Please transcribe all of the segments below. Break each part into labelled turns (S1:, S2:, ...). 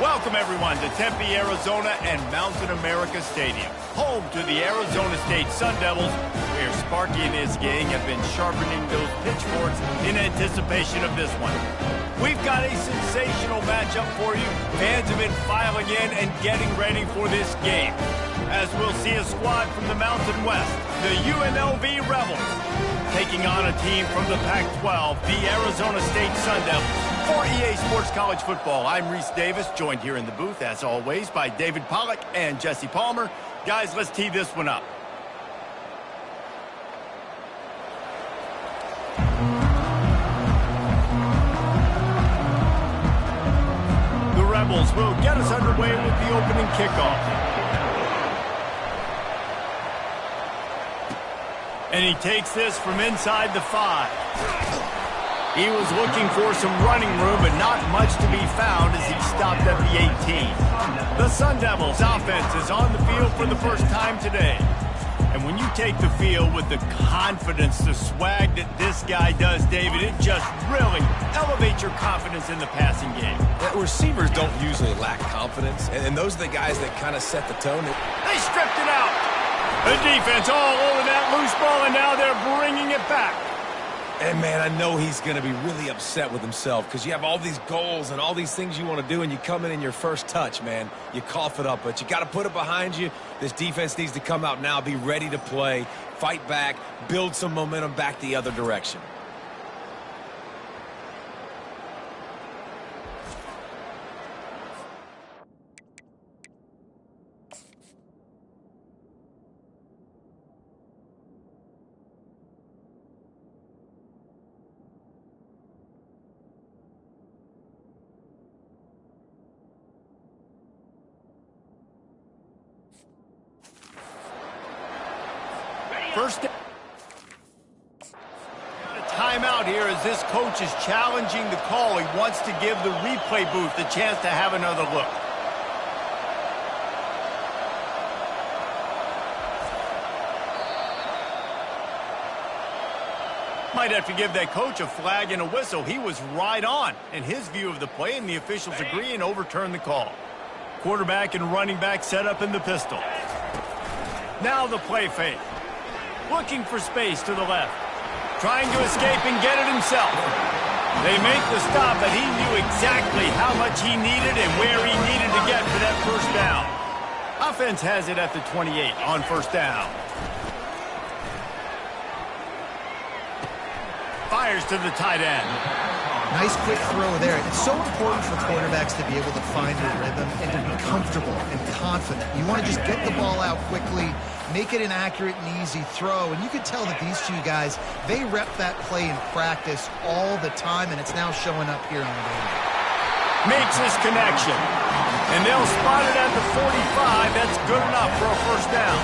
S1: Welcome, everyone, to Tempe, Arizona and Mountain America Stadium, home to the Arizona State Sun Devils, where Sparky and his gang have been sharpening those pitchforks in anticipation of this one. We've got a sensational matchup for you. Fans have been filing in and getting ready for this game, as we'll see a squad from the Mountain West, the UNLV Rebels, taking on a team from the Pac-12, the Arizona State Sun Devils. For EA Sports College Football, I'm Reese Davis, joined here in the booth, as always, by David Pollack and Jesse Palmer. Guys, let's tee this one up. The Rebels will get us underway with the opening kickoff. And he takes this from inside the 5. He was looking for some running room, but not much to be found as he stopped at the 18. The Sun Devils offense is on the field for the first time today. And when you take the field with the confidence, the swag that this guy does, David, it just really elevates your confidence in the passing game.
S2: Yeah, receivers don't usually lack confidence, and those are the guys that kind of set the tone.
S1: They stripped it out. The defense all over that loose ball, and now they're bringing it back.
S2: And, man, I know he's going to be really upset with himself because you have all these goals and all these things you want to do, and you come in your first touch, man. You cough it up, but you got to put it behind you. This defense needs to come out now, be ready to play, fight back, build some momentum back the other direction.
S1: First down. A timeout here as this coach is challenging the call. He wants to give the replay booth the chance to have another look. Might have to give that coach a flag and a whistle. He was right on in his view of the play, and the officials agree and overturn the call. Quarterback and running back set up in the pistol. Now the play fake. Looking for space to the left. Trying to escape and get it himself. They make the stop, but he knew exactly how much he needed and where he needed to get for that first down. Offense has it at the 28 on first down. Fires to the tight end.
S3: Nice quick throw there. It's so important for quarterbacks to be able to find their rhythm and to be comfortable and confident. You want to just get the ball out quickly, make it an accurate and easy throw. And you can tell that these two guys, they rep that play in practice all the time, and it's now showing up here in the game.
S1: Makes his connection. And they'll spot it at the 45. That's good enough for a first down.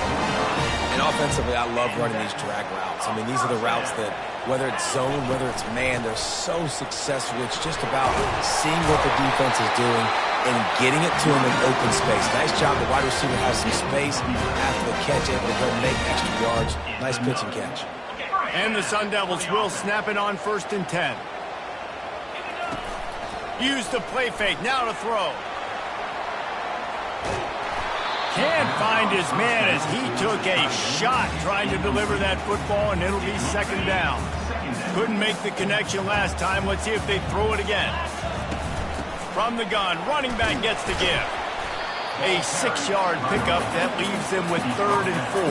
S2: And offensively, I love running these drag routes. I mean, these are the routes that, whether it's zone, whether it's man, they're so successful. It's just about seeing what the defense is doing and getting it to him in open space. Nice job. The wide receiver has some space after the catch, able to go make extra yards. Nice pitch and catch.
S1: And the Sun Devils will snap it on 1st and 10. Use the play fake. Now to throw. Can't find his man as he took a shot trying to deliver that football, and it'll be 2nd down. Couldn't make the connection last time. Let's see if they throw it again. From the gun, running back gets the give. A 6-yard pickup that leaves them with 3rd and 4.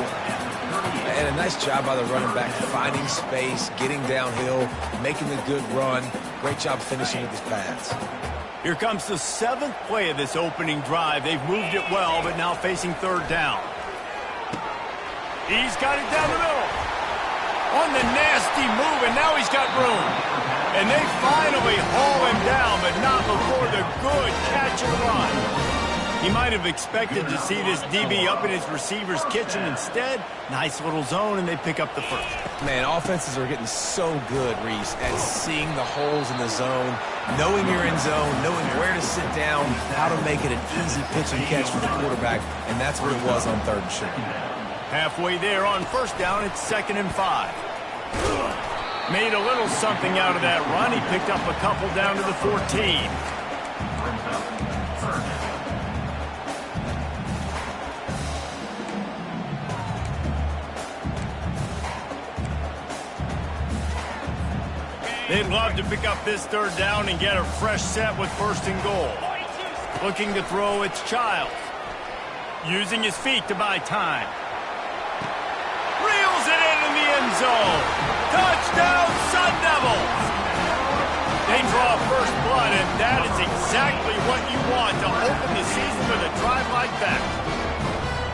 S2: And a nice job by the running back, finding space, getting downhill, making a good run. Great job finishing with his pads.
S1: Here comes the 7th play of this opening drive. They've moved it well, but now facing 3rd down. He's got it down the middle. On the nasty move, and now he's got room. And they finally haul him down, but not before the good catch and run. He might have expected to see this DB up in his receiver's kitchen. Instead, nice little zone, and they pick up the first.
S2: Man, offenses are getting so good, Reese, at seeing the holes in the zone, knowing you're in zone, knowing where to sit down, how to make it an easy pitch and catch for the quarterback, and that's what it was on 3rd and short.
S1: Halfway there on 1st down, it's 2nd and 5. Made a little something out of that run. He picked up a couple down to the 14. They'd love to pick up this third down and get a fresh set with first and goal. Looking to throw, it's Childs. Using his feet to buy time. Reels it in the end zone. Touchdown, Sun Devils! They draw first blood, and that is exactly what you want to open the season with a drive like that.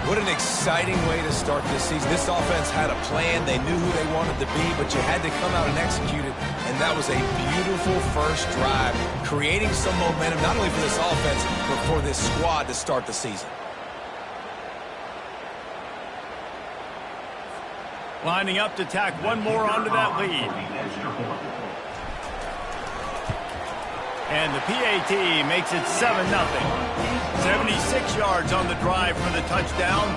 S2: What an exciting way to start this season. This offense had a plan. They knew who they wanted to be, but you had to come out and execute it. And that was a beautiful first drive, creating some momentum, not only for this offense, but for this squad to start the season.
S1: Lining up to tack one more onto that lead. And the PAT makes it 7-0. 76 yards on the drive for the touchdown.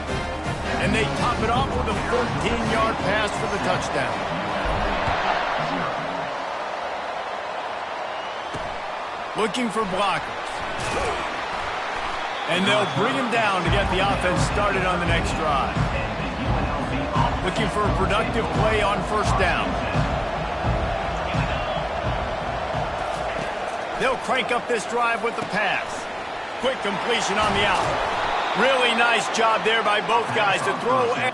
S1: And they top it off with a 14-yard pass for the touchdown. Looking for blockers. And they'll bring him down to get the offense started on the next drive. Looking for a productive play on first down. They'll crank up this drive with the pass. Quick completion on the out. Really nice job there by both guys to throw.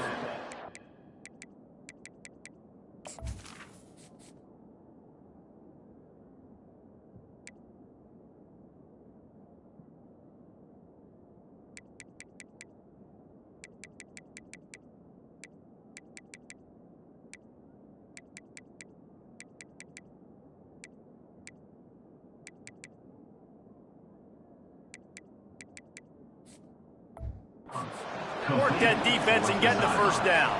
S1: Work that defense and get the first down.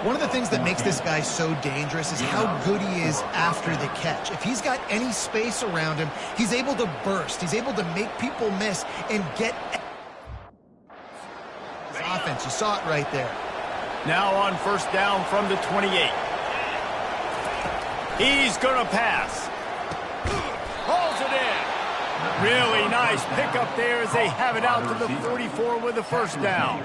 S3: One of the things that makes this guy so dangerous is how good he is after the catch. If he's got any space around him, he's able to burst. He's able to make people miss and get his offense. You saw it right there.
S1: Now on first down from the 28. He's going to pass. Hauls it in. Really nice pickup there as they have it out to the 44 with a first down.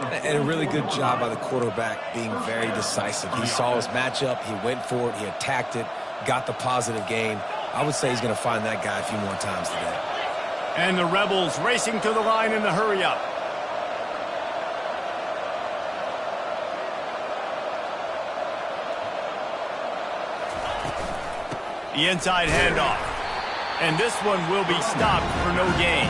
S2: And a really good job by the quarterback being very decisive. He saw his matchup, he went for it, he attacked it, got the positive gain. I would say he's going to find that guy a few more times today.
S1: And the Rebels racing to the line in the hurry-up. The inside handoff. And this one will be stopped for no gain.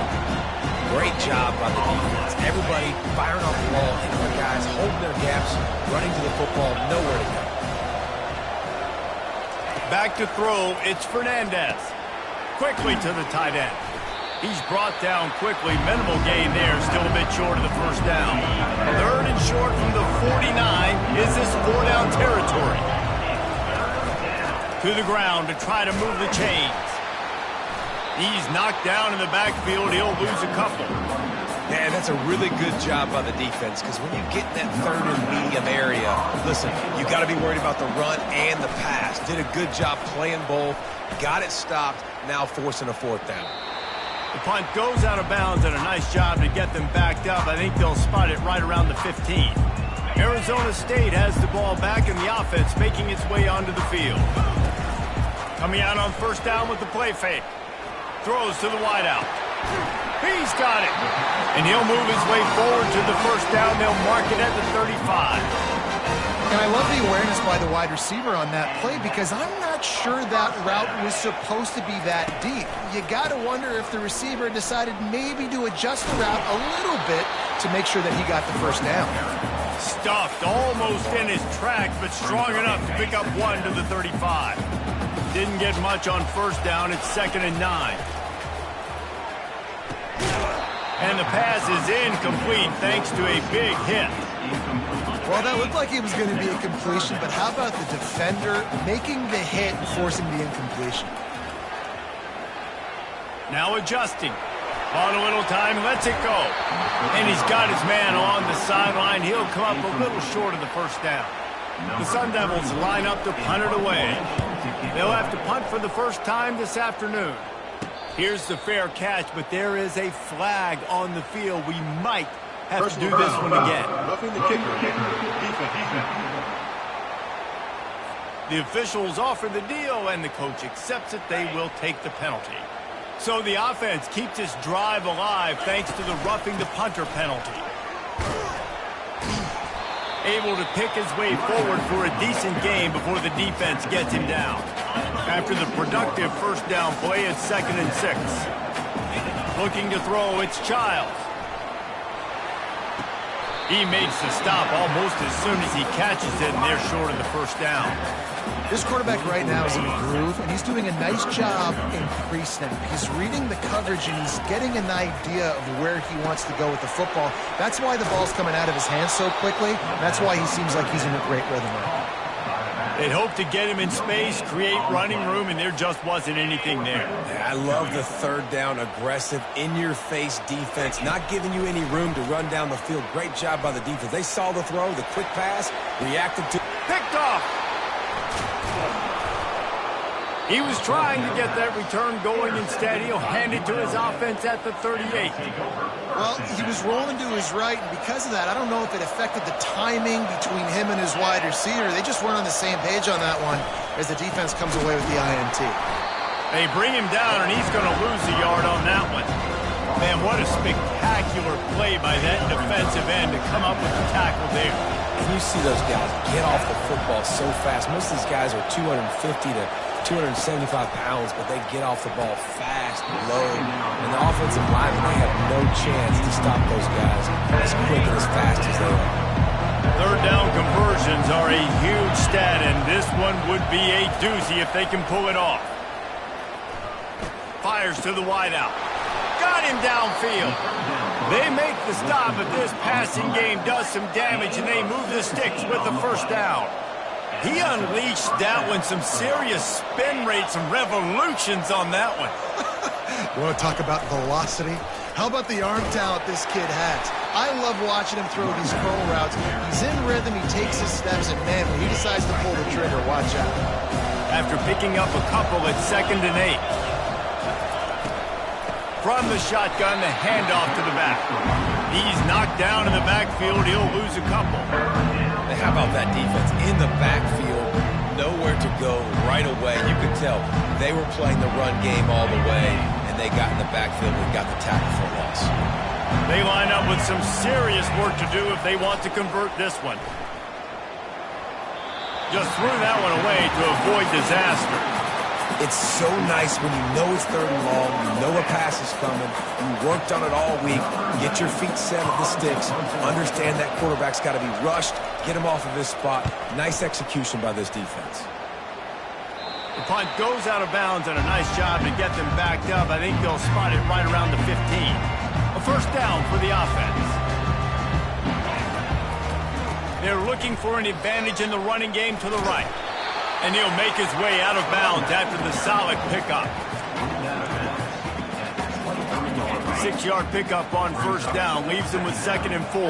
S2: Great job by the defense. Everybody firing off the ball, and the guys holding their gaps, running to the football, nowhere to go.
S1: Back to throw, it's Fernandez. Quickly to the tight end. He's brought down quickly. Minimal gain there, still a bit short of the first down. Third and short from the 49. Is this 4-down territory? To the ground to try to move the chains. He's knocked down in the backfield. He'll lose a couple.
S2: Man, that's a really good job by the defense, because when you get in that third and medium area, listen, you got to be worried about the run and the pass. Did a good job playing both, got it stopped, now forcing a fourth down.
S1: The punt goes out of bounds, and a nice job to get them backed up. I think they'll spot it right around the 15. Arizona State has the ball back, and the offense making its way onto the field. Coming out on first down with the play fake. Throws to the wideout. He's got it. And he'll move his way forward to the first down. They'll mark it at the 35.
S3: And I love the awareness by the wide receiver on that play, because I'm not sure that route was supposed to be that deep. You got to wonder if the receiver decided maybe to adjust the route a little bit to make sure that he got the first down.
S1: Stuffed almost in his tracks, but strong enough to pick up one to the 35. Didn't get much on first down. It's 2nd and 9. And the pass is incomplete thanks to a big hit.
S3: Well, that looked like it was going to be a completion, but how about the defender making the hit and forcing the incompletion?
S1: Now adjusting. On a little time, lets it go. And he's got his man on the sideline. He'll come up a little short of the first down. The Sun Devils line up to punt it away. They'll have to punt for the first time this afternoon. Here's the fair catch, but there is a flag on the field. We might have to do this one again.
S4: Roughing the kicker. Defense.
S1: The officials offer the deal, and the coach accepts it. They will take the penalty. So the offense keeps its drive alive thanks to the roughing the punter penalty. Able to pick his way forward for a decent game before the defense gets him down. After the productive first down play, it's 2nd and 6. Looking to throw, it's Childs. He makes the stop almost as soon as he catches it, and they're short of the first down.
S3: This quarterback right now is in a groove, and he's doing a nice job in pre-snap. He's reading the coverage, and he's getting an idea of where he wants to go with the football. That's why the ball's coming out of his hands so quickly. That's why he seems like he's in a great rhythm right now.
S1: They'd hope to get him in space, create running room, and there just wasn't anything there.
S2: I love the third down, aggressive, in-your-face defense, not giving you any room to run down the field. Great job by the defense. They saw the throw, the quick pass, reacted to...
S1: Picked off! He was trying to get that return going. Instead, he'll hand it to his offense at the 38.
S3: Well, he was rolling to his right, and because of that, I don't know if it affected the timing between him and his wide receiver. They just weren't on the same page on that one as the defense comes away with the INT.
S1: They bring him down, and he's going to lose a yard on that one. Man, what a spectacular play by that defensive end to come up with the tackle there.
S2: And you see those guys get off the football so fast. Most of these guys are 250 to 275 pounds, but they get off the ball fast, low, and the offensive linemen, they have no chance to stop those guys as quick and as fast as they are.
S1: Third down conversions are a huge stat, and this one would be a doozy if they can pull it off. Fires to the wideout. Got him downfield. They make the stop, but this passing game does some damage, and they move the sticks with the first down. He unleashed that one, some serious spin rates, some revolutions on that one.
S3: You want to talk about velocity? How about the arm talent this kid has? I love watching him throw these curl routes. He's in rhythm, he takes his steps, and man, when he decides to pull the trigger, watch out.
S1: After picking up a couple at 2nd and 8. From the shotgun, the handoff to the back. He's knocked down in the backfield. He'll lose a couple.
S2: How about that defense in the backfield, nowhere to go right away. You could tell they were playing the run game all the way, and they got in the backfield and got the tackle for a loss.
S1: They line up with some serious work to do if they want to convert this one. Just threw that one away to avoid disaster.
S2: It's so nice when you know it's 3rd and long, you know a pass is coming, you worked on it all week, get your feet set at the sticks, understand that quarterback's got to be rushed, get him off of his spot. Nice execution by this defense.
S1: The punt goes out of bounds, and a nice job to get them backed up. I think they'll spot it right around the 15. A first down for the offense. They're looking for an advantage in the running game to the right. And he'll make his way out of bounds after the solid pickup. 6-yard pickup on first down leaves him with 2nd and 4.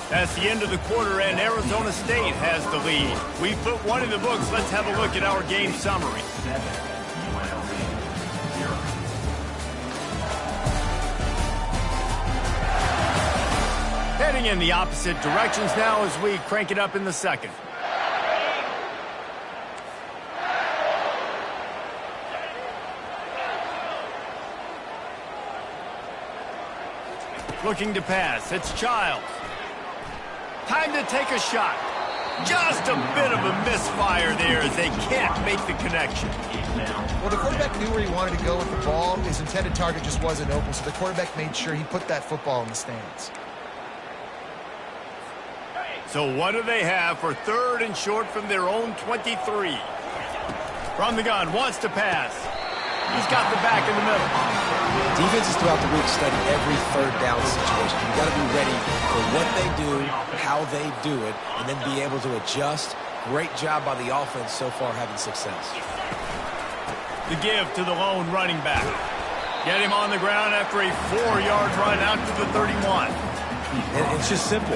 S1: That's the end of the quarter, and Arizona State has the lead. We put one in the books. Let's have a look at our game summary. Heading in the opposite directions now as we crank it up in the second. Looking to pass. It's Childs. Time to take a shot. Just a bit of a misfire there as they can't make the connection.
S3: Well, the quarterback knew where he wanted to go with the ball. His intended target just wasn't open, so the quarterback made sure he put that football in the stands.
S1: So what do they have for 3rd and short from their own 23? From the gun, wants to pass. He's got the back in the middle.
S2: Defenses throughout the week study every 3rd down situation. You've got to be ready for what they do, how they do it, and then be able to adjust. Great job by the offense so far having success.
S1: The give to the lone running back. Get him on the ground after a 4-yard run out to the 31.
S2: And it's just simple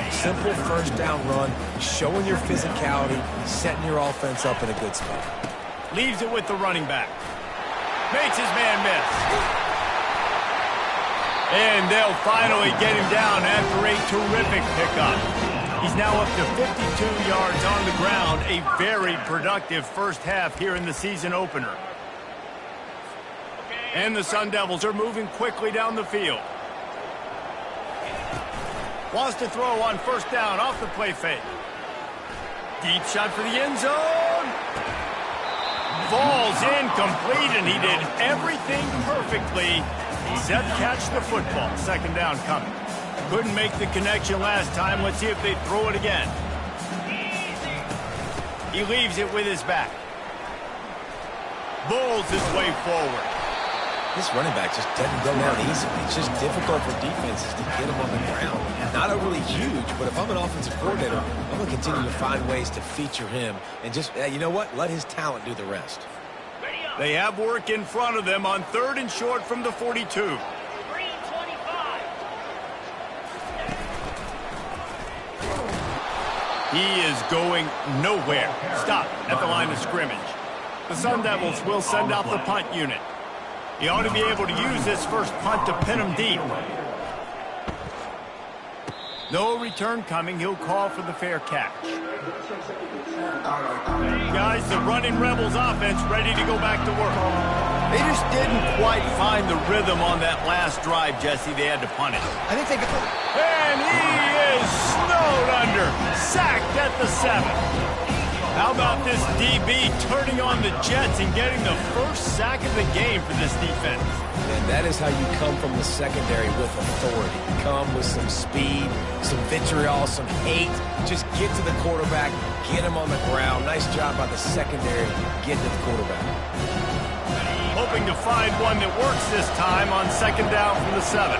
S2: first down run, showing your physicality, setting your offense up in a good spot.
S1: Leaves it with the running back. Makes his man miss. And they'll finally get him down after a terrific pickup. He's now up to 52 yards on the ground, a very productive first half here in the season opener. And the Sun Devils are moving quickly down the field. Wants to throw on first down off the play fake. Deep shot for the end zone. Falls incomplete, and he did everything perfectly except catch the football. Second down coming. Couldn't make the connection last time. Let's see if they throw it again. He leaves it with his back. Bulls his way forward.
S2: This running back just doesn't go down easily. It's just difficult for defenses to get him on the ground. Not overly huge, but if I'm an offensive coordinator, I'm going to continue to find ways to feature him and just, you know what, let his talent do the rest.
S1: They have work in front of them on 3rd and short from the 42. He is going nowhere. Stop at the line of scrimmage. The Sun Devils will send out the punt unit. He ought to be able to use this first punt to pin him deep. No return coming. He'll call for the fair catch. Guys, the running Rebels offense ready to go back to work. They just didn't quite find the rhythm on that last drive, Jesse. They had to punt it.
S3: I think they could.
S1: And he is snowed under. Sacked at the 7. How about this DB turning on the Jets and getting the first sack of the game for this defense?
S2: And that is how you come from the secondary with authority. Come with some speed, some vitriol, some hate. Just get to the quarterback, get him on the ground. Nice job by the secondary getting to the quarterback.
S1: Hoping to find one that works this time on second down from the 7.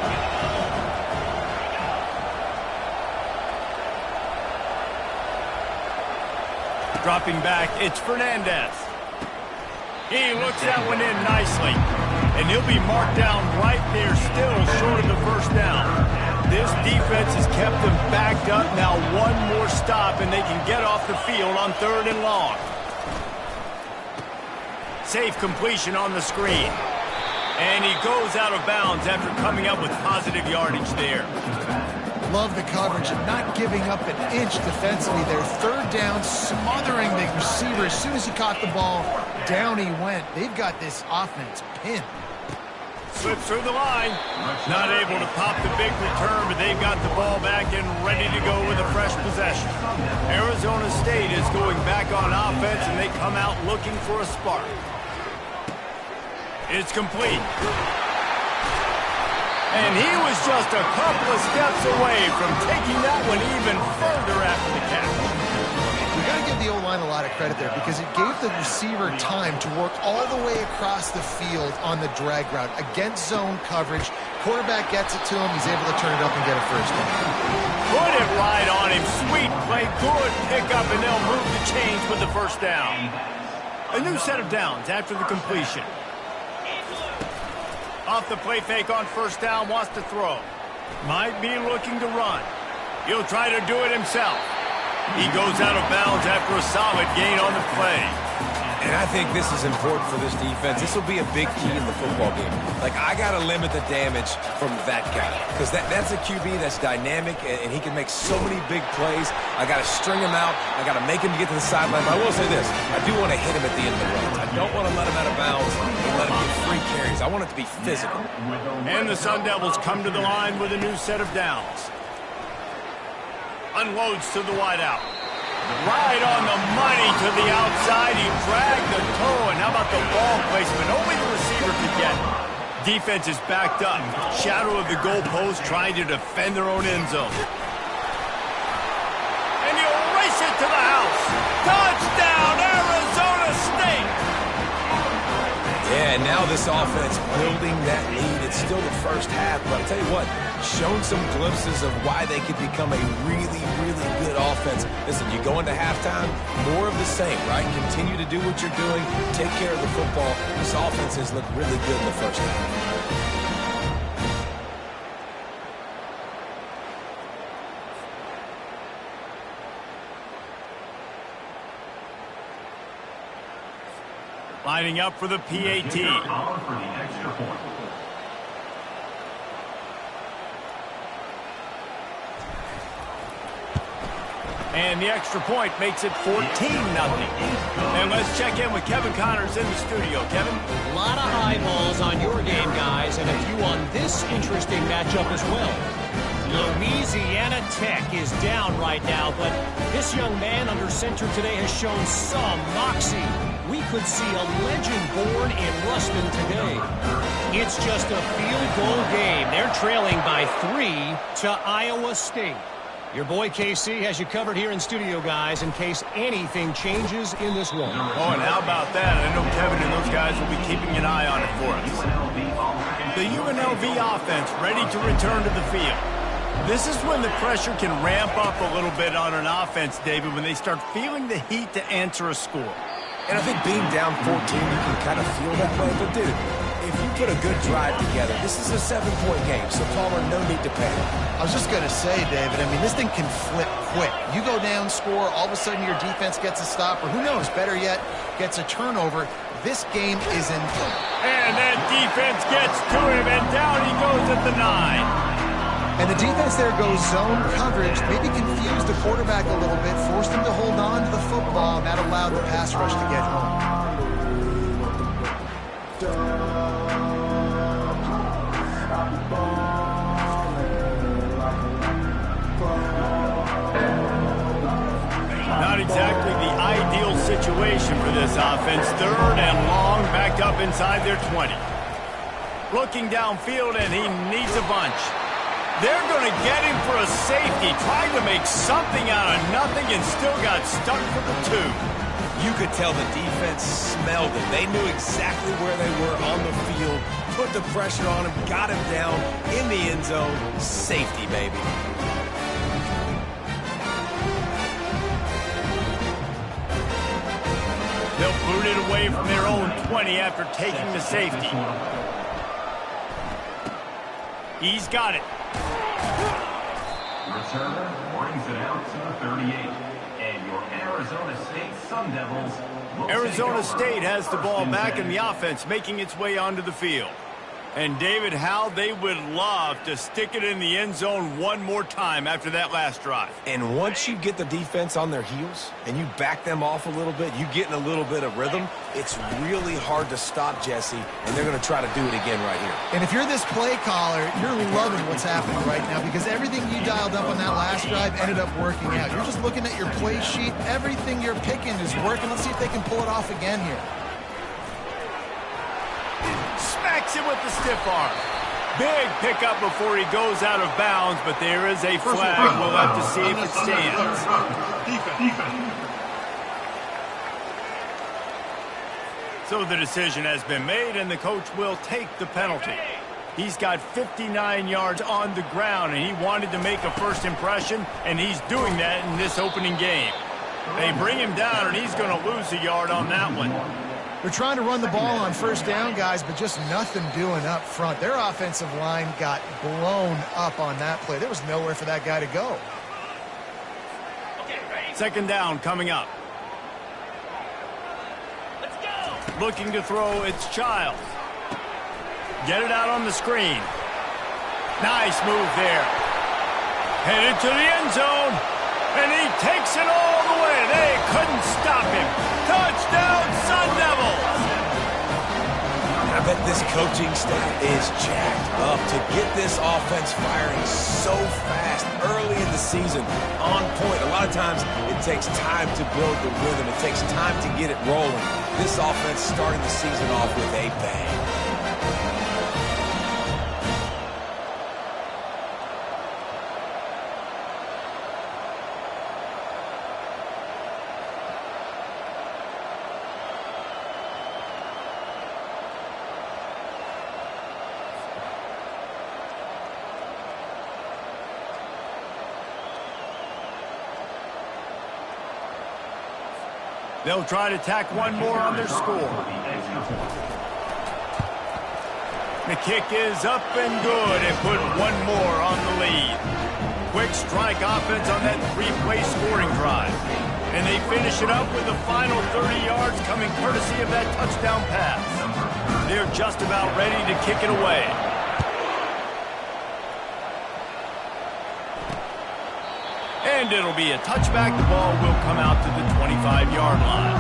S1: Dropping back, it's Fernandez. He looks that one in nicely. And he'll be marked down right there, still short of the first down. This defense has kept them backed up. Now one more stop, and they can get off the field on 3rd and long. Safe completion on the screen. And he goes out of bounds after coming up with positive yardage there.
S3: Love the coverage and not giving up an inch defensively there. 3rd down, smothering the receiver. As soon as he caught the ball, down he went. They've got this offense pinned.
S1: Slips through the line. Not able to pop the big return, but they've got the ball back and ready to go with a fresh possession. Arizona State is going back on offense, and they come out looking for a spark. It's complete. And he was just a couple of steps away from taking that one even further after the catch.
S3: We got to give the O-line a lot of credit there because it gave the receiver time to work all the way across the field on the drag route against zone coverage. Quarterback gets it to him. He's able to turn it up and get a first down.
S1: Put it right on him. Sweet play. Good pickup, and they'll move the chains with the first down. A new set of downs after the completion. Off the play fake on first down, wants to throw. Might be looking to run. He'll try to do it himself. He goes out of bounds after a solid gain on the play.
S2: And I think this is important for this defense. This will be a big key in the football game. Like, I got to limit the damage from that guy because that's a QB that's dynamic, and he can make so many big plays. I got to string him out. I got to make him get to the sideline. But I will say this. I do want to hit him at the end of the runs. I don't want to let him out of bounds and let him get free carries. I want it to be physical.
S1: And the Sun Devils come to the line with a new set of downs. Unloads to the wideout. Right on the money to the outside. He dragged the toe, and how about the ball placement? Only the receiver could get it. Defense is backed up. Shadow of the goalpost trying to defend their own end zone. And he'll race it to the house. Touchdown, Arizona State!
S2: Yeah, and now this offense building that lead. It's still the first half, but I'll tell you what, shown some glimpses of why they could become a really, really good offense. Listen, you go into halftime, more of the same, right? Continue to do what you're doing, take care of the football. This offense has looked really good in the first half.
S1: Lining up for the PAT. And the extra point makes it 14-0. And let's check in with Kevin Connors in the studio. Kevin?
S4: A lot of eyeballs on your game, guys, and a few on this interesting matchup as well. Louisiana Tech is down right now, but this young man under center today has shown some moxie. We could see a legend born in Ruston today. It's just a field goal game. They're trailing by 3 to Iowa State. Your boy KC has you covered here in studio, guys, in case anything changes in this one.
S1: Oh, and how about that? I know Kevin and those guys will be keeping an eye on it for us. The UNLV offense ready to return to the field. This is when the pressure can ramp up a little bit on an offense, David, when they start feeling the heat to answer a score.
S2: And I think being down 14, you can kind of feel that way. But, dude, if you put a good drive together, this is a 7-point game, so Palmer, no need to panic.
S3: I was just going to say, David, I mean, this thing can flip quick. You go down, score, all of a sudden your defense gets a stop, or who knows, better yet, gets a turnover. This game is in play.
S1: And that defense gets to him, and down he goes at the 9.
S3: And the defense there goes zone coverage, maybe confused the quarterback a little bit, forced him to hold on to the football, and that allowed the pass rush to get home.
S1: Not exactly the ideal situation for this offense. 3rd and long, back up inside their 20. Looking downfield, and he needs a bunch. They're going to get him for a safety, trying to make something out of nothing, and still got stuck for the 2.
S2: You could tell the defense smelled it. They knew exactly where they were on the field, put the pressure on him, got him down in the end zone. Safety, baby.
S1: They'll boot it away from their own 20 after taking the safety. He's got it.
S5: Returner brings it out to the 38. And your Arizona State Sun Devils.
S1: Arizona State has the ball back in the offense, making its way onto the field. And David, how they would love to stick it in the end zone one more time after that last drive.
S2: And once you get the defense on their heels and you back them off a little bit, you get in a little bit of rhythm, it's really hard to stop, Jesse, and they're going to try to do it again right here.
S3: And if you're this play caller, you're loving what's happening right now because everything you dialed up on that last drive ended up working out. You're just looking at your play sheet. Everything you're picking is working. Let's see if they can pull it off again here.
S1: Smacks him with the stiff arm. Big pickup before he goes out of bounds, but there is a flag. We'll have to see if it stands. So the decision has been made, and the coach will take the penalty. He's got 59 yards on the ground, and he wanted to make a first impression, and he's doing that in this opening game. They bring him down, and he's going to lose a yard on that one.
S3: They're trying to run the ball on first down, guys, but just nothing doing up front. Their offensive line got blown up on that play. There was nowhere for that guy to go.
S1: Second down coming up. Let's go. Looking to throw, it's Childs. Get it out on the screen. Nice move there. Headed to the end zone. And he takes it all the way. They couldn't stop him. Touchdown, Sun Devils!
S2: I bet this coaching staff is jacked up to get this offense firing so fast early in the season. On point. A lot of times it takes time to build the rhythm. It takes time to get it rolling. This offense started the season off with a bang.
S1: They'll try to tack one more on their score. The kick is up and good and put one more on the lead. Quick strike offense on that three-play scoring drive. And they finish it up with the final 30 yards coming courtesy of that touchdown pass. They're just about ready to kick it away. And it'll be a touchback. The ball will come out to the 25-yard line.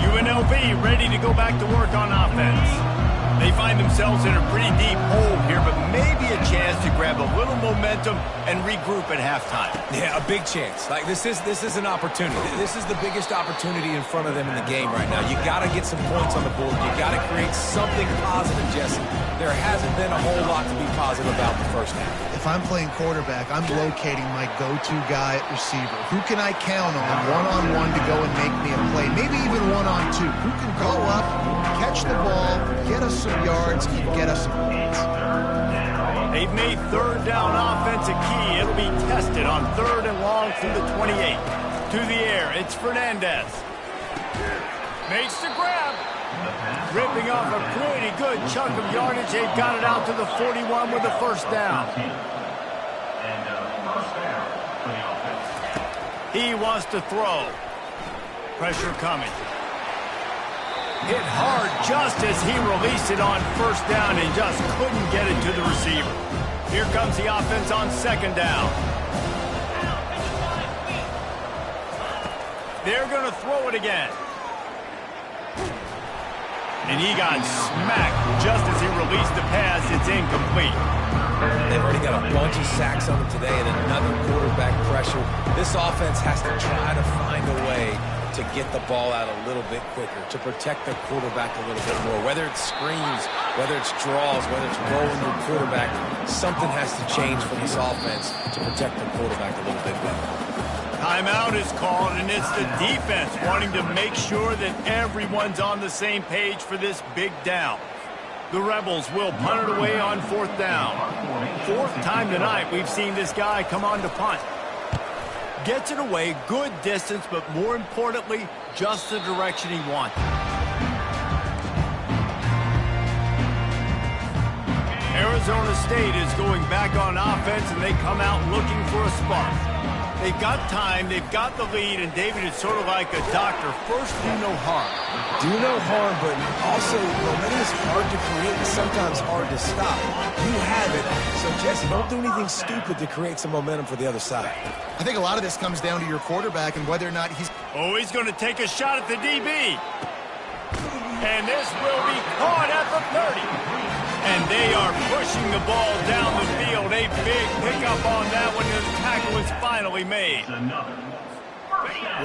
S1: UNLV ready to go back to work on offense. They find themselves in a pretty deep hole here, but maybe a chance to grab a little momentum and regroup at halftime.
S2: Yeah, a big chance. Like this is an opportunity. This is the biggest opportunity in front of them in the game right now. You got to get some points on the board. You got to create something positive, Jesse. There hasn't been a whole lot to be positive about the first half.
S3: If I'm playing quarterback, I'm locating my go-to guy at receiver. Who can I count on one-on-one to go and make me a play? Maybe even one-on-two. Who can go up, catch the ball, get us some yards, and get us some points?
S1: They've made third down offense a key. It'll be tested on 3rd and long through the 28. To the air, it's Fernandez. Makes the grab. Ripping off a pretty good chunk of yardage. They've got it out to the 41 with a first down. He wants to throw. Pressure coming. Hit hard just as he released it on first down and just couldn't get it to the receiver. Here comes the offense on 2nd down. They're going to throw it again. And he got smacked just as he released the pass. It's incomplete.
S2: They've already got a bunch of sacks on them today and another quarterback pressure. This offense has to try to find a way to get the ball out a little bit quicker, to protect their quarterback a little bit more. Whether it's screens, whether it's draws, whether it's rolling your quarterback, something has to change for this offense to protect their quarterback a little bit better.
S1: Timeout is called, and it's the defense wanting to make sure that everyone's on the same page for this big down. The Rebels will punt it away on 4th down. 4th time tonight we've seen this guy come on to punt. Gets it away, good distance, but more importantly, just the direction he wanted. Arizona State is going back on offense, and they come out looking for a spark. They've got time, they've got the lead, and David, it's sort of like a doctor. First, do no harm.
S2: Do no harm, but also momentum is hard to create and sometimes hard to stop. You have it, so Jesse, don't do anything stupid to create some momentum for the other side.
S3: I think a lot of this comes down to your quarterback and whether or not he's...
S1: Oh, he's going to take a shot at the DB. And this will be caught at the 30. And they are pushing the ball down the field. A big pickup on that one, and the tackle is finally made.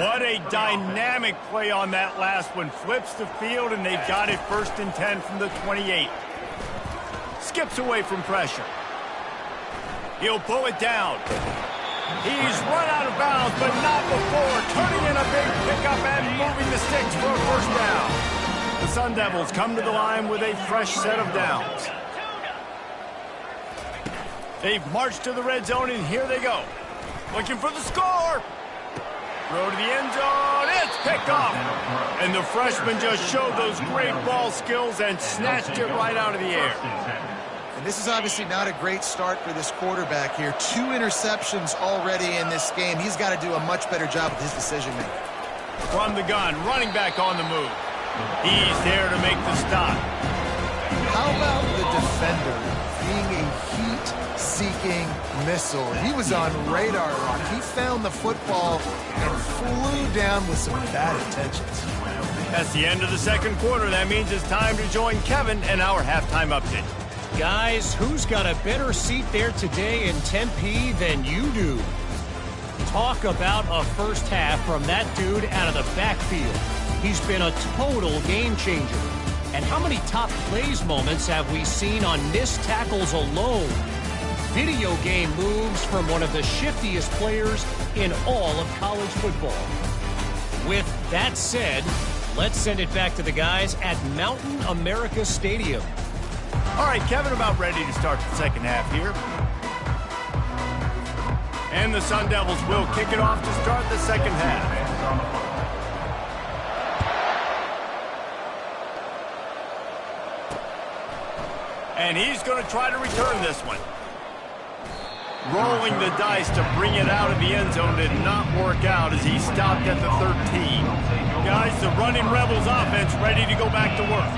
S1: What a dynamic play on that last one. Flips the field, and they've got it 1st and 10 from the 28. Skips away from pressure. He'll pull it down. He's run out of bounds, but not before. Turning in a big pickup and moving the sticks for a first down. The Sun Devils come to the line with a fresh set of downs. They've marched to the red zone, and here they go. Looking for the score. Throw to the end zone. It's picked off. And the freshman just showed those great ball skills and snatched it right out of the air.
S3: And this is obviously not a great start for this quarterback here. 2 interceptions already in this game. He's got to do a much better job with his decision-making.
S1: From the gun, running back on the move. He's there to make the stop.
S3: How about the defender being a heat-seeking missile? He was on radar lock. He found the football and flew down with some bad intentions.
S1: That's the end of the 2nd quarter. That means it's time to join Kevin and our halftime update.
S4: Guys, who's got a better seat there today in Tempe than you do? Talk about a first half from that dude out of the backfield. He's been a total game changer. And how many top plays moments have we seen on missed tackles alone? Video game moves from one of the shiftiest players in all of college football. With that said, let's send it back to the guys at Mountain America Stadium.
S1: All right, Kevin, about ready to start the 2nd half here. And the Sun Devils will kick it off to start the 2nd half. And he's going to try to return this one. Rolling the dice to bring it out of the end zone did not work out as he stopped at the 13. Guys, the running Rebels offense ready to go back to work.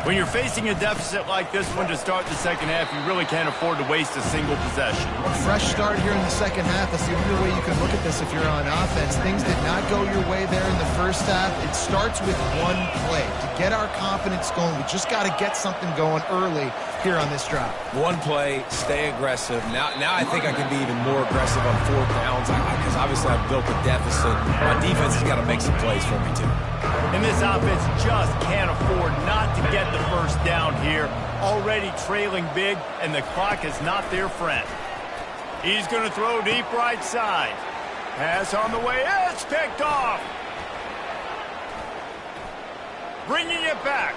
S1: When you're facing a deficit like this one to start the second half, you really can't afford to waste a single possession.
S3: A fresh start here in the second half. That's the only way you can look at this if you're on offense. Things did not go your way there in the first half. It starts with one play. To get our confidence going, we just got to get something going early here on this drive. One
S2: play, stay aggressive. Now I think I can be even more aggressive on fourth downs because obviously I've built a deficit. My defense has got to make some plays for me too.
S1: And this offense just can't afford not to get the first down here. Already trailing big, and the clock is not their friend. He's going to throw deep right side. Pass on the way. It's picked off. Bringing it back.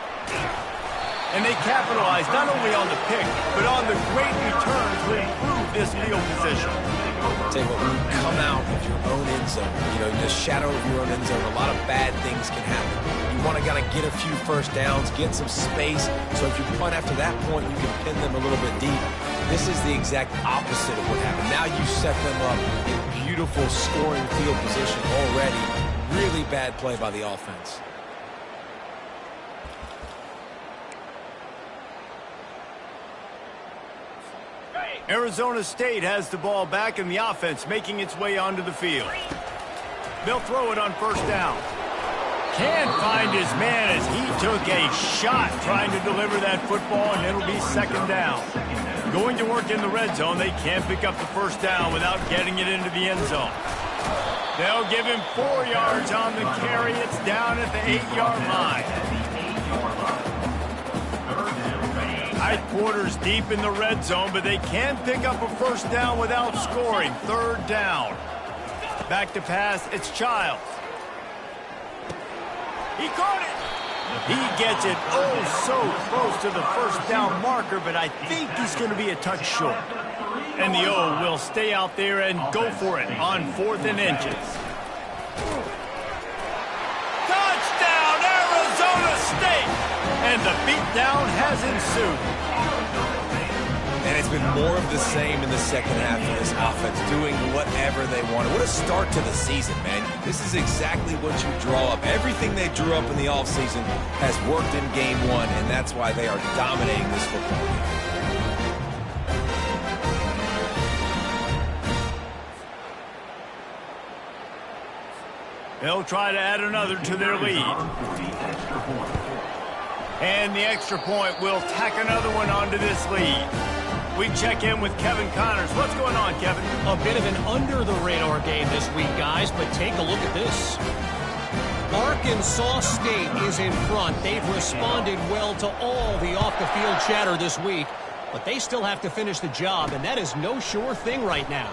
S1: And they capitalize not only on the pick, but on the great returns to improve this field position.
S2: I'll tell you what, when you come out of your own end zone, the shadow of your own end zone, a lot of bad things can happen. You want to get a few first downs, get some space, so if you punt after that point, you can pin them a little bit deep. This is the exact opposite of what happened. Now you set them up in beautiful scoring field position already. Really bad play by the offense.
S1: Arizona State has the ball back in the offense, making its way onto the field. They'll throw it on first down. Can't find his man as he took a shot trying to deliver that football, and it'll be second down. Going to work in the red zone, they can't pick up the first down without getting it into the end zone. They'll give him 4 yards on the carry. It's down at the 8-yard line. Tight quarters deep in the red zone, but they can pick up a first down without scoring. Third down. Back to pass, it's Childs. He caught it. He gets it so close to the first down marker, but I think he's going to be a touch short. And the O will stay out there and go for it on 4th and inches. Touchdown, Arizona State! And the beatdown has ensued.
S2: And it's been more of the same in the second half of this offense, doing whatever they wanted. What a start to the season, man. This is exactly what you draw up. Everything they drew up in the offseason has worked in game one, and that's why they are dominating this football game.
S1: They'll try to add another to their lead. And the extra point will tack another one onto this lead. We check in with Kevin Connors. What's going on, Kevin?
S4: A bit of an under-the-radar game this week, guys, but take a look at this. Arkansas State is in front. They've responded well to all the off-the-field chatter this week, but they still have to finish the job, and that is no sure thing right now.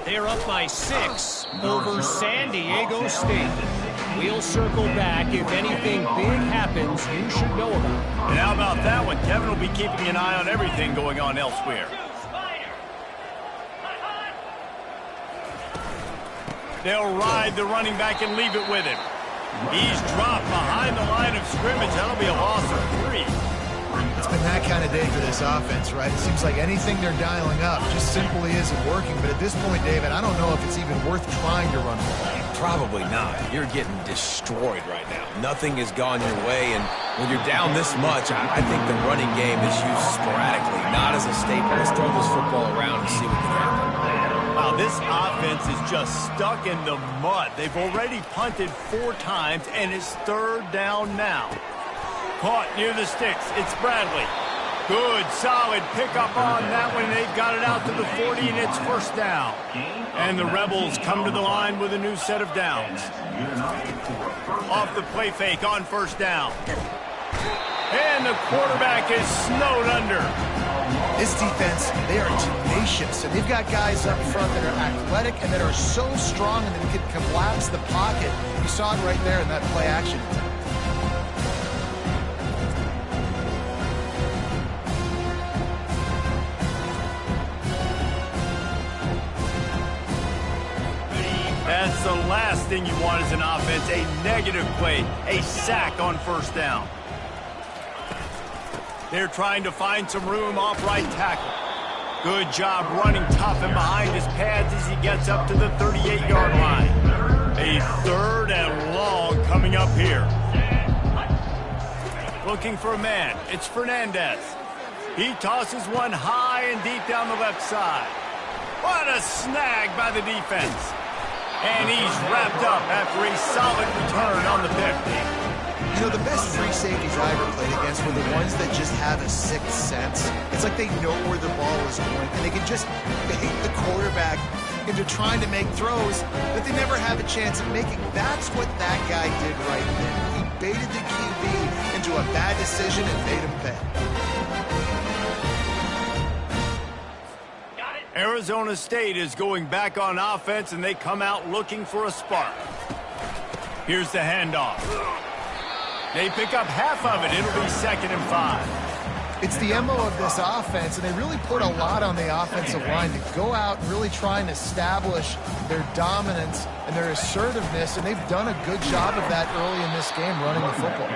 S4: They're up by 6 over San Diego State. We'll circle back. If anything big happens, you should know about it.
S1: And how about that one? Kevin will be keeping an eye on everything going on elsewhere. They'll ride the running back and leave it with him. He's dropped behind the line of scrimmage. That'll be a loss of 3.
S3: It's been that kind of day for this offense, right? It seems like anything they're dialing up just simply isn't working. But at this point, David, I don't know if it's even worth trying to run the ball.
S2: Probably not. You're getting destroyed right now. Nothing has gone your way, and when you're down this much, I think the running game is used sporadically, not as a staple. Let's throw this football around and see what can happen.
S1: Wow, this offense is just stuck in the mud. They've already punted 4 times, and it's 3rd down now. Caught near the sticks. It's Bradley. Good, solid pickup on that one. They've got it out to the 40, and it's first down. And the Rebels come to the line with a new set of downs. Off the play fake on first down. And the quarterback is snowed under.
S3: This defense, they are tenacious, and they've got guys up front that are athletic and that are so strong and that they can collapse the pocket. You saw it right there in that play action attempt.
S1: That's the last thing you want as an offense, a negative play, a sack on first down. They're trying to find some room off right tackle. Good job running tough and behind his pads as he gets up to the 38-yard line. A 3rd and long coming up here. looking for a man. It's Fernandez. He tosses one high and deep down the left side. What a snag by the defense. And he's wrapped up after a solid return on the pick.
S3: You know, the best free safeties I ever played against were the ones that just have a sixth sense. It's like they know where the ball is going, and they can just bait the quarterback into trying to make throws that they never have a chance of making. That's what that guy did right there. He baited the QB into a bad decision and made him pay.
S1: Arizona State is going back on offense, and they come out looking for a spark. Here's the handoff. They pick up half of it. It'll be 2nd and 5.
S3: It's the MO of this offense, and they really put a lot on the offensive line to go out and really try and establish their dominance and their assertiveness, and they've done a good job of that early in this game running the football.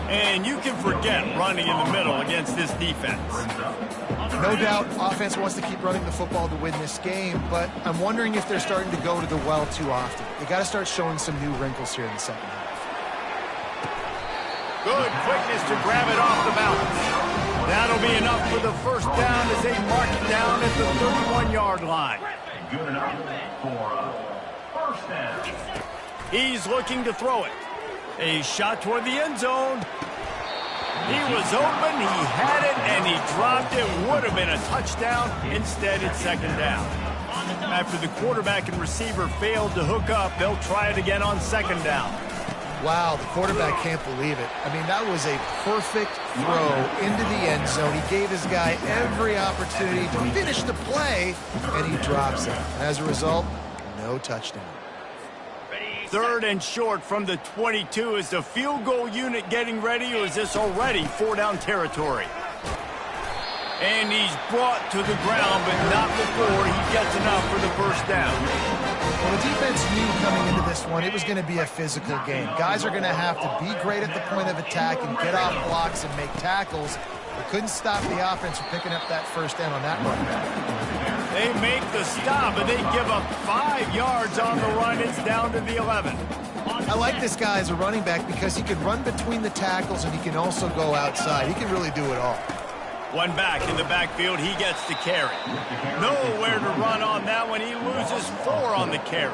S1: And you can forget running in the middle against this defense.
S3: No doubt offense wants to keep running the football to win this game, but I'm wondering if they're starting to go to the well too often. They got to start showing some new wrinkles here in the second half.
S1: Good quickness to grab it off the balance. That'll be enough for the first down as they mark it down at the 31-yard line.
S5: Good enough for first down.
S1: He's looking to throw it. A shot toward the end zone. He was open, he had it, and he dropped it. Would have been a touchdown. Instead, it's 2nd down. After the quarterback and receiver failed to hook up, they'll try it again on 2nd down.
S3: Wow, the quarterback can't believe it. I mean, that was a perfect throw into the end zone. He gave his guy every opportunity to finish the play, and he drops it. As a result, no touchdown.
S1: 3rd and short from the 22. Is the field goal unit getting ready, or is this already 4-down territory? And he's brought to the ground, but not before he gets enough for the first down.
S3: Well, the defense knew coming into this one it was going to be a physical game. Guys are going to have to be great at the point of attack and get off blocks and make tackles. They couldn't stop the offense from picking up that first down on that run back.
S1: They make the stop, and they give up 5 yards on the run. It's down to the 11.
S3: I like this guy as a running back because he can run between the tackles and he can also go outside. He can really do it all.
S1: One back in the backfield. He gets the carry. Nowhere to run on that one. He loses 4 on the carry.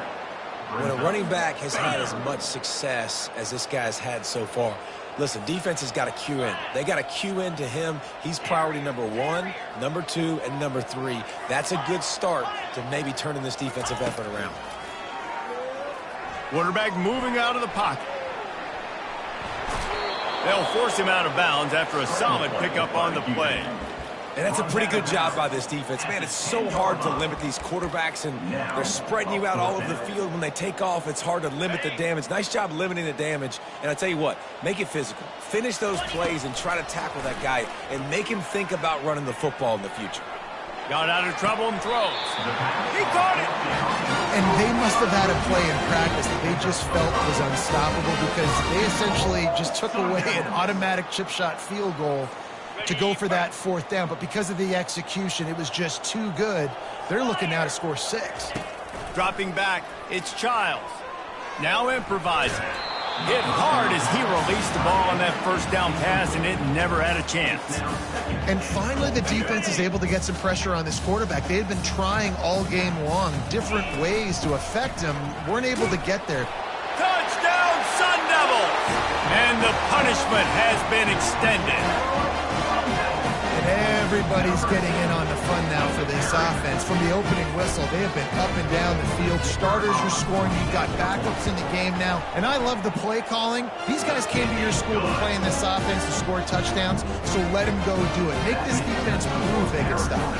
S2: When a running back has had as much success as this guy's had so far, listen, defense has got to cue in. They got to cue in to him. He's priority number 1, number 2, and number 3. That's a good start to maybe turning this defensive effort around.
S1: Quarterback moving out of the pocket. They'll force him out of bounds after a solid pickup on the play.
S2: And that's a pretty good job by this defense. Man, it's so hard to limit these quarterbacks, and they're spreading you out all over the field. When they take off, it's hard to limit the damage. Nice job limiting the damage. And I tell you what, make it physical. Finish those plays and try to tackle that guy and make him think about running the football in the future.
S1: Got out of trouble and throws. He caught it.
S3: And they must have had a play in practice that they just felt was unstoppable because they essentially just took away an automatic chip shot field goal to go for that 4th down. But because of the execution, it was just too good. They're looking now to score 6.
S1: Dropping back, it's Childs. Now improvising. Hit hard as he released the ball on that first down pass, and it never had a chance.
S3: And finally, the defense is able to get some pressure on this quarterback. They had been trying all game long different ways to affect him. Weren't able to get there.
S1: Touchdown, Sun Devils! And the punishment has been extended.
S3: And everybody's getting in on the fun now for this offense. From the opening whistle, they have been up and down the field. Starters are scoring. You've got backups in the game now. And I love the play calling. These guys came to your school to play in this offense to score touchdowns, so let them go do it. Make this defense prove they can stop.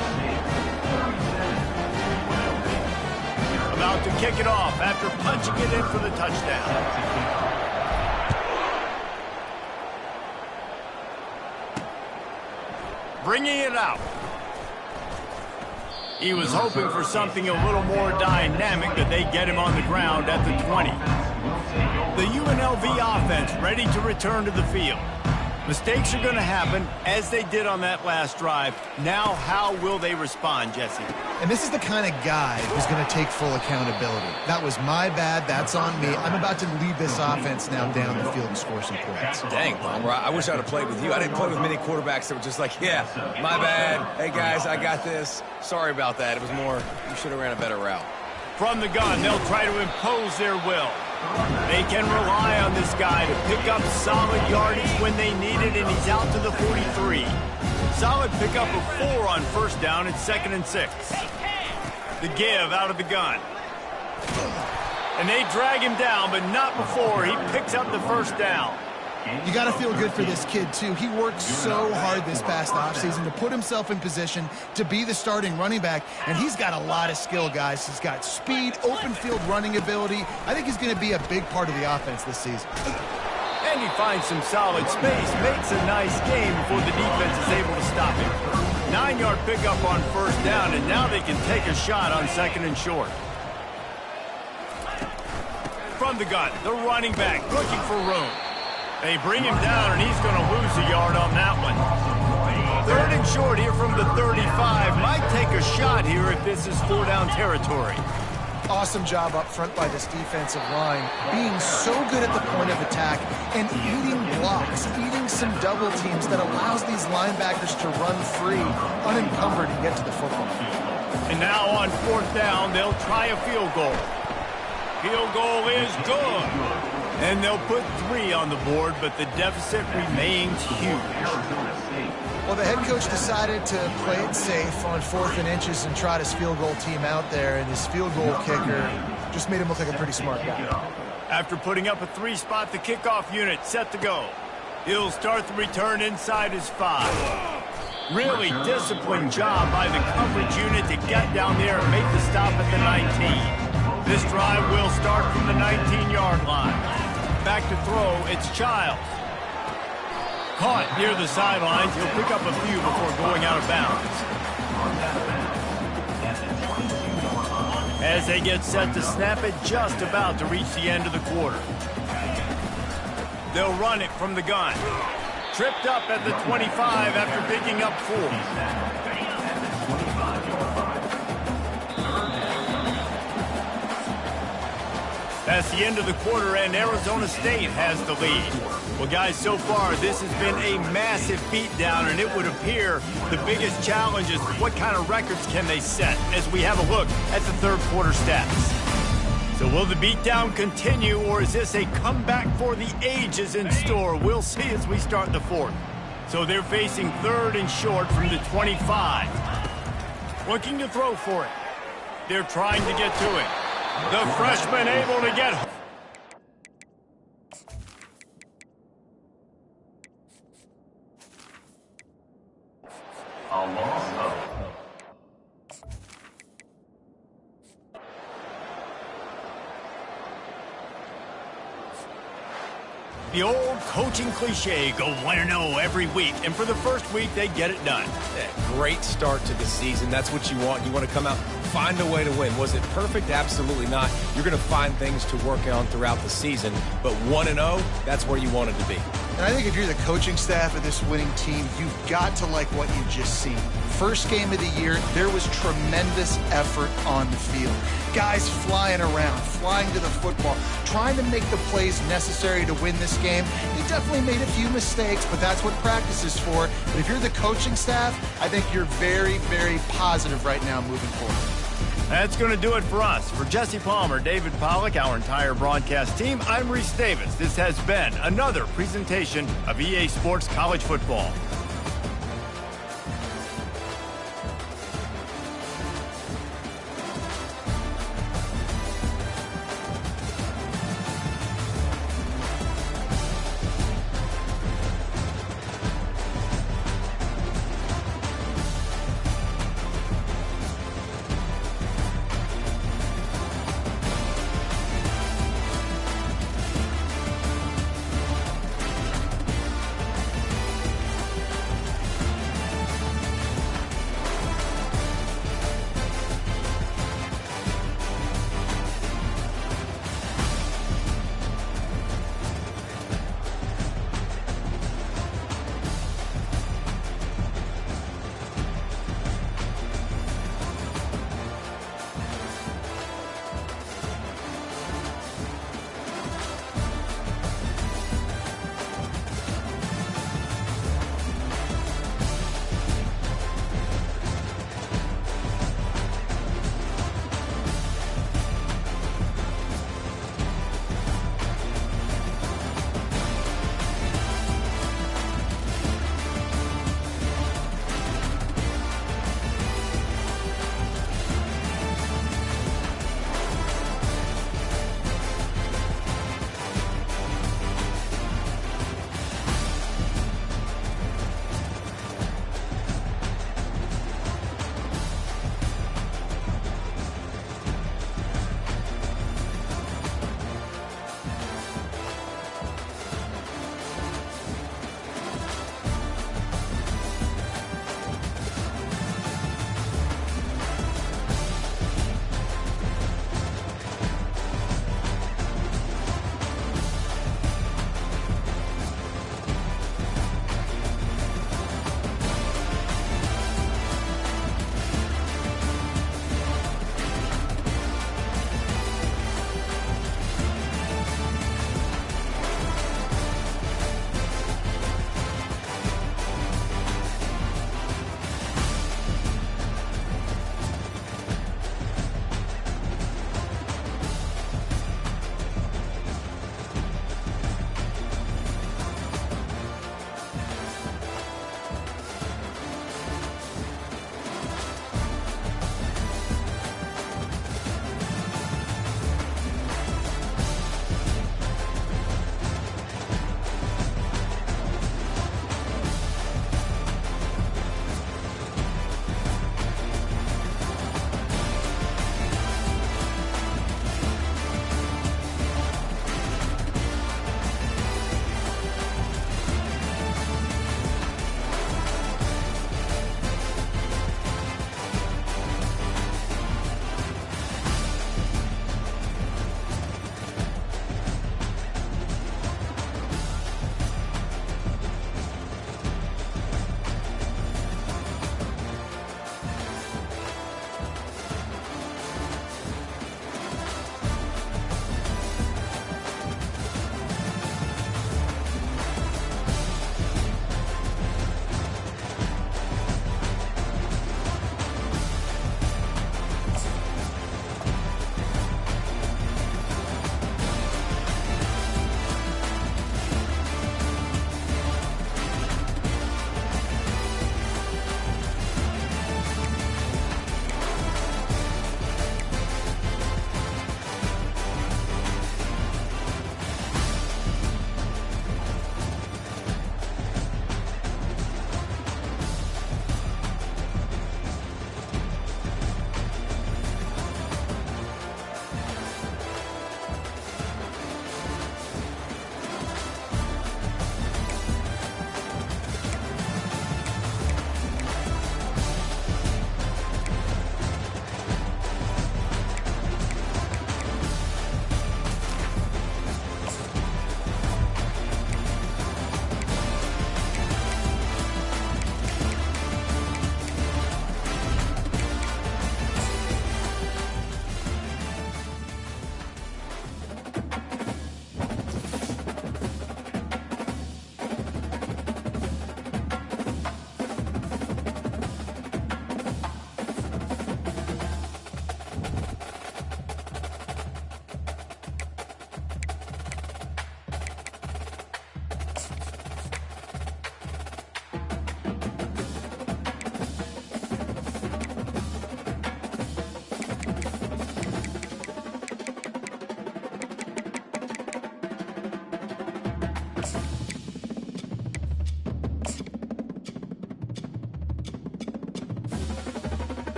S1: About to kick it off after punching it in for the touchdown. Bringing it out. He was hoping for something a little more dynamic, but they get him on the ground at the 20. The UNLV offense ready to return to the field. Mistakes are going to happen, as they did on that last drive. Now, how will they respond, Jesse?
S3: And this is the kind of guy who's going to take full accountability. That was my bad. That's on me. I'm about to lead this offense now down the field and score some points.
S2: Dang, Palmer, I wish I would have played with you. I didn't play with many quarterbacks that were just like, yeah, my bad. Hey, guys, I got this. Sorry about that. It was more, you should have ran a better route.
S1: From the gun, they'll try to impose their will. They can rely on this guy to pick up solid yardage when they need it, and he's out to the 43. Solid pickup of 4 on first down and 2nd and 6. The give out of the gun. And they drag him down, but not before he picks up the first down.
S3: You got to feel good for this kid, too. He worked so hard this past offseason to put himself in position to be the starting running back, and he's got a lot of skill, guys. He's got speed, open field running ability. I think he's going to be a big part of the offense this season.
S1: And he finds some solid space, makes a nice game before the defense is able to stop him. 9-yard pickup on first down, and now they can take a shot on 2nd and short. From the gun, the running back looking for room. They bring him down, and he's going to lose a yard on that one. 3rd and short here from the 35. Might take a shot here if this is 4-down territory.
S3: Awesome job up front by this defensive line, being so good at the point of attack and eating blocks, eating some double teams that allows these linebackers to run free, unencumbered, and get to the football.
S1: And now on 4th down, they'll try a field goal. Field goal is good. And they'll put 3 on the board, but the deficit remains huge.
S3: Well, the head coach decided to play it safe on 4th and inches and trot his field goal team out there, and his field goal kicker just made him look like a pretty smart guy.
S1: After putting up a 3-spot, the kickoff unit set to go. He'll start the return inside his 5. Really disciplined job by the coverage unit to get down there and make the stop at the 19. This drive will start from the 19-yard line. Back to throw, it's Childs. Caught near the sidelines. He'll pick up a few before going out of bounds. As they get set to snap it, just about to reach the end of the quarter. They'll run it from the gun. Tripped up at the 25 after picking up 4. That's the end of the quarter, and Arizona State has the lead. Well, guys, so far, this has been a massive beatdown, and it would appear the biggest challenge is what kind of records can they set as we have a look at the third quarter stats. So will the beatdown continue, or is this a comeback for the ages in store? We'll see as we start the fourth. So they're facing 3rd and short from the 25. Looking to throw for it. They're trying to get to it. The freshman able to get...
S5: A loss of...
S1: The old coaching cliche, go 1-0 every week, and for the first week, they get it done.
S2: Great start to the season. That's what you want. You want to come out, find a way to win. Was it perfect? Absolutely not. You're going to find things to work on throughout the season, but 1-0, that's where you wanted to be.
S3: And I think if you're the coaching staff of this winning team, you've got to like what you just seen. First game of the year, there was tremendous effort on the field. Guys flying around, flying to the football, trying to make the plays necessary to win this game. You definitely made a few mistakes, but that's what practice is for. But if you're the coaching staff, I think you're very, very positive right now moving forward.
S1: That's going to do it for us. For Jesse Palmer, David Pollack, our entire broadcast team, I'm Reese Davis. This has been another presentation of EA Sports College Football.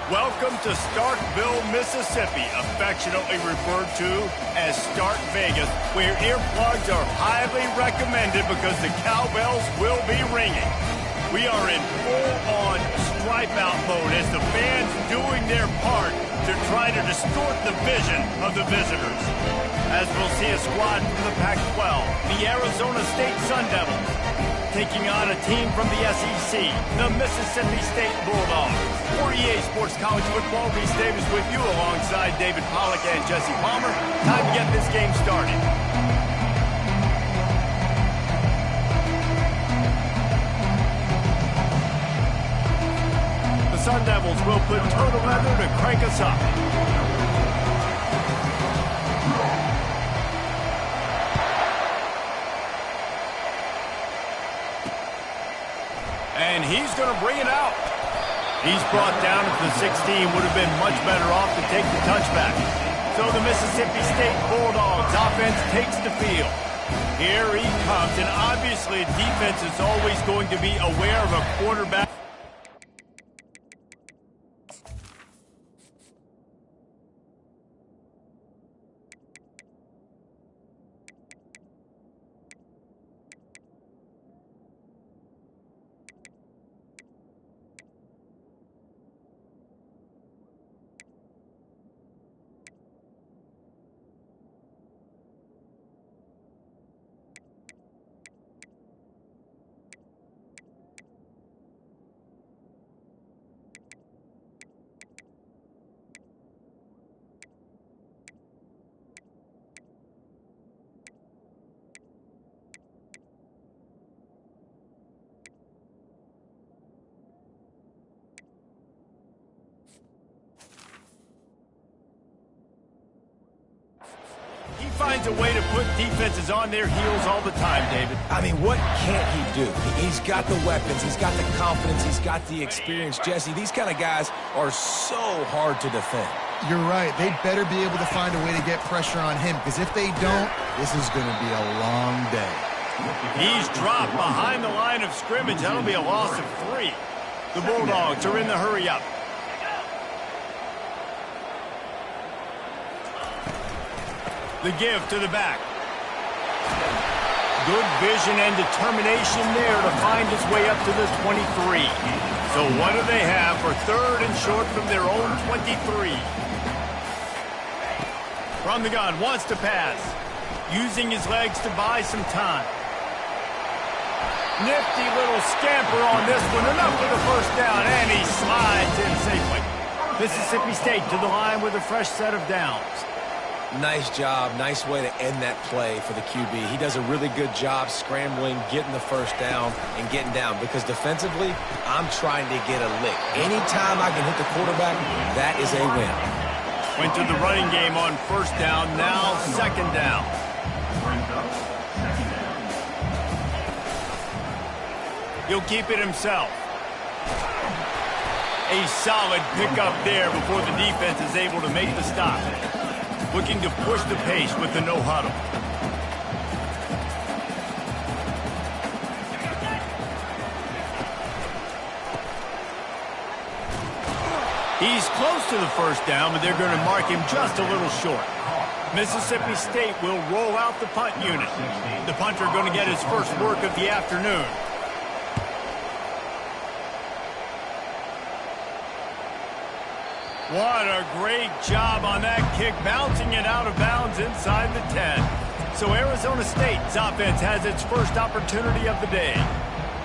S1: Welcome to Starkville, Mississippi, affectionately referred to as Stark Vegas, where earplugs are highly recommended because the cowbells will be ringing. We are in full-on stripe-out mode as the fans doing their part to try to distort the vision of the visitors. As we'll see a squad from the Pac-12, the Arizona State Sun Devils, taking on a team from the SEC, the Mississippi State Bulldogs. For EA Sports College Football, Reese Davis with you alongside David Pollack and Jesse Palmer. Time to get this game started. The Sun Devils will put total leather to crank us up. And he's going to bring it out. He's brought down at the 16. Would have been much better off to take the touchback. So the Mississippi State Bulldogs offense takes the field. Here he comes, and obviously defense is always going to be aware of a quarterback. Finds a way to put defenses on their heels all the time, David.
S2: I mean, what can't he do? He's got the weapons, he's got the confidence, he's got the experience. Jesse, these kind of guys are so hard to defend.
S3: You're right. They better be able to find a way to get pressure on him, because if they don't, this is going to be a long day.
S1: He's dropped behind the line of scrimmage. That'll be a loss of 3. The Bulldogs are in the hurry-up. The give to the back. Good vision and determination there to find his way up to the 23. So what do they have for 3rd and short from their own 23? From the gun, wants to pass. Using his legs to buy some time. Nifty little scamper on this one. Enough for the first down, and he slides in safely. Mississippi State to the line with a fresh set of downs.
S2: Nice job. Nice way to end that play for the QB. He does a really good job scrambling, getting the first down, and getting down. Because defensively, I'm trying to get a lick. Anytime I can hit the quarterback, that is a win.
S1: Went to the running game on 1st down. Now 2nd down. He'll keep it himself. A solid pickup there before the defense is able to make the stop. Looking to push the pace with the no-huddle. He's close to the first down, but they're going to mark him just a little short. Mississippi State will roll out the punt unit. The punter going to get his first work of the afternoon. What a great job on that kick, bouncing it out of bounds inside the 10. So Arizona State's offense has its first opportunity of the day.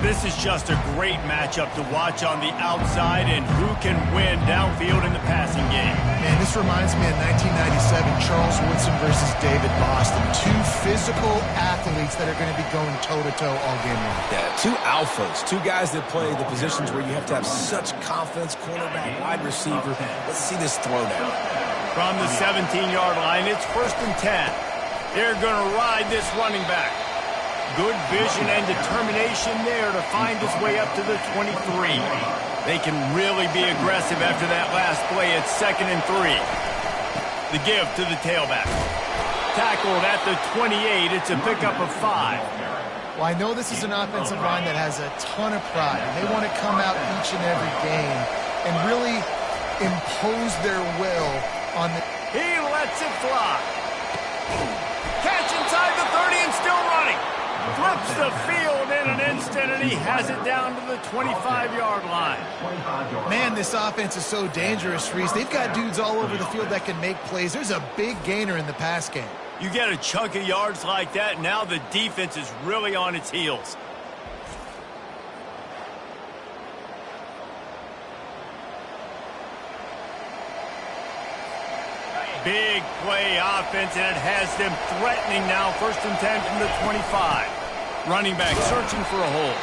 S1: This is just a great matchup to watch on the outside, and who can win downfield in the passing game.
S3: Man, this reminds me of 1997, Charles Woodson versus David Boston. 2 physical athletes that are going to be going toe-to-toe all game long.
S2: Yeah, 2 alphas, 2 guys that play the positions where you have to have such confidence, cornerback, wide receiver. Let's see this throw down.
S1: From the 17-yard line, it's 1st and 10. They're going to ride this running back. Good vision and determination there to find his way up to the 23. They can really be aggressive after that last play. It's 2nd and 3. The give to the tailback. Tackled at the 28. It's a pickup of 5.
S3: Well, I know this is an offensive line that has a ton of pride. They want to come out each and every game and really impose their will on the...
S1: He lets it fly. Catch inside the 30 and still running. Flips the field in an instant, and he has it down to the 25-yard line.
S3: Man, this offense is so dangerous, Reese. They've got dudes all over the field that can make plays. There's a big gainer in the pass game.
S1: You get a chunk of yards like that, now the defense is really on its heels. Big play offense, and it has them threatening now. 1st and 10 from the 25. Running back searching for a hole.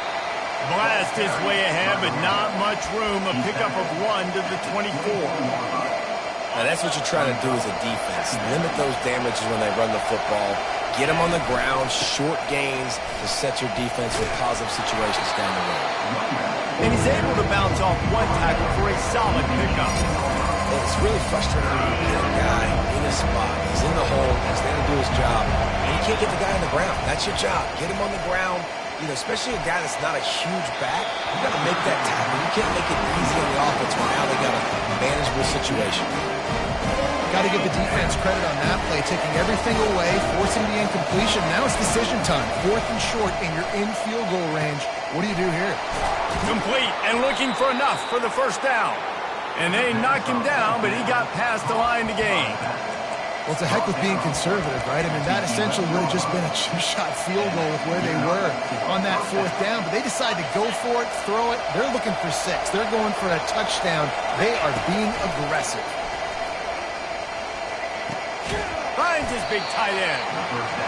S1: Blast his way ahead, but not much room. A pickup of 1 to the 24.
S2: Now, that's what you're trying to do as a defense. Limit those damages when they run the football. Get them on the ground, short gains to set your defense for positive situations down the road.
S1: And he's able to bounce off 1 tackle for a solid pickup.
S2: It's really frustrating when you get a guy in a spot. He's in the hole. He's there to do his job. And you can't get the guy on the ground. That's your job. Get him on the ground. You know, especially a guy that's not a huge back. You got to make that tackle. You can't make it easy on the offense when now they got a manageable situation.
S3: Got to give the defense credit on that play, taking everything away, forcing the incompletion. Now it's decision time. 4th and short, and you're in field goal range. What do you do here?
S1: Complete and looking for enough for the 1st down. And they knocked him down, but he got past the line to gain.
S3: Well, it's a heck with being conservative, right? I mean, that essentially would have just been a two-shot field goal with where they were on that 4th down. But they decide to go for it, throw it. They're looking for 6. They're going for a touchdown. They are being aggressive.
S1: Finds his big tight end.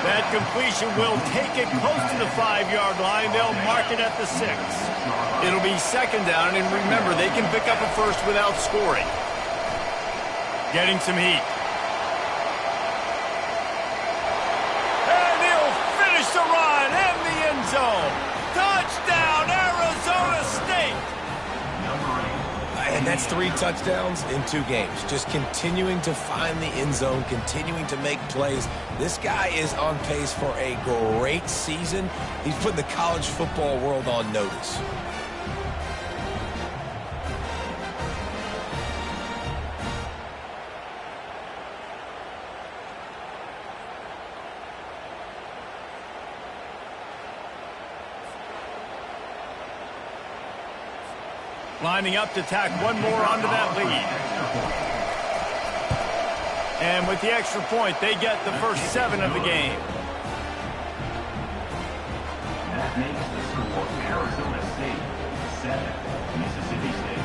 S1: That completion will take it close to the 5-yard line. They'll mark it at the 6. It'll be 2nd down, and remember, they can pick up a 1st without scoring. Getting some heat. And he'll finish the run in the end zone. Touchdown, Arizona State!
S2: And that's 3 touchdowns in 2 games. Just continuing to find the end zone, continuing to make plays. This guy is on pace for a great season. He's putting the college football world on notice.
S1: Lining up to tack 1 more onto that lead. And with the extra point, they get the first 7 of the game.
S5: That makes the score Arizona State 7, Mississippi State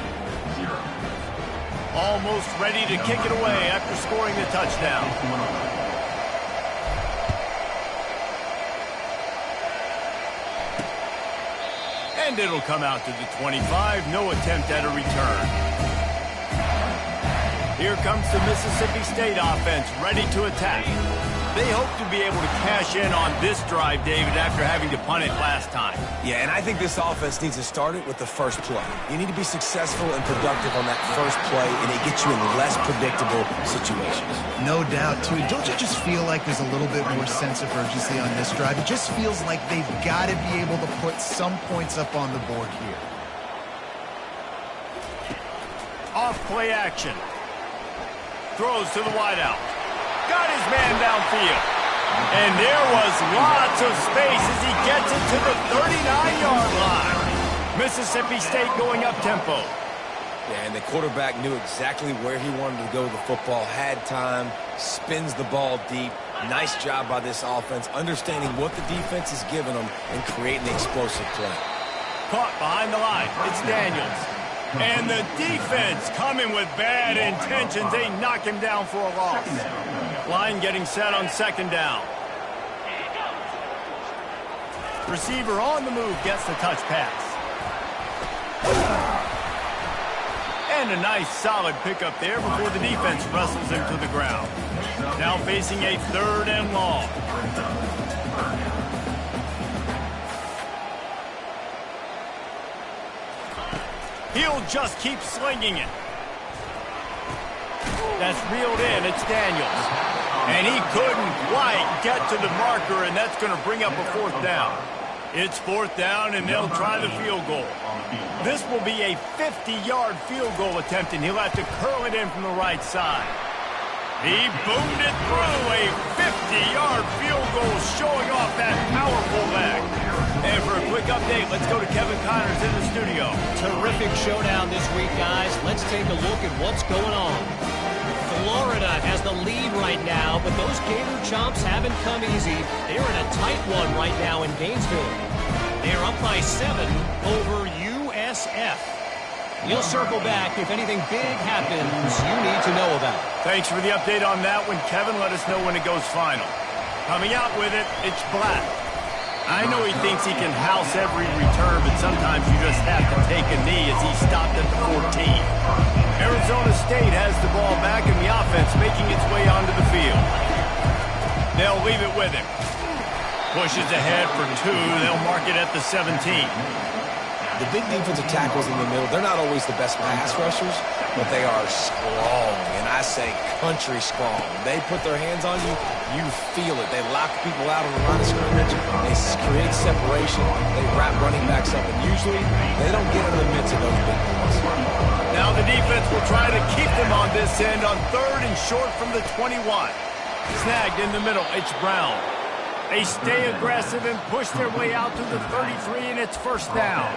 S5: 0.
S1: Almost ready to kick it away after scoring the touchdown. And it'll come out to the 25. No attempt at a return. Here comes the Mississippi State offense, ready to attack. They hope to be able to cash in on this drive, David, after having to punt it last time.
S2: Yeah, and I think this offense needs to start it with the first play. You need to be successful and productive on that first play, and it gets you in less predictable situations.
S3: No doubt, too. Don't you just feel like there's a little bit more sense of urgency on this drive? It just feels like they've got to be able to put some points up on the board here.
S1: Off play action. Throws to the wideout. Got his man downfield. And there was lots of space as he gets it to the 39-yard line. Mississippi State going up-tempo.
S2: Yeah, and the quarterback knew exactly where he wanted to go with the football, had time, spins the ball deep. Nice job by this offense, understanding what the defense is giving them and creating the explosive play.
S1: Caught behind the line. It's Daniels. And the defense coming with bad intentions. They knock him down for a loss. Line getting set on 2nd down. Receiver on the move gets the touch pass. And a nice solid pickup there before the defense wrestles him to the ground. Now facing a 3rd and long. He'll just keep slinging it. That's reeled in. It's Daniels. And he couldn't quite get to the marker, and that's going to bring up a 4th down. It's 4th down, and they'll try the field goal. This will be a 50-yard field goal attempt, and he'll have to curl it in from the right side. He boomed it through. A 50-yard field goal showing off that powerful leg. And for a quick update, let's go to Kevin Connors in the studio.
S4: Terrific showdown this week, guys. Let's take a look at what's going on. Florida has the lead right now, but those Gator Chomps haven't come easy. They're in a tight one right now in Gainesville. They're up by 7 over USF. We'll circle back if anything big happens you need to know about.
S1: Thanks for the update on that one, Kevin. Let us know when it goes final. Coming out with it, it's Black. I know he thinks he can house every return, but sometimes you just have to take a knee as he stopped at the 14. Arizona State has the ball back in the offense, making its way onto the field. They'll leave it with him. Pushes ahead for 2. They'll mark it at the 17.
S2: The big defensive tackles in the middle, they're not always the best pass rushers, but they are strong, and I say country strong. They put their hands on you, you feel it. They lock people out on the line of scrimmage. They create separation. They wrap running backs up, and usually they don't get in the midst of those big ones.
S1: Now the defense will try to keep them on this end on 3rd and short from the 21. Snagged in the middle, it's Brown. They stay aggressive and push their way out to the 33, and it's 1st down.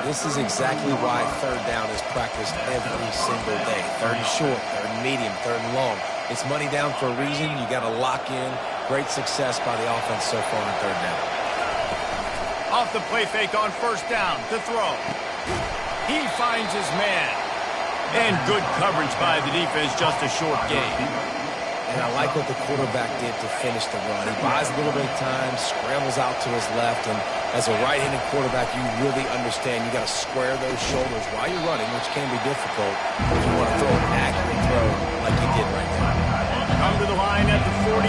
S2: This is exactly why 3rd down is practiced every single day. 3rd and short, 3rd and medium, 3rd and long. It's money down for a reason. You got to lock in. Great success by the offense so far on 3rd down.
S1: Off the play fake on 1st down to throw. He finds his man. And good coverage by the defense, just a short gain.
S2: And I like what the quarterback did to finish the run. He buys a little bit of time, scrambles out to his left, and as a right-handed quarterback, you really understand you got to square those shoulders while you're running, which can be difficult if you want to throw an accurate throw like he did right there.
S1: Come to the line at the 42,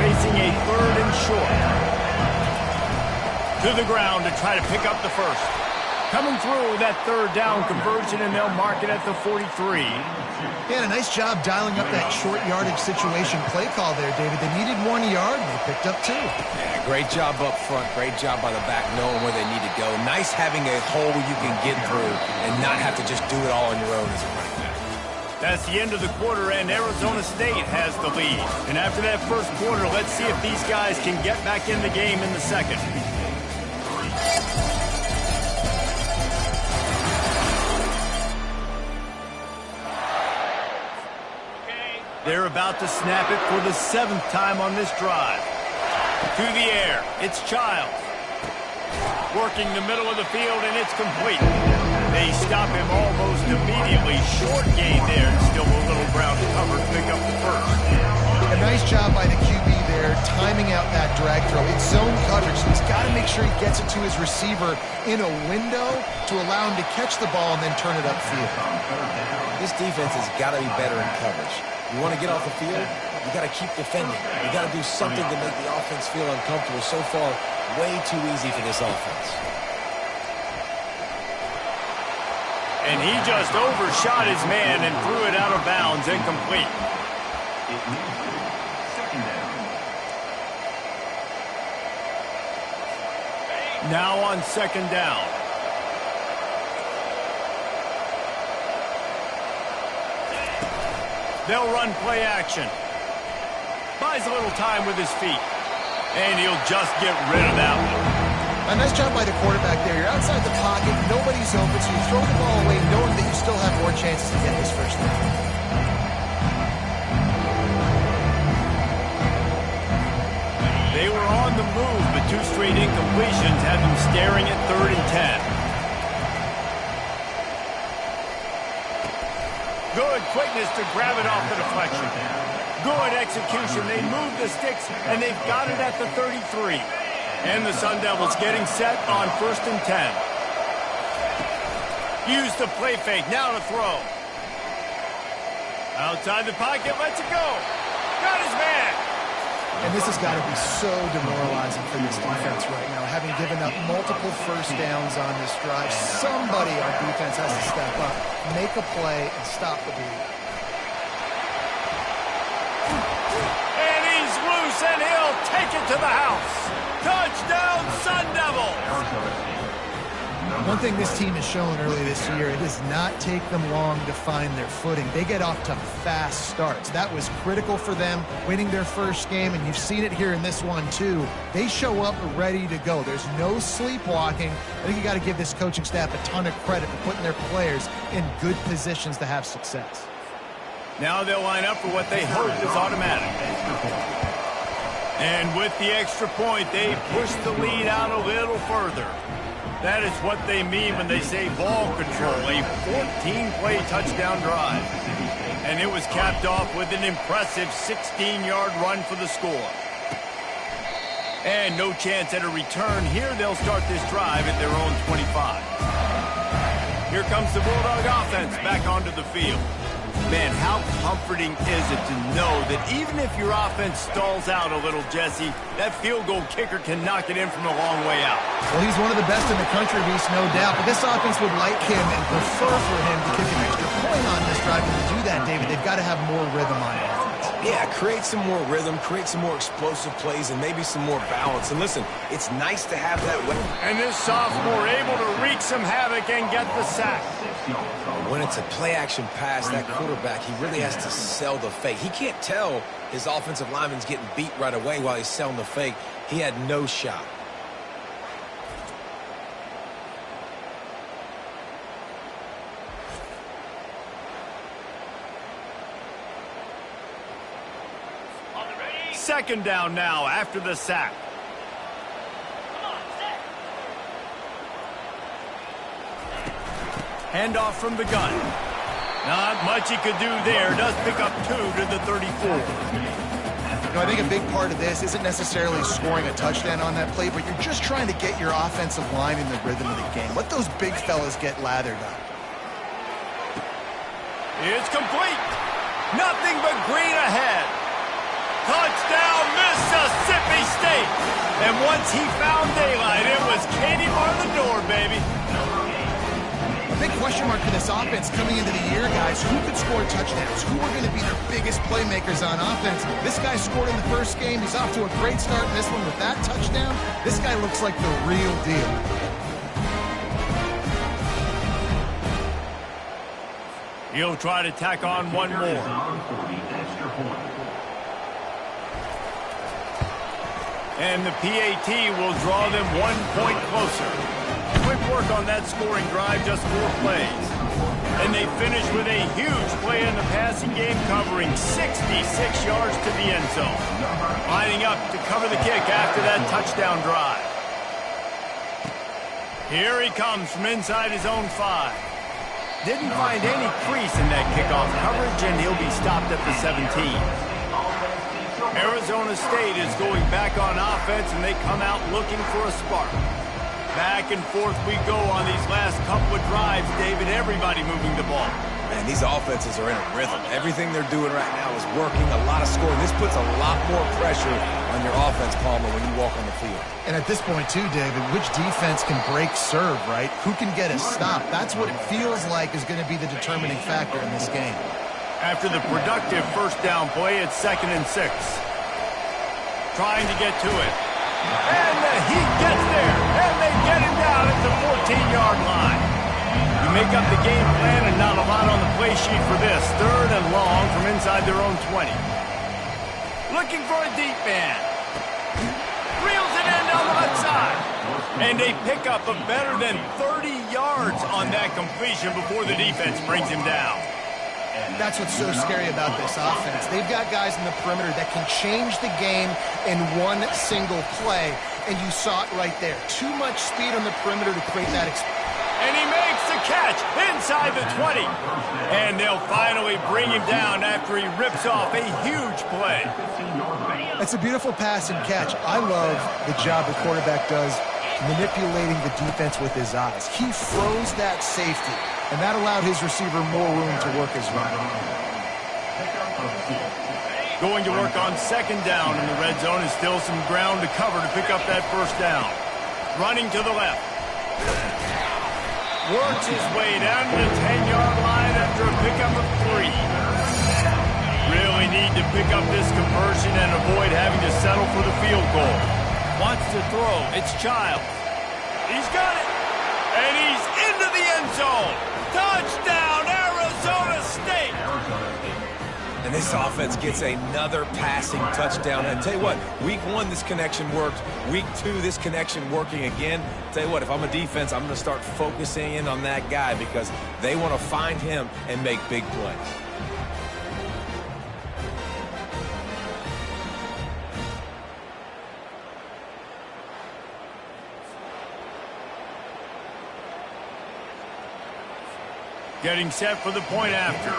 S1: facing a 3rd and short. To the ground to try to pick up the 1st. Coming through with that 3rd down conversion, and they'll mark it at the 43.
S3: Yeah, a nice job dialing up that short yardage situation play call there, David. They needed 1 yard, and they picked up 2.
S2: Yeah, great job up front. Great job by the back knowing where they need to go. Nice having a hole you can get through and not have to just do it all on your own as a running back.
S1: That's the end of the quarter, and Arizona State has the lead. And after that 1st quarter, let's see if these guys can get back in the game in the 2nd. They're about to snap it for the 7th time on this drive. To the air, it's Childs. Working the middle of the field, and it's complete. They stop him almost immediately. Short gain there, and still a little ground cover to pick up the 1st.
S3: A nice job by the QB there, timing out that drag throw. It's zone coverage, so he's got to make sure he gets it to his receiver in a window to allow him to catch the ball and then turn it upfield.
S2: This defense has got to be better in coverage. You want to get off the field, you got to keep defending. You got to do something to make the offense feel uncomfortable. So far, way too easy for this offense.
S1: And he just overshot his man and threw it out of bounds, incomplete. Now on 2nd down. They'll run play action. Buys a little time with his feet. And he'll just get rid of that one.
S3: A nice job by the quarterback there. You're outside the pocket, nobody's open, so you throw the ball away knowing that you still have more chances to get this 1st down.
S1: They were on the move, but 2 straight incompletions had them staring at 3rd and 10. Good quickness to grab it off the deflection. Good execution. They move the sticks, and they've got it at the 33. And the Sun Devils getting set on 1st and 10. Use the play fake. Now to throw. Outside the pocket. Lets it go. Got his man.
S3: And this has got to be so demoralizing for this defense right now, having given up multiple 1st downs on this drive. Somebody on defense has to step up, make a play, and stop the beat.
S1: And he's loose, and he'll take it to the house. Touchdown, Sun Devils!
S3: One thing this team has shown early this year, it does not take them long to find their footing. They get off to fast starts. That was critical for them winning their first game, and you've seen it here in this one too. They show up ready to go. There's no sleepwalking. I think you got to give this coaching staff a ton of credit for putting their players in good positions to have success.
S1: Now they'll line up for what they hope is automatic. And with the extra point, they push the lead out a little further. That is what they mean when they say ball control, a 14-play touchdown drive. And it was capped off with an impressive 16-yard run for the score. And no chance at a return here. They'll start this drive at their own 25. Here comes the Bulldog offense back onto the field. Man, how comforting is it to know that even if your offense stalls out a little, Jesse, that field goal kicker can knock it in from a long way out.
S3: Well, he's one of the best in the country, Reese, no doubt. But this offense would like him and prefer for him to kick an extra point on this drive. And to do that, David, they've got to have more rhythm on offense.
S2: Yeah, create some more rhythm, create some more explosive plays, and maybe some more balance. And listen, it's nice to have that weapon.
S1: And this sophomore able to wreak some havoc and get the sack.
S2: When it's a play-action pass, that quarterback, he really has to sell the fake. He can't tell his offensive lineman's getting beat right away while he's selling the fake. He had no shot.
S1: Second down now after the sack. Handoff from the gun. Not much he could do there. Does pick up 2 to the 34.
S3: You know, I think a big part of this isn't necessarily scoring a touchdown on that play, but you're just trying to get your offensive line in the rhythm of the game. Let those big fellas get lathered up.
S1: It's complete. Nothing but green ahead. Touchdown, Mississippi State. And once he found daylight, it was Katie bar the door, baby.
S3: A big question mark for this offense coming into the year, guys. Who could score touchdowns? Who are going to be their biggest playmakers on offense? This guy scored in the first game. He's off to a great start in this one with that touchdown. This guy looks like the real deal.
S1: He'll try to tack on one more. And the PAT will draw them 1 point closer. Quick work on that scoring drive, just 4 plays. And they finish with a huge play in the passing game, covering 66 yards to the end zone. Lining up to cover the kick after that touchdown drive. Here he comes from inside his own 5. Didn't find any crease in that kickoff coverage, and he'll be stopped at the 17. Arizona State is going back on offense, and they come out looking for a spark. Back and forth we go on these last couple of drives, David. Everybody moving the ball.
S2: Man, these offenses are in a rhythm. Everything they're doing right now is working, a lot of scoring. This puts a lot more pressure on your offense, Palmer, when you walk on the field.
S3: And at this point, too, David, which defense can break serve, right? Who can get a stop? That's what it feels like is going to be the determining factor in this game. After the productive first down play, it's 2nd and 6. Trying to get to it. And he gets there. And they get him down at the 14-yard line. You make up the game plan and not a lot on the play sheet for this. 3rd and long from inside their own 20. Looking for a deep man. Reels it in down the left side. And they pick up a better than 30 yards on that completion before the defense brings him down. That's what's so scary about this offense. They've got guys in the perimeter that can change the game in one single play, and you saw it right there. Too much speed on the perimeter to create that and he makes the catch inside the 20. And they'll finally bring him down after he rips off a huge play. That's a beautiful pass and catch. I love the job the quarterback does manipulating the defense with his eyes. He froze that safety, and that allowed his receiver more room to work his run. Going to work on 2nd down in the red zone is still some ground to cover to pick up that first down. Running to the left. Works his way down to the 10-yard line after a pickup of 3. Really need to pick up this conversion and avoid having to settle for the field goal. Wants to throw. It's Childs. He's got it.
S1: And he's into the end zone. Touchdown, Arizona State.
S2: And this offense gets another passing touchdown. And I tell you what, week 1, this connection worked. Week 2, this connection working again. I tell you what, if I'm a defense, I'm going to start focusing in on that guy because they want to find him and make big plays.
S1: Getting set for the point after.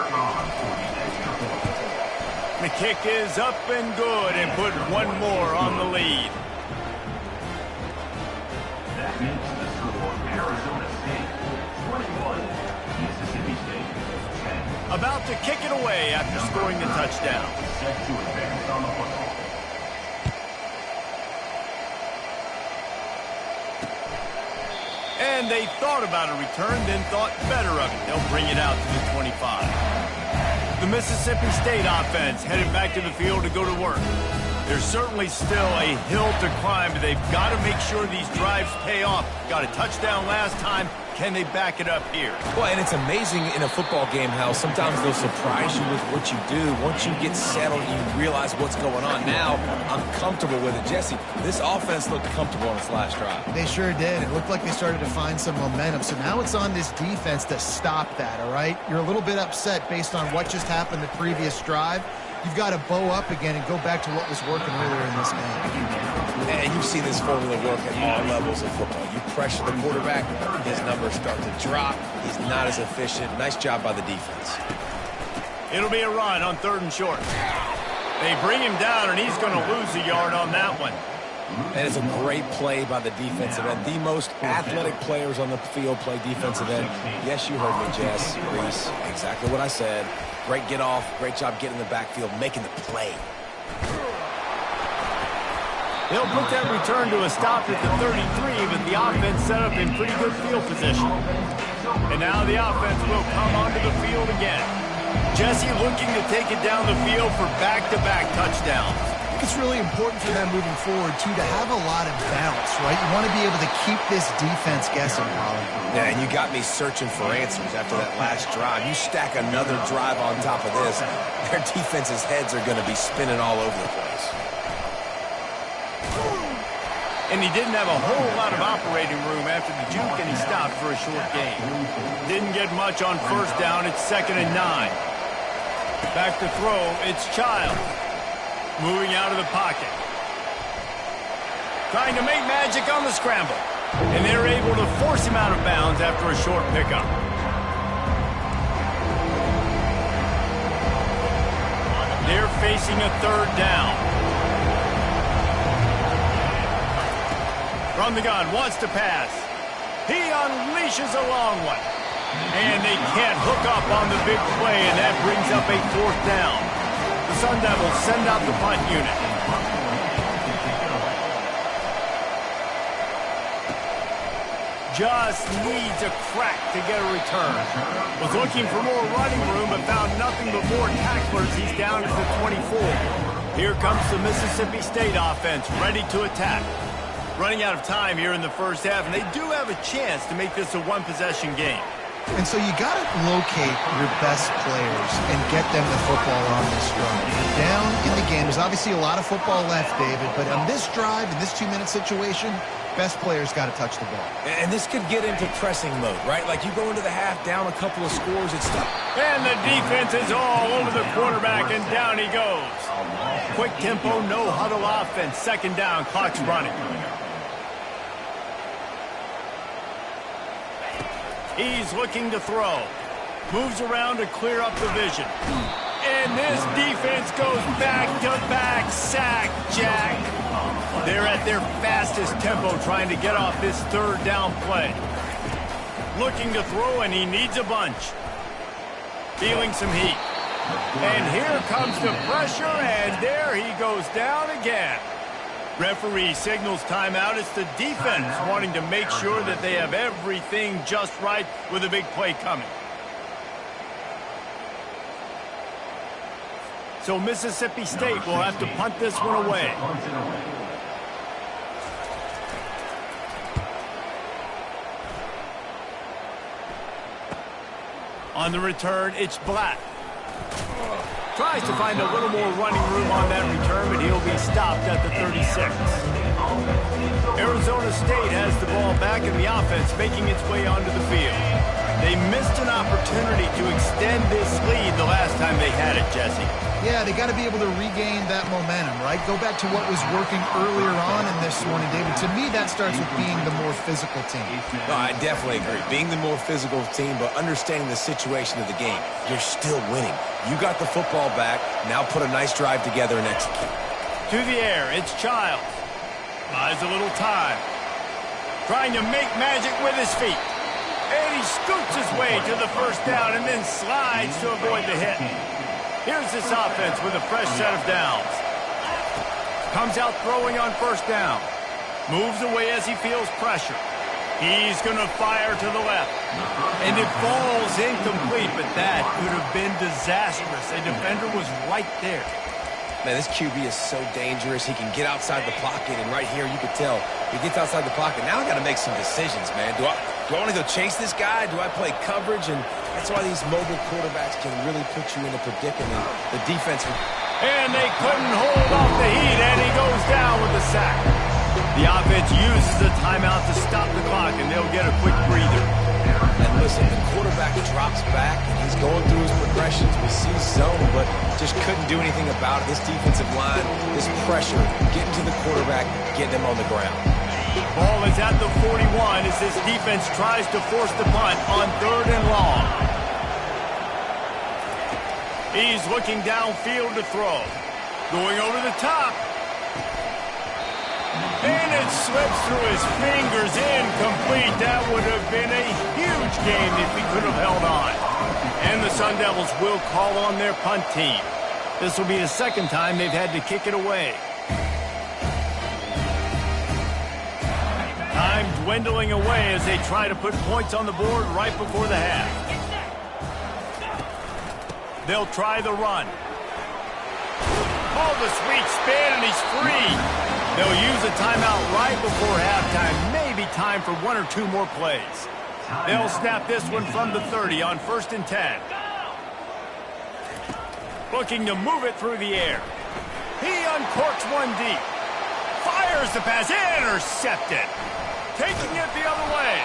S1: The kick is up and good and put one more on the lead.
S5: That makes the score Arizona State 21, Mississippi State 10.
S1: About to kick it away after scoring the touchdown.
S5: Set to advance on the football.
S1: And they thought about a return, then thought better of it. They'll bring it out to the 25. The Mississippi State offense headed back to the field to go to work. There's certainly still a hill to climb, but they've got to make sure these drives pay off. Got a touchdown last time. Can they back it up here?
S2: Well, and it's amazing in a football game how sometimes they'll surprise you with what you do. Once you get settled, you realize what's going on. Now, I'm comfortable with it. Jesse, this offense looked comfortable on its last drive.
S3: They sure did. It looked like they started to find some momentum. So now it's on this defense to stop that, all right? You're a little bit upset based on what just happened the previous drive. You've got to bow up again and go back to what was working earlier in this game.
S2: And you've seen this formula work at all levels of football. You pressure the quarterback, his numbers start to drop. He's not as efficient. Nice job by the defense.
S1: It'll be a run on 3rd and short. They bring him down, and he's going to lose a yard on that one.
S2: And it's a great play by the defensive end. The most athletic players on the field play defensive end. Yes, you heard me, Jess, Reese. Exactly what I said. Great get off. Great job getting in the backfield, making the play.
S1: They'll put that return to a stop at the 33, but the offense set up in pretty good field position. And now the offense will come onto the field again. Jesse looking to take it down the field for back-to-back touchdowns.
S3: I think it's really important for them moving forward, too, to have a lot of bounce, right? You want to be able to keep this defense guessing, Colin.
S2: Yeah, and you got me searching for answers after that last drive. You stack another drive on top of this, their defense's heads are going to be spinning all over the place.
S1: And he didn't have a whole lot of operating room after the juke, and he stopped for a short gain. Didn't get much on 1st down. It's 2nd and 9. Back to throw. It's Child. Moving out of the pocket. Trying to make magic on the scramble. And they're able to force him out of bounds after a short pickup. They're facing a 3rd down. From the gun, wants to pass. He unleashes a long one. And they can't hook up on the big play, and that brings up a 4th down. The Sun Devils send out the punt unit. Just needs a crack to get a return. Was looking for more running room, but found nothing but more tacklers. He's down to the 24. Here comes the Mississippi State offense, ready to attack. Running out of time here in the 1st half, and they do have a chance to make this a one-possession game.
S3: And so you got to locate your best players and get them the football on this drive. You're down in the game. There's obviously a lot of football left, David, but on this drive, in this 2-minute situation, best players got to touch the ball.
S2: And this could get into pressing mode, right? Like you go into the half down a couple of scores, it's tough.
S1: And the defense is all over the quarterback, and down he goes. Quick tempo, no huddle offense. 2nd down, clock's running. He's looking to throw. Moves around to clear up the vision. And this defense goes back-to-back sack, Jack. They're at their fastest tempo trying to get off this 3rd down play. Looking to throw, and he needs a bunch. Feeling some heat. And here comes the pressure, and there he goes down again. Referee signals timeout. It's the defense wanting to make sure that they have everything just right with a big play coming. So Mississippi State will have to punt this one away. On the return, it's Black. Tries to find a little more running room on that return, but he'll be stopped at the 36. Arizona State has the ball back in the offense, making its way onto the field. They missed an opportunity to extend this lead the last time they had it, Jesse.
S3: Yeah, they got to be able to regain that momentum, right? Go back to what was working earlier on in this one, and David, to me, that starts with being the more physical team.
S2: No, I definitely agree. Being the more physical team, but understanding the situation of the game. You're still winning. You got the football back. Now put a nice drive together and execute.
S1: To the air, it's Childs. Buys a little time. Trying to make magic with his feet. And he scoots his way to the first down and then slides to avoid the hit. Here's this offense with a fresh set of downs. Comes out throwing on first down. Moves away as he feels pressure. He's going to fire to the left. And it falls incomplete, but that could have been disastrous. A defender was right there.
S2: Man, this QB is so dangerous. He can get outside the pocket, and right here you can tell he gets outside the pocket. Now I got to make some decisions, man. Do I want to go chase this guy? Do I play coverage? And that's why these mobile quarterbacks can really put you in a predicament. The defense.
S1: And they couldn't hold off the heat, and he goes down with a sack. The offense uses a timeout to stop the clock, and they'll get a quick breather.
S2: And listen, the quarterback drops back, and he's going through his progressions. We see zone, but just couldn't do anything about it. This defensive line, this pressure, getting to the quarterback, getting him on the ground.
S1: Ball is at the 41 as this defense tries to force the punt on 3rd and long. He's looking downfield to throw. Going over the top. And it slips through his fingers, incomplete. That would have been a huge game if he could have held on. And the Sun Devils will call on their punt team. This will be the second time they've had to kick it away. Time dwindling away as they try to put points on the board right before the half. They'll try the run. Oh, the sweet spin, and he's free. They'll use a timeout right before halftime. Maybe time for 1 or 2 more plays. They'll snap this one from the 30 on 1st and 10. Looking to move it through the air. He uncorks one deep. Fires the pass. Intercepted. Taking it the other way.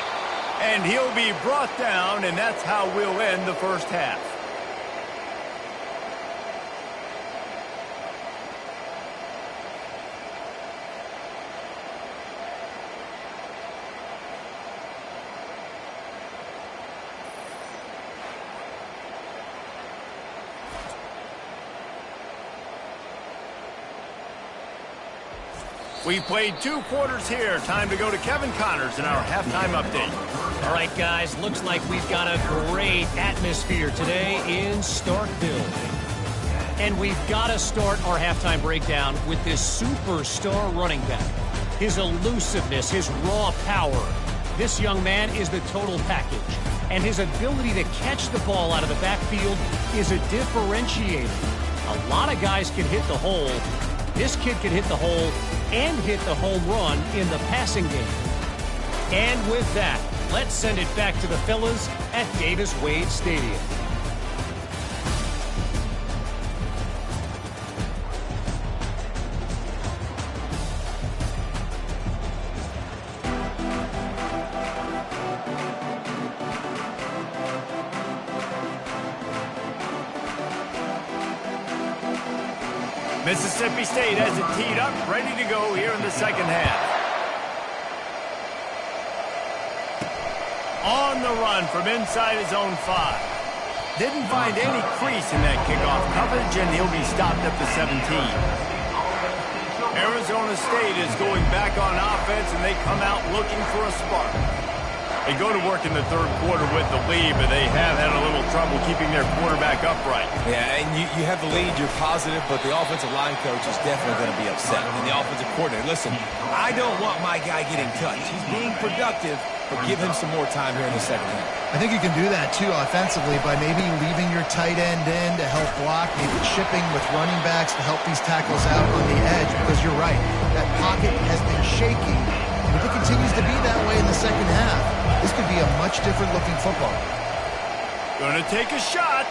S1: And he'll be brought down, and that's how we'll end the first half. We played 2 quarters here. Time to go to Kevin Connors in our halftime update.
S4: All right, guys, looks like we've got a great atmosphere today in Starkville. And we've got to start our halftime breakdown with this superstar running back. His elusiveness, his raw power. This young man is the total package. And his ability to catch the ball out of the backfield is a differentiator. A lot of guys can hit the hole. This kid can hit the hole and hit the home run in the passing game. And with that, let's send it back to the fellas at Davis-Wade Stadium.
S1: Mississippi State has it teed up, ready to go here in the second half. On the run from inside his own 5. Didn't find any crease in that kickoff coverage, and he'll be stopped at the 17. Arizona State is going back on offense, and they come out looking for a spark. They go to work in the 3rd quarter with the lead, but they have had a little trouble keeping their quarterback upright.
S2: Yeah, and you have the lead, you're positive, but the offensive line coach is definitely going to be upset. And the offensive coordinator, listen, I don't want my guy getting touched. He's being productive, but give him some more time here in the second half.
S3: I think you can do that, too, offensively, by maybe leaving your tight end in to help block, maybe chipping with running backs to help these tackles out on the edge, because you're right, that pocket has been shaky. And if it continues to be that way in the second half, this could be a much different looking football.
S1: Gonna take a shot.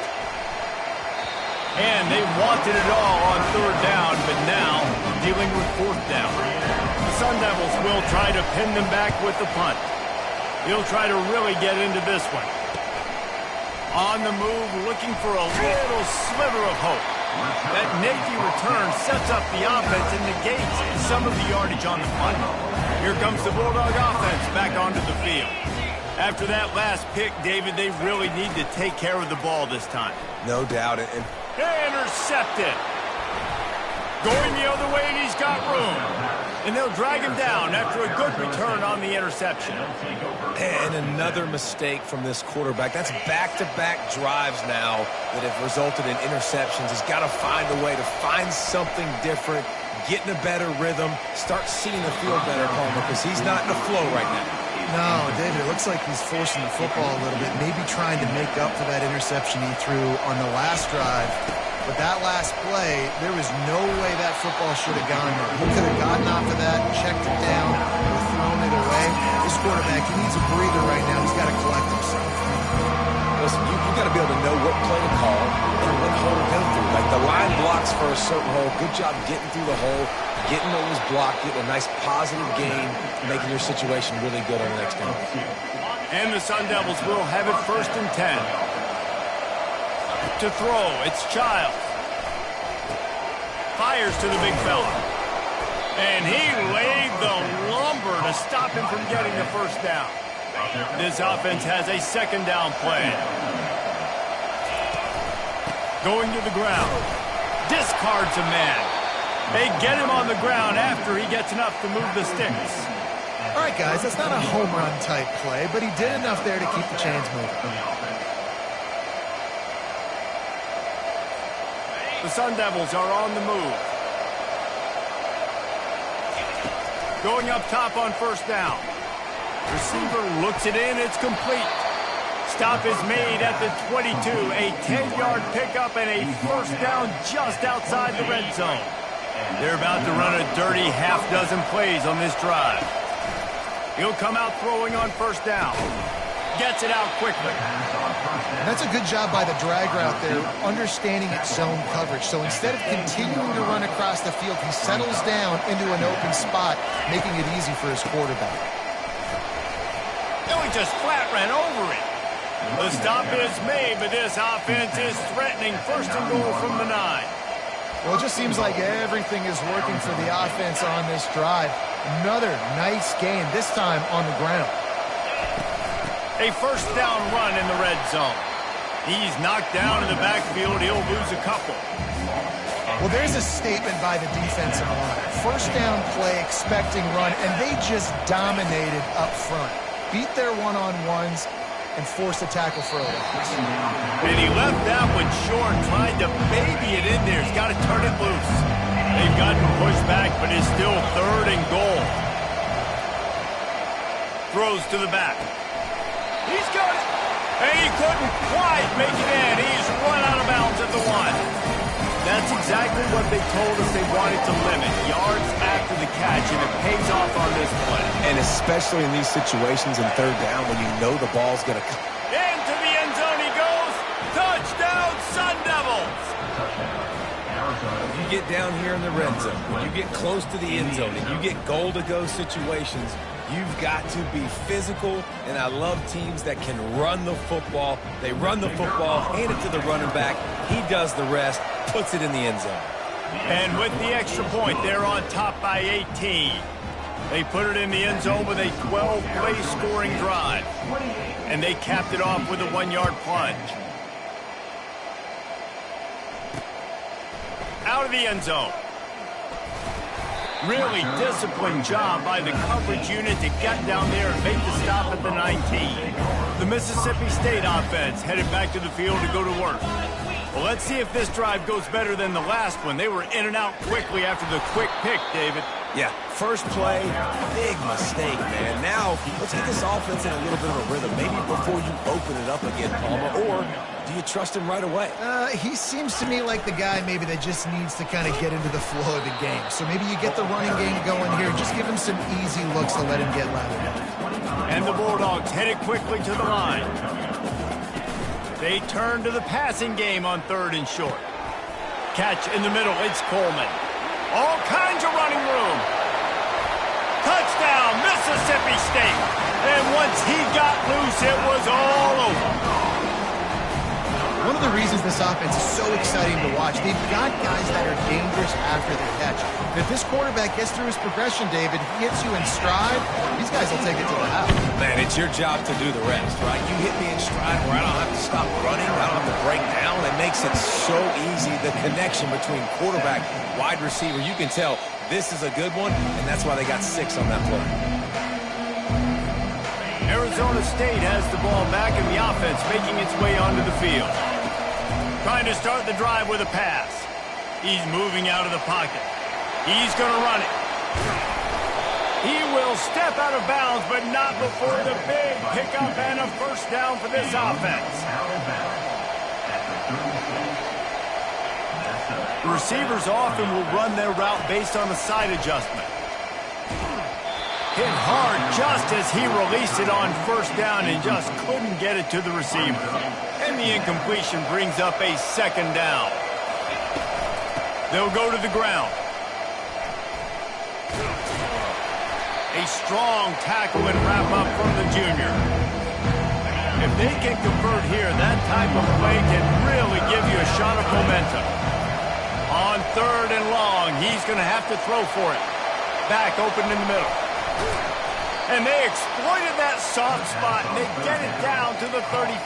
S1: And they wanted it all on third down, but now dealing with fourth down. The Sun Devils will try to pin them back with the punt. He'll try to really get into this one. On the move, looking for a little sliver of hope. That nifty return sets up the offense and negates some of the yardage on the punt. Here comes the Bulldog offense back onto the field. After that last pick, David, they really need to take care of the ball this time.
S2: No doubt. And
S1: intercepted. Going the other way, and he's got room. And they'll drag him down after a good return on the interception.
S2: And another mistake from this quarterback. That's back-to-back drives now that have resulted in interceptions. He's got to find a way to find something different, get in a better rhythm, start seeing the field better, Palmer, because he's not in the flow right now.
S3: No, David, it looks like he's forcing the football a little bit, maybe trying to make up for that interception he threw on the last drive. But that last play, there was no way that football should have gone there. He could have gotten off of that, checked it down, or thrown it away. This quarterback, he needs a breather right now. He's got to collect himself.
S2: Listen, you got to be able to know what play to call and what hole to go through. Like the line blocks for a certain hole. Good job getting through the hole, getting what was blocked, getting a nice positive gain, making your situation really good on the next game.
S1: And the Sun Devils will have it 1st and 10. To throw, it's Childs. Fires to the big fella. And he laid the lumber to stop him from getting the first down. This offense has a 2nd down play. Going to the ground. Discards a man. They get him on the ground after he gets enough to move the sticks.
S3: All right, guys, that's not a home run type play, but he did enough there to keep the chains moving.
S1: The Sun Devils are on the move. Going up top on 1st down. Receiver looks it in. It's complete. Stop is made at the 22. A 10-yard pickup and a 1st down just outside the red zone. They're about to run a dirty half-dozen plays on this drive. He'll come out throwing on 1st down. Gets it out quickly.
S3: And that's a good job by the drag route there, understanding its zone coverage. So instead of continuing to run across the field, he settles down into an open spot, making it easy for his quarterback.
S1: Oh, he just flat ran over it. The stop is made, but this offense is threatening 1st and goal from the 9.
S3: Well, it just seems like everything is working for the offense on this drive. Another nice game, this time on the ground.
S1: A 1st down run in the red zone. He's knocked down in the backfield. He'll lose a couple.
S3: Well, there's a statement by the defensive line. 1st down play, expecting run, and they just dominated up front. Beat their one-on-ones and forced a tackle for a loss.
S1: And he left that one short, tried to baby it in there. He's got to turn it loose. They've gotten pushed back, but it's still 3rd and goal. Throws to the back. He's got it. And he couldn't quite make it in. He's run out of bounds at the 1. That's exactly what they told us they wanted to limit. Yards after the catch, and it pays off on this play.
S2: And especially in these situations in 3rd down when you know the ball's going to come.
S1: Into the end zone he goes. Touchdown, Sun Devils.
S2: You get down here in the red zone, when you get close to the end zone, and you get goal-to-go situations, you've got to be physical, and I love teams that can run the football. They run the football, hand it to the running back. He does the rest, puts it in the end zone.
S1: And with the extra point, they're on top by 18. They put it in the end zone with a 12-play scoring drive. And they capped it off with a 1-yard plunge. Out of the end zone. Really disciplined job by the coverage unit to get down there and make the stop at the 19. The Mississippi State offense headed back to the field to go to work. Well, let's see if this drive goes better than the last one. They were in and out quickly after the quick pick, David.
S2: Yeah, first play, big mistake, man. Now, let's get this offense in a little bit of a rhythm. Maybe before you open it up again, Palmer, or do you trust him right away?
S3: He seems to me like the guy maybe that just needs to kind of get into the flow of the game. So maybe you get the running game going here. Just give him some easy looks to let him get lateral.
S1: And the Bulldogs headed quickly to the line. They turn to the passing game on 3rd and short. Catch in the middle, it's Coleman. All kinds of running room. Touchdown, Mississippi State. And once he got loose, it was all over.
S3: One of the reasons this offense is so exciting to watch, they've got guys that are dangerous after the catch. And if this quarterback gets through his progression, David, he hits you in stride, these guys will take it to the house.
S2: Man, it's your job to do the rest, right? You hit me in stride where I don't have to stop running, I don't have to break down. It makes it so easy, the connection between quarterback, wide receiver. You can tell this is a good one, and that's why they got 6 on that play.
S1: Arizona State has the ball back in the offense, making its way onto the field. Trying to start the drive with a pass. He's moving out of the pocket. He's going to run it. He will step out of bounds, but not before the big pickup and a first down for this offense. The receivers often will run their route based on a side adjustment. Hit hard just as he released it on 1st down and just couldn't get it to the receiver. And the incompletion brings up a 2nd down. They'll go to the ground. A strong tackle and wrap up from the junior. If they can convert here, that type of play can really give you a shot of momentum. On 3rd and long, he's going to have to throw for it. Back open in the middle. And they exploited that soft spot, and they get it down to the 35.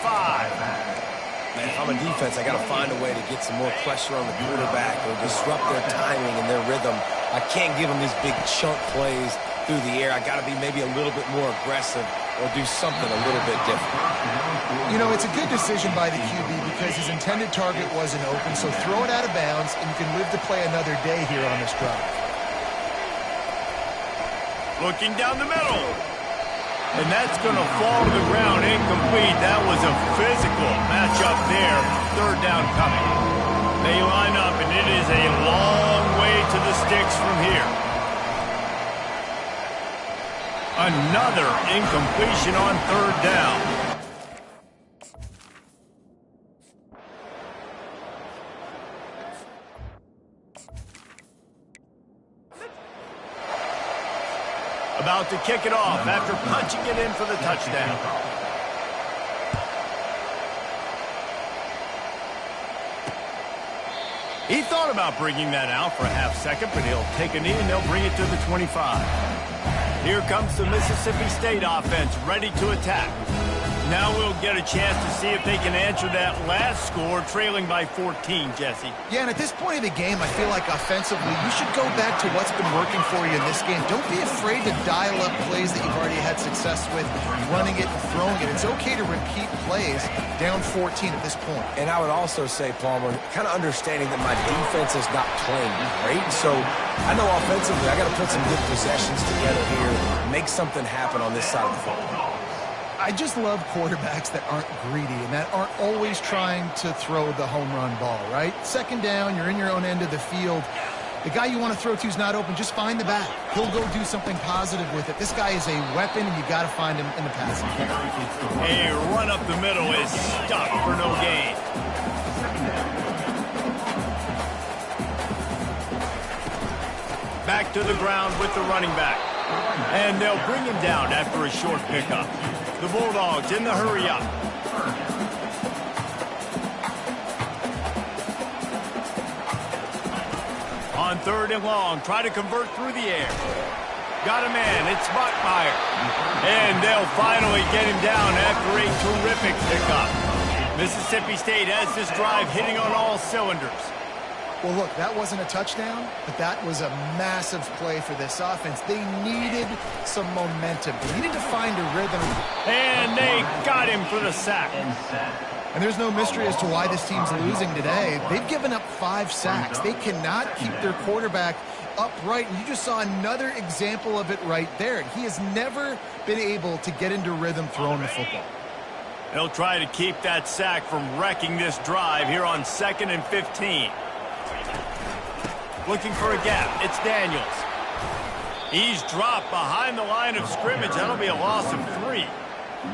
S2: Man, if I'm a defense, I got to find a way to get some more pressure on the quarterback or disrupt their timing and their rhythm. I can't give them these big chunk plays through the air. I got to be maybe a little bit more aggressive or do something a little bit different.
S3: You know, it's a good decision by the QB because his intended target wasn't open, so throw it out of bounds, and you can live to play another day here on this drive.
S1: Looking down the middle. And that's going to fall to the ground incomplete. That was a physical matchup there. 3rd down coming. They line up, and it is a long way to the sticks from here. Another incompletion on 3rd down. About to kick it off after punching it in for the touchdown. He thought about bringing that out for a half-second, but he'll take a knee and they'll bring it to the 25. Here comes the Mississippi State offense ready to attack. Now we'll get a chance to see if they can answer that last score, trailing by 14, Jesse.
S3: Yeah, and at this point of the game, I feel like offensively, you should go back to what's been working for you in this game. Don't be afraid to dial up plays that you've already had success with, running it and throwing it. It's okay to repeat plays down 14 at this point.
S2: And I would also say, Palmer, kind of understanding that my defense is not playing great, so I know offensively I got to put some good possessions together here, make something happen on this side of the football.
S3: I just love quarterbacks that aren't greedy and that aren't always trying to throw the home run ball, right? 2nd down, you're in your own end of the field. The guy you want to throw to is not open. Just find the back. He'll go do something positive with it. This guy is a weapon, and you got to find him in the passing game.
S1: A run up the middle is stuck for no gain. Back to the ground with the running back. And they'll bring him down after a short pickup. The Bulldogs in the hurry up. On 3rd and long, try to convert through the air. Got a man, it's Buckmeyer. And they'll finally get him down after a terrific pickup. Mississippi State has this drive hitting on all cylinders.
S3: Well, look, that wasn't a touchdown, but that was a massive play for this offense. They needed some momentum. They needed to find a rhythm.
S1: And they got him for the sack.
S3: And there's no mystery as to why this team's losing today. They've given up 5 sacks. They cannot keep their quarterback upright. And you just saw another example of it right there. He has never been able to get into rhythm throwing the football.
S1: They'll try to keep that sack from wrecking this drive here on 2nd and 15. Looking for a gap. It's Daniels. He's dropped behind the line of scrimmage. That'll be a loss of 3.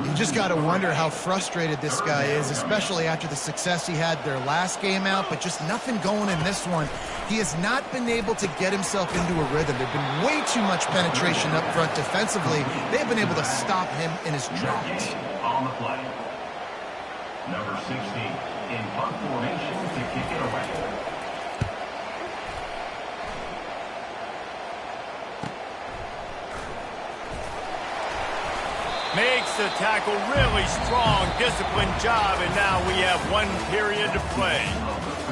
S3: You just got to wonder how frustrated this guy is, especially after the success he had their last game out, but just nothing going in this one. He has not been able to get himself into a rhythm. There's been way too much penetration up front defensively. They've been able to stop him in his tracks.
S5: On the play. Number 16 in punt formation to kick it away.
S1: Makes the tackle, really strong, disciplined job, and now we have 1 period to play.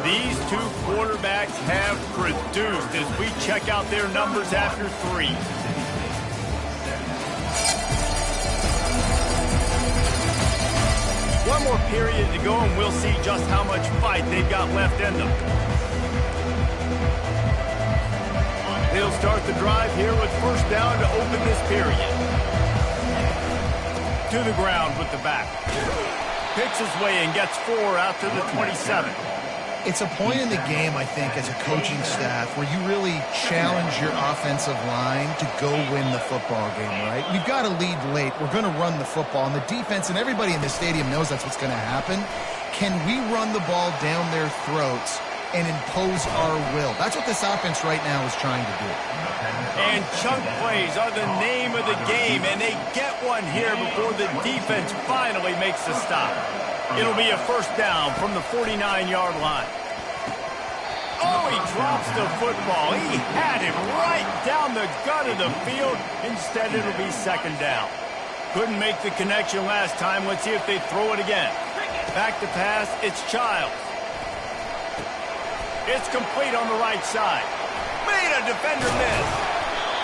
S1: These two quarterbacks have produced as we check out their numbers after 3. One more period to go, and we'll see just how much fight they've got left in them. They'll start the drive here with first down to open this period. To the ground with the back. Picks his way and gets 4 out to the 27.
S3: It's a point in the game, I think, as a coaching staff where you really challenge your offensive line to go win the football game, right? You've got to lead late. We're going to run the football. And the defense and everybody in the stadium knows that's what's going to happen. Can we run the ball down their throats and impose our will? That's what this offense right now is trying to do.
S1: And chunk plays are the name of the game, and they get one here before the defense finally makes the stop. It'll be a first down from the 49-yard line. Oh, he drops the football. He had it right down the gut of the field. Instead, it'll be second down. Couldn't make the connection last time. Let's see if they throw it again. Back to pass, it's Childs. It's complete on the right side. Made a defender miss.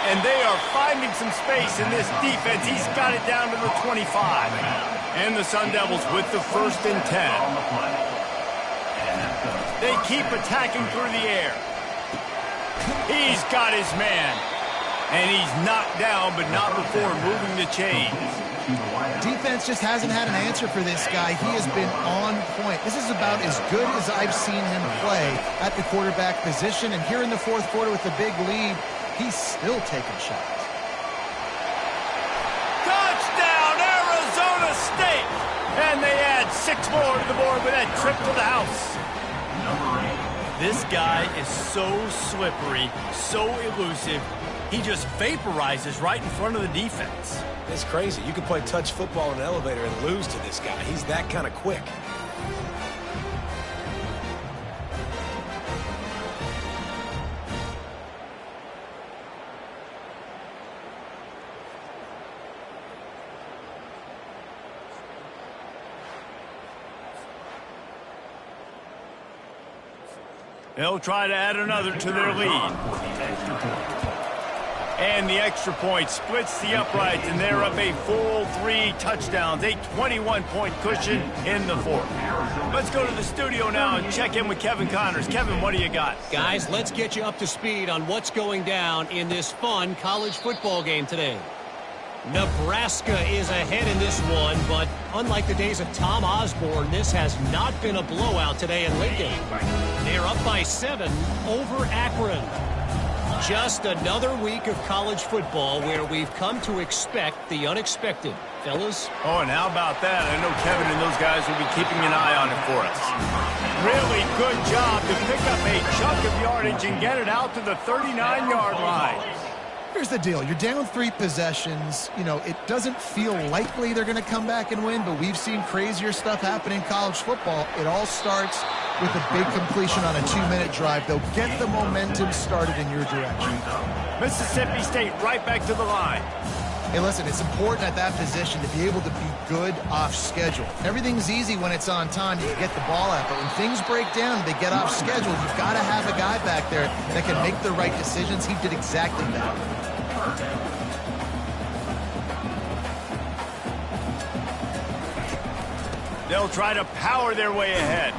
S1: And they are finding some space in this defense. He's got it down to the 25. And the Sun Devils with the 1st and 10. They keep attacking through the air. He's got his man. And he's knocked down, but not before moving the chains.
S3: Defense just hasn't had an answer for this guy. He has been on point. This is about as good as I've seen him play at the quarterback position. And here in the 4th quarter with a big lead, he's still taking shots.
S1: Touchdown, Arizona State! And they add 6 more to the board with that trip to the house. This guy is so slippery, so elusive. He just vaporizes right in front of the defense.
S2: It's crazy. You can play touch football in an elevator and lose to this guy. He's that kind of quick.
S1: They'll try to add another to their lead. And the extra point splits the uprights, and they're up a full 3 touchdowns, a 21-point cushion in the 4th. Let's go to the studio now and check in with Kevin Connors. Kevin, what do you got?
S4: Guys, let's get you up to speed on what's going down in this fun college football game today. Nebraska is ahead in this one, but unlike the days of Tom Osborne, this has not been a blowout today in Lincoln. They're up by 7 over Akron. Just another week of college football where we've come to expect the unexpected. Fellas?
S1: Oh, and how about that? I know Kevin and those guys will be keeping an eye on it for us. Really good job to pick up a chunk of yardage and get it out to the 39-yard line.
S3: Here's the deal. You're down 3 possessions. You know, it doesn't feel likely they're going to come back and win, but we've seen crazier stuff happen in college football. It all starts with a big completion on a 2-minute drive. They'll get the momentum started in your direction.
S1: Mississippi State right back to the line.
S3: Hey, listen, it's important at that position to be able to be good off schedule. Everything's easy when it's on time. You can get the ball out, but when things break down and they get off schedule, you've got to have a guy back there that can make the right decisions. He did exactly that.
S1: They'll try to power their way ahead.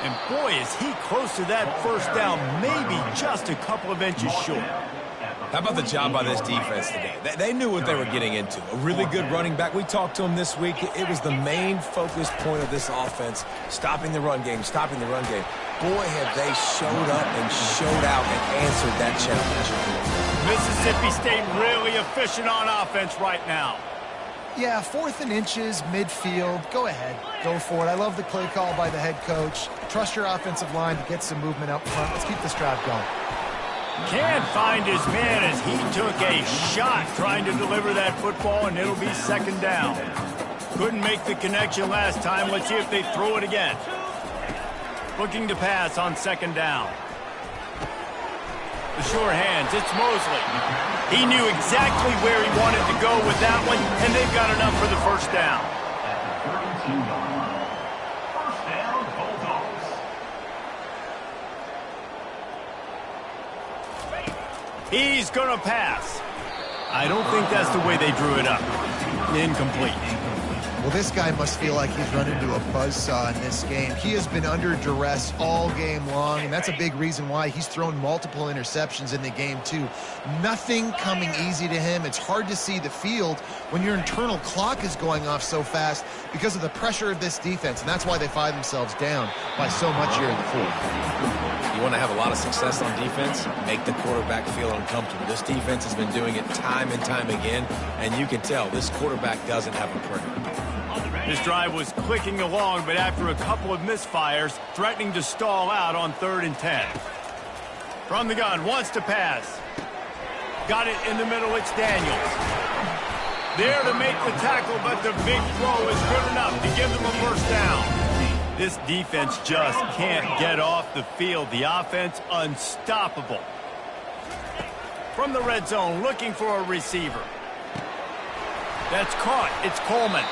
S1: And boy, is he close to that first down, maybe just a couple of inches short.
S2: How about the job by this defense today? They knew what they were getting into. A really good running back. We talked to him this week. It was the main focus point of this offense, stopping the run game, stopping the run game. Boy, have they showed up and showed out and answered that challenge.
S1: Mississippi State really efficient on offense right now.
S3: Yeah, 4th and inches, midfield. Go ahead. Go for it. I love the play call by the head coach. Trust your offensive line to get some movement up front. Let's keep this drive going.
S1: Can't find his man as he took a shot trying to deliver that football, and it'll be 2nd down. Couldn't make the connection last time. Let's see if they throw it again. Looking to pass on 2nd down. The sure hands, it's Mosley. He knew exactly where he wanted to go with that one, and they've got enough for the 1st down.
S5: At the 32-yard line. 1st down, Bulldogs.
S1: He's going to pass. I don't think that's the way they drew it up. Incomplete.
S3: Well, this guy must feel like he's run into a buzzsaw in this game. He has been under duress all game long, and that's a big reason why he's thrown multiple interceptions in the game, too. Nothing coming easy to him. It's hard to see the field when your internal clock is going off so fast because of the pressure of this defense, and that's why they find themselves down by so much here in the 4th.
S2: You want to have a lot of success on defense, make the quarterback feel uncomfortable. This defense has been doing it time and time again, and you can tell this quarterback doesn't have a printer.
S1: This drive was clicking along, but after a couple of misfires, threatening to stall out on 3rd and 10. From the gun, wants to pass. Got it in the middle, it's Daniels. There to make the tackle, but the big throw is good enough to give them a 1st down. This defense just can't get off the field. The offense unstoppable. From the red zone, looking for a receiver. That's caught. It's Coleman.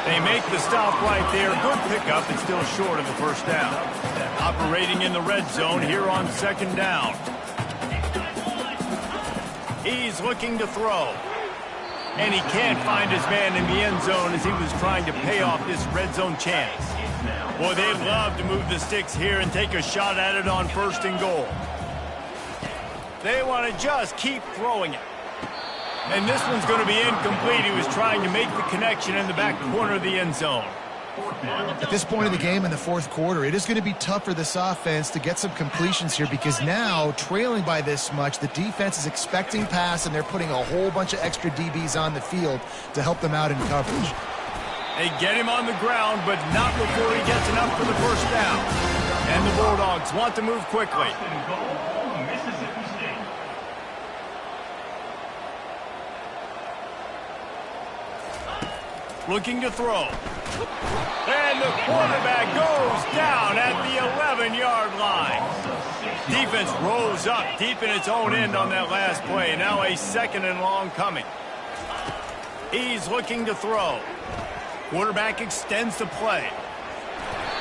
S1: They make the stop right there. Good pickup, but still short of the 1st down. Operating in the red zone here on 2nd down. He's looking to throw. And he can't find his man in the end zone as he was trying to pay off this red zone chance. Boy, they'd love to move the sticks here and take a shot at it on 1st and goal. They want to just keep throwing it. And this one's going to be incomplete. He was trying to make the connection in the back corner of the end zone.
S3: At this point of the game in the 4th quarter, it is going to be tough for this offense to get some completions here because now, trailing by this much, the defense is expecting pass, and they're putting a whole bunch of extra DBs on the field to help them out in coverage.
S1: They get him on the ground, but not before he gets enough for the 1st down. And the Bulldogs want to move quickly. Looking to throw. And the quarterback goes down at the 11-yard line. Defense rose up deep in its own end on that last play. Now a 2nd and long coming. He's looking to throw. Quarterback extends the play.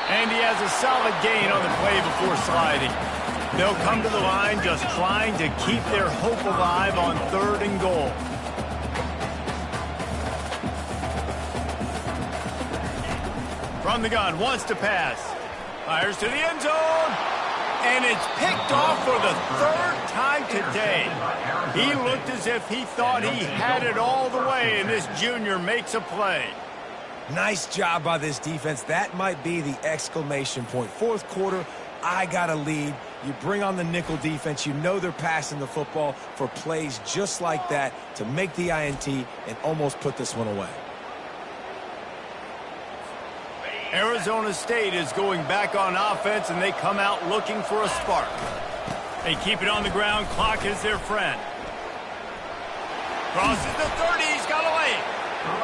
S1: And he has a solid gain on the play before sliding. They'll come to the line just trying to keep their hope alive on 3rd and goal. From the gun, wants to pass. Fires to the end zone. And it's picked off for the 3rd time today. He looked as if he thought he had it all the way, and this junior makes a play.
S2: Nice job by this defense. That might be the exclamation point. 4th quarter, I got a lead. You bring on the nickel defense. You know they're passing the football for plays just like that to make the INT and almost put this one away.
S1: Arizona State is going back on offense, and they come out looking for a spark. They keep it on the ground. Clock is their friend. Crosses the 30. He's got a lane.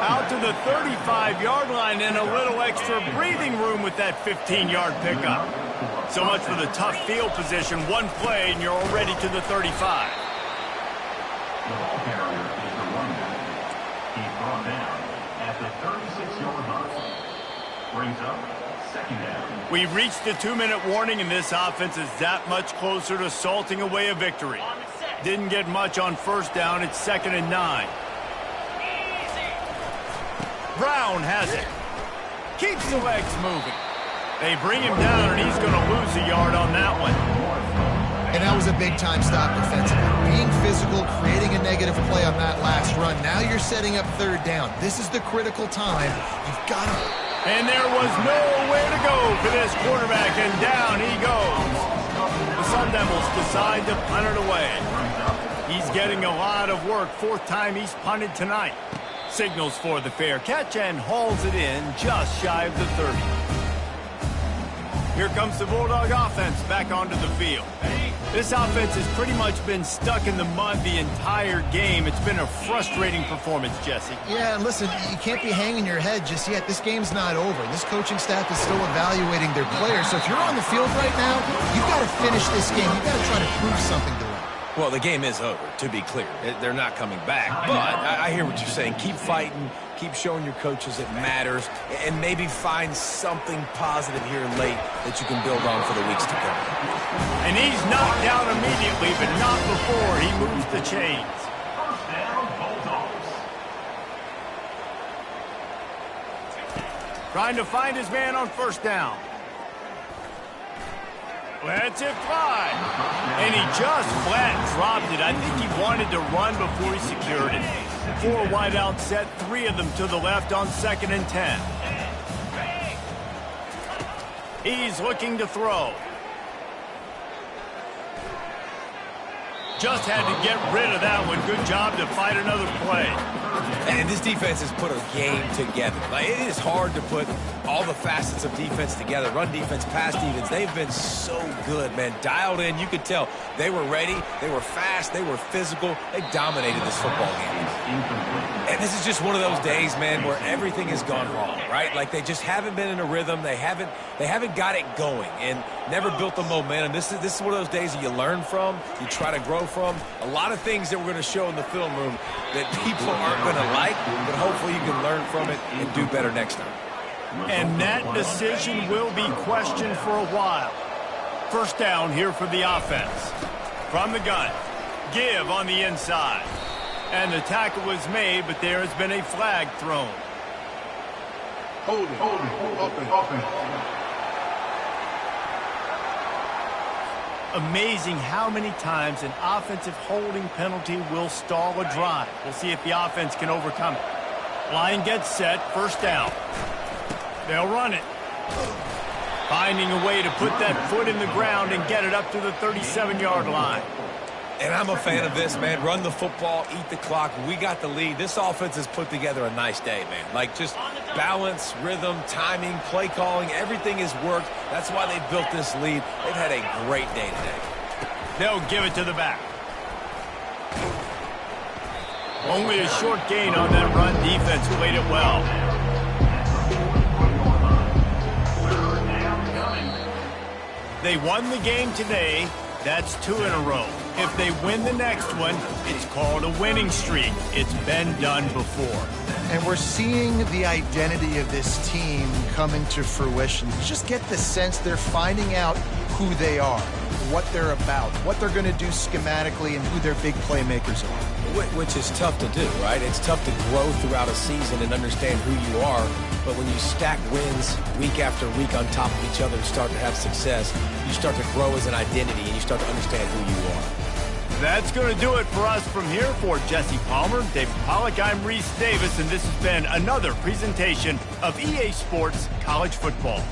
S1: Out to the 35-yard line, and a little extra breathing room with that 15-yard pickup. So much for the tough field position. One play, and you're already to the 35.
S5: The ball carrier is the running back. He's brought down at the 36-yard line. Brings up 2nd down.
S1: We've reached the 2-minute warning, and this offense is that much closer to salting away a victory. Didn't get much on 1st down. It's 2nd and 9. Brown has it. Keeps the legs moving. They bring him down, and he's going to lose a yard on that one.
S3: And that was a big-time stop defensively. Being physical, creating a negative play on that last run. Now you're setting up 3rd down. This is the critical time. You've got to...
S1: And there was nowhere to go for this quarterback, and down he goes. The Sun Devils decide to punt it away. He's getting a lot of work. 4th time he's punted tonight. Signals for the fair catch and hauls it in just shy of the 30. Here comes the Bulldog offense back onto the field. This offense has pretty much been stuck in the mud the entire game. It's been a frustrating performance, Jesse.
S3: Yeah, and listen, you can't be hanging your head just yet. This game's not over. This coaching staff is still evaluating their players. So if you're on the field right now, you've got to finish this game. You've got to try to prove something to them.
S2: Well, the game is over, to be clear. They're not coming back. But I hear what you're saying. Keep fighting. Keep showing your coaches it matters. And maybe find something positive here late that you can build on for the weeks to come.
S1: And he's knocked down immediately, but not before he moves the chains.
S5: First down, Bulldogs.
S1: Trying to find his man on first down. Lets it fly. And he just flat dropped it. I think he wanted to run before he secured it. 4 wide out set, 3 of them to the left on 2nd and 10. He's looking to throw. Just had to get rid of that one. Good job to fight another play.
S2: And this defense has put a game together. Like, it is hard to put all the facets of defense together. Run defense, pass defense. They've been so good, man. Dialed in. You could tell they were ready. They were fast. They were physical. They dominated this football game. And this is just one of those days, man, where everything has gone wrong, right? Like, they just haven't been in a rhythm. They haven't got it going and never built the momentum. This is one of those days that you learn from, you try to grow from. A lot of things that we're going to show in the film room that people aren't going to like, but hopefully you can learn from it and do better next time.
S1: And that decision will be questioned for a while. First down here for the offense. From the gun. Give on the inside. And the tackle was made, but there has been a flag thrown.
S6: Hold it. Open.
S1: Amazing how many times an offensive holding penalty will stall a drive. We'll see if the offense can overcome it. Line gets set, first down. They'll run it. Finding a way to put that foot in the ground and get it up to the 37-yard line.
S2: And I'm a fan of this, man. Run the football, eat the clock. We got the lead. This offense has put together a nice day, man. Like, just balance, rhythm, timing, play calling, everything has worked. That's why they built this lead. They've had a great day today.
S1: They'll give it to the back. Only a short gain on that run. Defense played it well. They won the game today. That's 2 in a row. If they win the next one, it's called a winning streak. It's been done before.
S3: And we're seeing the identity of this team coming to fruition. You just get the sense they're finding out who they are, what they're about, what they're going to do schematically, and who their big playmakers are.
S2: Which is tough to do, right? It's tough to grow throughout a season and understand who you are. But when you stack wins week after week on top of each other and start to have success, you start to grow as an identity and you start to understand who you are.
S1: That's going to do it for us from here. For Jesse Palmer, David Pollack, I'm Reese Davis, and this has been another presentation of EA Sports College Football.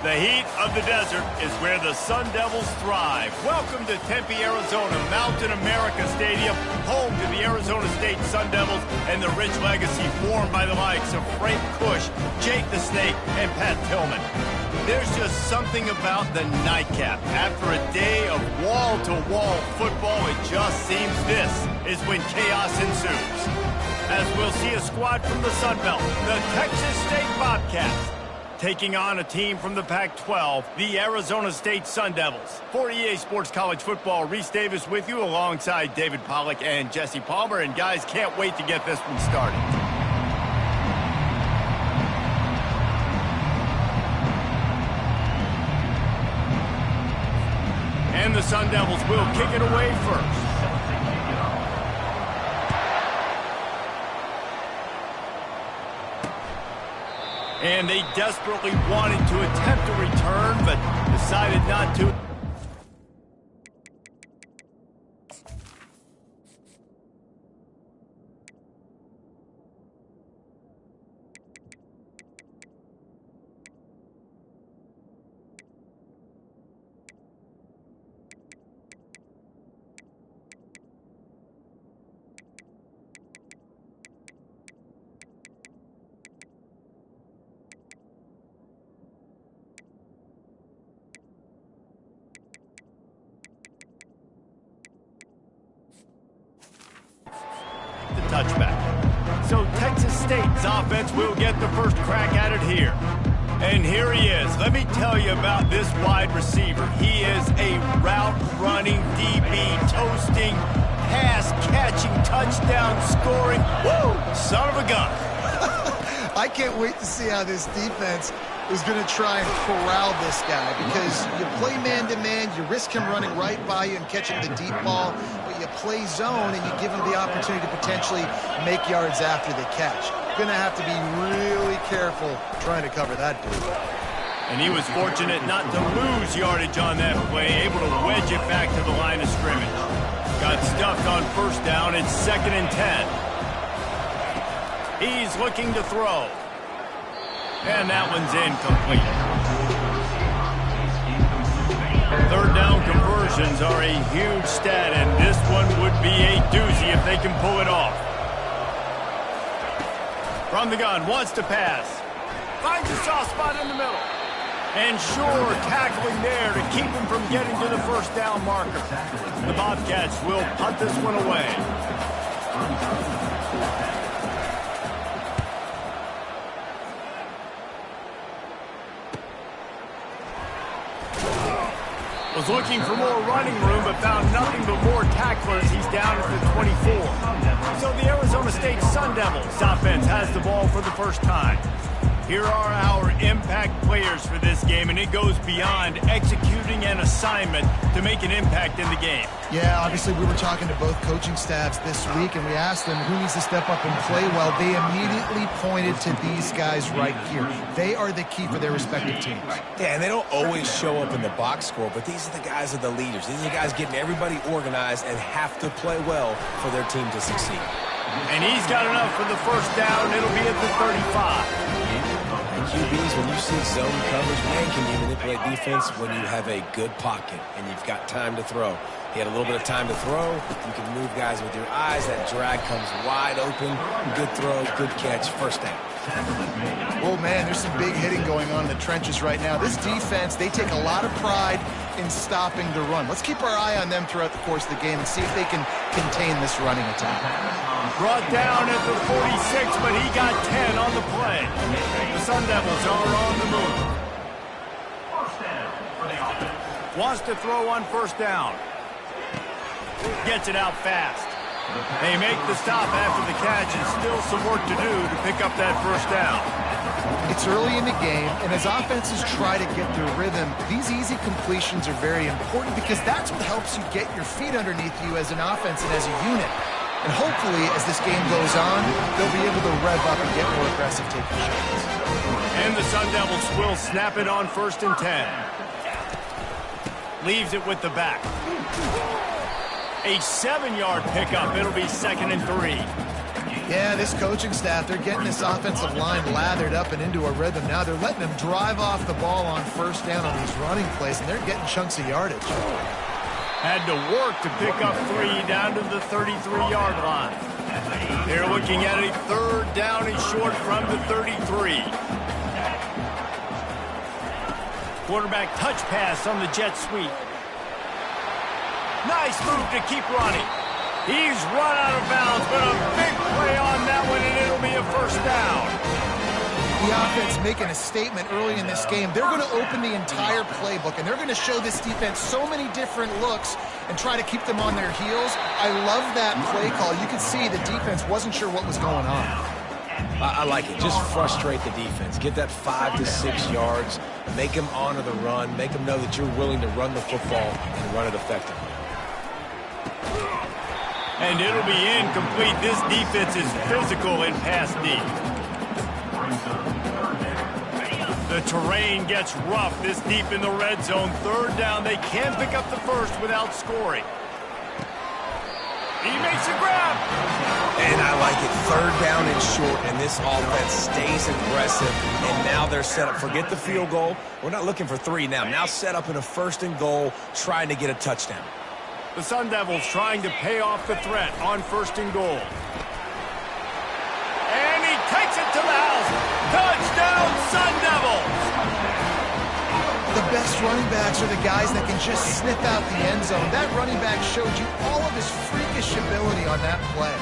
S1: The heat of the desert is where the Sun Devils thrive. Welcome to Tempe, Arizona, Mountain America Stadium, home to the Arizona State Sun Devils and the rich legacy formed by the likes of Frank Kush, Jake the Snake, and Pat Tillman. There's just something about the nightcap. After a day of wall-to-wall football, it just seems this is when chaos ensues. As we'll see a squad from the Sun Belt, the Texas State Bobcats, taking on a team from the Pac-12, the Arizona State Sun Devils. For EA Sports College Football, Reese Davis with you alongside David Pollack and Jesse Palmer. And guys, can't wait to get this one started. And the Sun Devils will kick it away first. And they desperately wanted to attempt a return, but decided not to. Touchback. So Texas State's offense will get the first crack at it here. And here he is. Let me tell you about this wide receiver. He is a route-running DB, toasting, pass-catching, touchdown-scoring, woo, son of a gun.
S3: I can't wait to see how this defense is going to try and corral this guy, because you play man-to-man, you risk him running right by you and catching the deep ball, but you play zone and you give him the opportunity to potentially make yards after the catch. Going to have to be really careful trying to cover that dude.
S1: And he was fortunate not to lose yardage on that play, able to wedge it back to the line of scrimmage. Got stuffed on first down. It's 2nd and 10. He's looking to throw. And that one's incomplete. Third down conversions are a huge stat, and this one would be a doozy if they can pull it off. From the gun, wants to pass. Finds a soft spot in the middle. And sure, tackling there to keep him from getting to the first down marker. The Bobcats will punt this one away. Was looking for more running room, but found nothing but more tacklers. He's down at the 24. So the Arizona State Sun Devils offense has the ball for the first time. Here are our impact players for this game, and it goes beyond executing an assignment to make an impact in the game.
S3: Yeah, obviously we were talking to both coaching staffs this week, and we asked them who needs to step up and play well. They immediately pointed to these guys right here. They are the key for their respective teams.
S2: Yeah, and they don't always show up in the box score, but these are the guys that are the leaders. These are the guys getting everybody organized and have to play well for their team to succeed.
S1: And he's got enough for the first down. It'll be at the 35.
S2: QBs, when you see zone coverage, man, can you manipulate defense when you have a good pocket and you've got time to throw? He had a little bit of time to throw. You can move guys with your eyes. That drag comes wide open. Good throw, good catch, first down.
S3: Oh, man, there's some big hitting going on in the trenches right now. This defense, they take a lot of pride in stopping the run. Let's keep our eye on them throughout the course of the game and see if they can contain this running attack.
S1: Brought down at the 46, but he got 10 on the play. The Sun Devils are on the move.
S5: First down for the offense.
S1: Wants to throw on first down. Gets it out fast. They make the stop after the catch, and still some work to do to pick up that first down.
S3: It's early in the game, and as offenses try to get their rhythm, these easy completions are very important, because that's what helps you get your feet underneath you as an offense and as a unit. And hopefully, as this game goes on, they'll be able to rev up and get more aggressive taking shots.
S1: And the Sun Devils will snap it on 1st and 10. Leaves it with the back. A 7-yard pickup. It'll be 2nd and 3.
S3: Yeah, this coaching staff, they're getting this offensive line lathered up and into a rhythm. Now they're letting them drive off the ball on first down on these running plays, and they're getting chunks of yardage.
S1: Had to work to pick up 3 down to the 33-yard line. They're looking at a 3rd down and short from the 33. Quarterback touch pass on the jet sweep. Nice move to keep running. He's run out of bounds, but a big play on that one, and it'll be a 1st down.
S3: The offense making a statement early in this game. They're going to open the entire playbook, and they're going to show this defense so many different looks and try to keep them on their heels. I love that play call. You can see the defense wasn't sure what was going on.
S2: I like it. Just frustrate the defense. Get that 5 to 6 yards. Make them honor the run. Make them know that you're willing to run the football and run it effectively.
S1: And it'll be incomplete. This defense is physical in pass deep. The terrain gets rough this deep in the red zone. 3rd down. They can pick up the first without scoring. He makes a grab.
S2: And I like it. 3rd down and short, and this offense stays aggressive. And now they're set up. Forget the field goal. We're not looking for 3 now. Now set up in a 1st and goal, trying to get a touchdown.
S1: The Sun Devils trying to pay off the threat on 1st and goal. And he takes it to the house. Touchdown, Sun Devils!
S3: The best running backs are the guys that can just sniff out the end zone. That running back showed you all of his freakish ability on that play.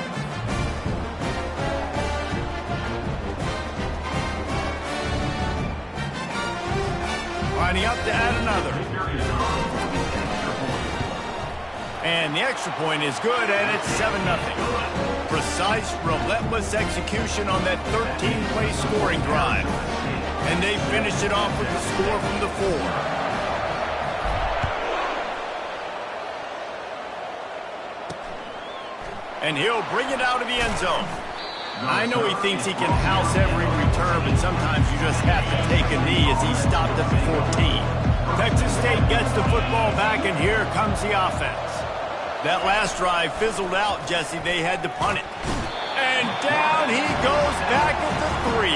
S1: Lining up to add another. And the extra point is good, and it's 7-0. Precise, relentless execution on that 13-play scoring drive. And they finished it off with the score from the 4. And he'll bring it out of the end zone. I know he thinks he can house every return, but sometimes you just have to take a knee as he stopped at the 14. Texas State gets the football back, and here comes the offense. That last drive fizzled out, Jesse. They had to punt it. And down he goes back at the 3.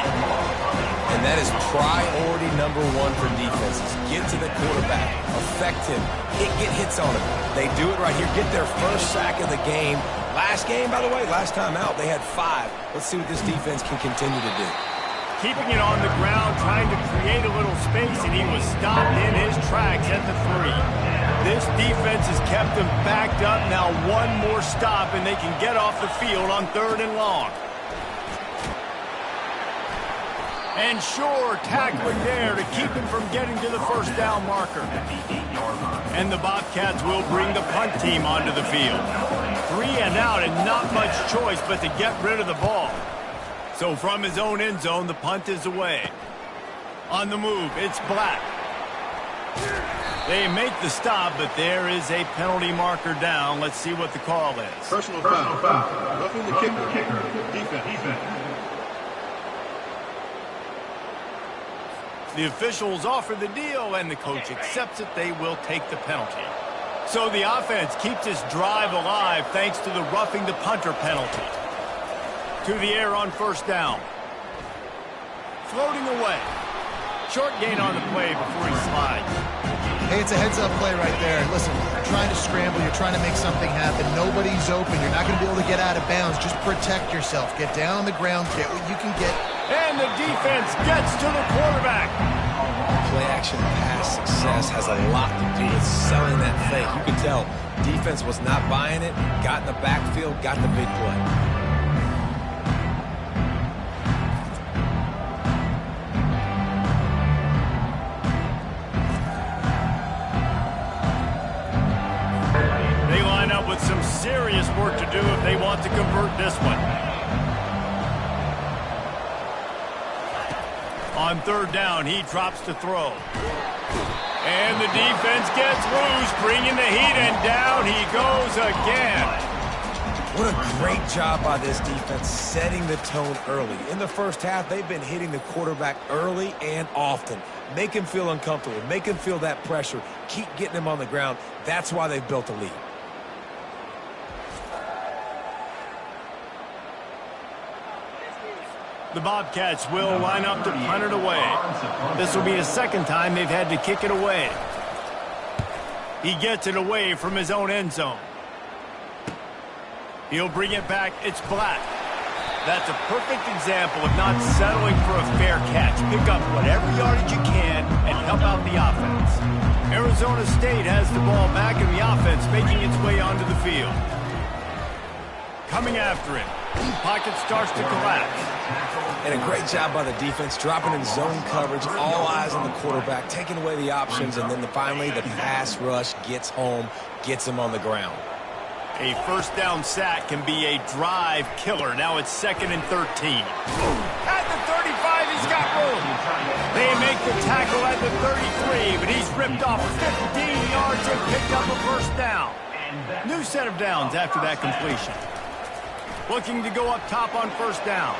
S2: And that is priority number 1 for defenses. Get to the quarterback. Affect him. Get hits on him. They do it right here. Get their 1st sack of the game. Last game, by the way, last time out, they had 5. Let's see what this defense can continue to do.
S1: Keeping it on the ground, trying to create a little space, and he was stopped in his tracks at the 3. This defense has kept them backed up. Now 1 more stop, and they can get off the field on 3rd and long. And sure, tackling there to keep him from getting to the 1st down marker. And the Bobcats will bring the punt team onto the field. 3 and out, and not much choice but to get rid of the ball. So from his own end zone, the punt is away. On the move, it's Black. They make the stop, but there is a penalty marker down. Let's see what the call is.
S6: Personal foul. Roughing the kicker. Defense.
S1: The officials offer the deal, and the coach accepts it. They will take the penalty. So the offense keeps this drive alive thanks to the roughing the punter penalty. To the air on 1st down. Floating away. Short gain on the play before he slides.
S3: Hey, it's a heads-up play right there. Listen, you're trying to scramble. You're trying to make something happen. Nobody's open. You're not going to be able to get out of bounds. Just protect yourself. Get down on the ground. Get what you can get.
S1: And the defense gets to the quarterback.
S2: Play-action pass success has a lot to do with selling that fake. You can tell defense was not buying it. Got in the backfield. Got the big play.
S1: With some serious work to do if they want to convert this one. On 3rd down, he drops to throw. And the defense gets loose, bringing the heat, and down he goes again.
S2: What a great job by this defense setting the tone early. In the 1st half, they've been hitting the quarterback early and often. Make him feel uncomfortable. Make him feel that pressure. Keep getting him on the ground. That's why they've built a lead.
S1: The Bobcats will line up to punt it away. This will be the second time they've had to kick it away. He gets it away from his own end zone. He'll bring it back. It's Black. That's a perfect example of not settling for a fair catch. Pick up whatever yardage you can and help out the offense. Arizona State has the ball back and the offense making its way onto the field. Coming after him. Pocket starts to collapse.
S2: And a great job by the defense, dropping in zone coverage, all eyes on the quarterback, taking away the options, and then finally the pass rush gets home, gets him on the ground.
S1: A first down sack can be a drive killer. Now it's 2nd and 13. At the 35, he's got room. They make the tackle at the 33, but he's ripped off 15 yards and picked up a first down. New set of downs after that completion. Looking to go up top on first down.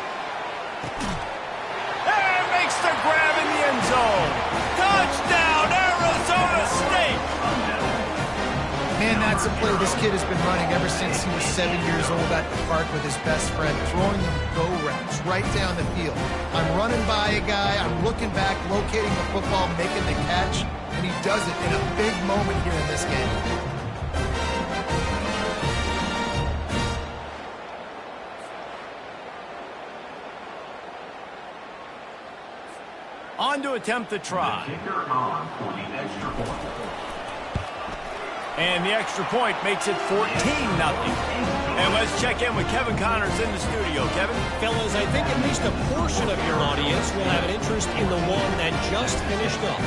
S1: And makes the grab in the end zone. Touchdown, Arizona State!
S3: Man, that's a play this kid has been running ever since he was 7 years old at the park with his best friend, throwing them go routes right down the field. I'm running by a guy, I'm looking back, locating the football, making the catch, and he does it in a big moment here in this game.
S1: On to attempt the try.
S5: Kicker on for the extra point.
S1: And the extra point makes it 14-0. And let's check in with Kevin Connors in the studio. Kevin?
S4: Fellas, I think at least a portion of your audience will have an interest in the one that just finished up.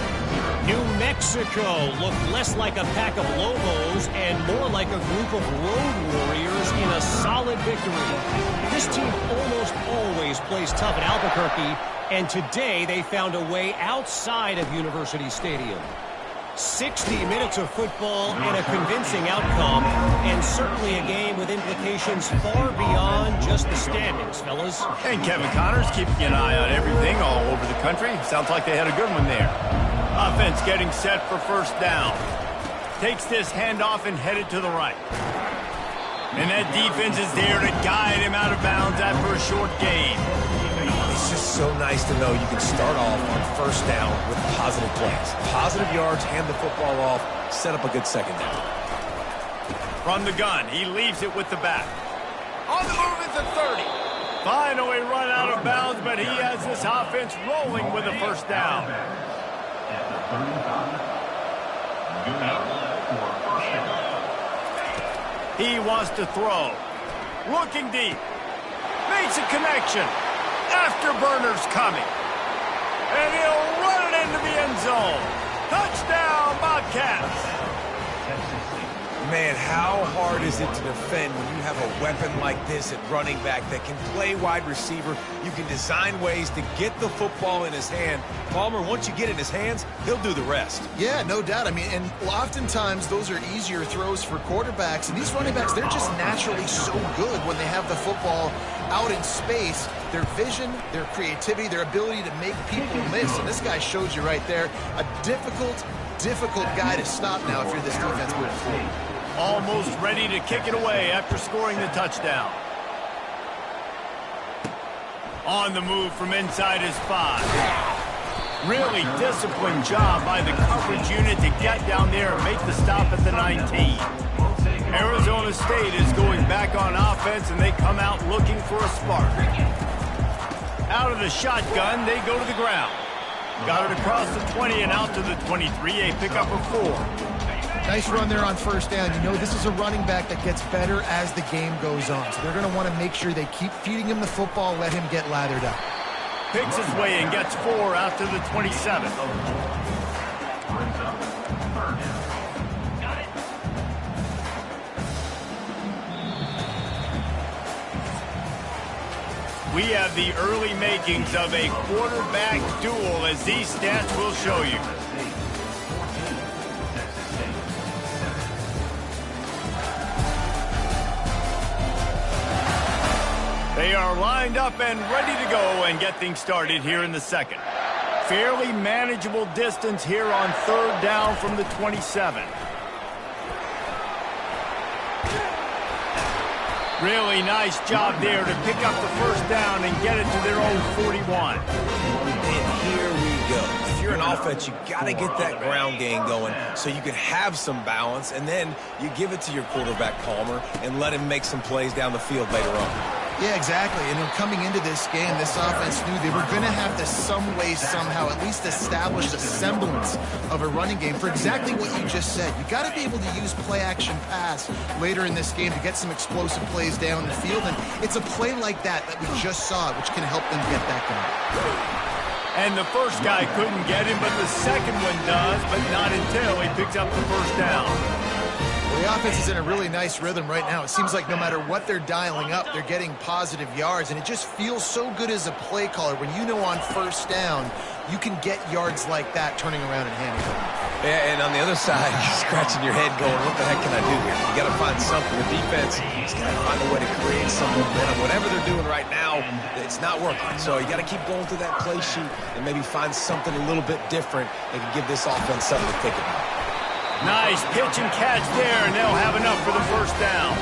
S4: New Mexico looked less like a pack of Lobos and more like a group of road warriors in a solid victory. This team almost always plays tough at Albuquerque, and today they found a way outside of University Stadium. 60 minutes of football and a convincing outcome, and certainly a game with implications far beyond just the standings, fellas.
S1: And Kevin Connors keeping an eye on everything all over the country. Sounds like they had a good one there. Offense getting set for first down. Takes this handoff and headed to the right. And that defense is there to guide him out of bounds after a short gain.
S2: It's just so nice to know you can start off on first down with positive plays. Positive yards, hand the football off, set up a good second down.
S1: From the gun, he leaves it with the back. On the move at the 30. Finally run out of bounds, but he has this offense rolling with a first down.
S5: At the 35. Good out for first down.
S1: He wants to throw. Looking deep. Makes a connection. Afterburner's coming. And he'll run it into the end zone. Touchdown, Bobcats.
S2: Man, how hard is it to defend when you have a weapon like this at running back that can play wide receiver? You can design ways to get the football in his hand. Palmer, once you get it in his hands, he'll do the rest.
S3: Yeah, no doubt. I mean, and oftentimes those are easier throws for quarterbacks. And these running backs, they're just naturally so good when they have the football out in space. Their vision, their creativity, their ability to make people miss. And this guy shows you right there, a difficult guy to stop now if you're this defense moving forward.
S1: Almost ready to kick it away after scoring the touchdown. On the move from inside his 5. Really disciplined job by the coverage unit to get down there and make the stop at the 19. Arizona State is going back on offense, and they come out looking for a spark. Out of the shotgun, they go to the ground. Got it across the 20 and out to the 23, a pickup of 4.
S3: Nice run there on first down. You know, this is a running back that gets better as the game goes on. So they're going to want to make sure they keep feeding him the football, let him get lathered up.
S1: Picks his way and gets 4 out to the 27. We have the early makings of a quarterback duel, as these stats will show you. They are lined up and ready to go and get things started here in the second. Fairly manageable distance here on third down from the 27. Really nice job there to pick up the first down and get it to their own 41.
S2: And here we go. If you're an offense, you got to get that ground game going so you can have some balance, and then you give it to your quarterback, Palmer, and let him make some plays down the field later on.
S3: Yeah, exactly. And coming into this game, this offense knew they were going to have to some way, somehow, at least establish a semblance of a running game for exactly what you just said. You got to be able to use play-action pass later in this game to get some explosive plays down the field. And it's a play like that we just saw, which can help them get that going.
S1: And the first guy couldn't get him, but the second one does, but not until he picks up the first down.
S3: Well, the offense is in a really nice rhythm right now. It seems like no matter what they're dialing up, they're getting positive yards, and it just feels so good as a play caller when you know on first down you can get yards like that turning around and handing them.
S2: Yeah, and on the other side, you're scratching your head going, what the heck can I do here? You got to find something. The defense has got to find a way to create some momentum. Whatever they're doing right now, it's not working. So you got to keep going through that play sheet and maybe find something a little bit different that can give this offense something to think about.
S1: Nice pitch and catch there, and they'll have enough for the first down.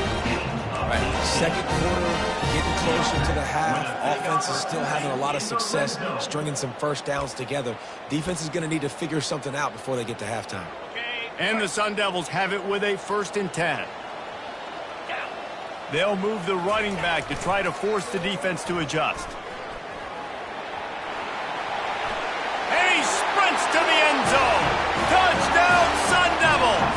S2: All right, second quarter, getting closer to the half. Offense is still having a lot of success stringing some first downs together. Defense is going to need to figure something out before they get to halftime.
S1: And the Sun Devils have it with a 1st and 10. They'll move the running back to try to force the defense to adjust. And he sprints to the end zone. Touchdown, Sun Devils!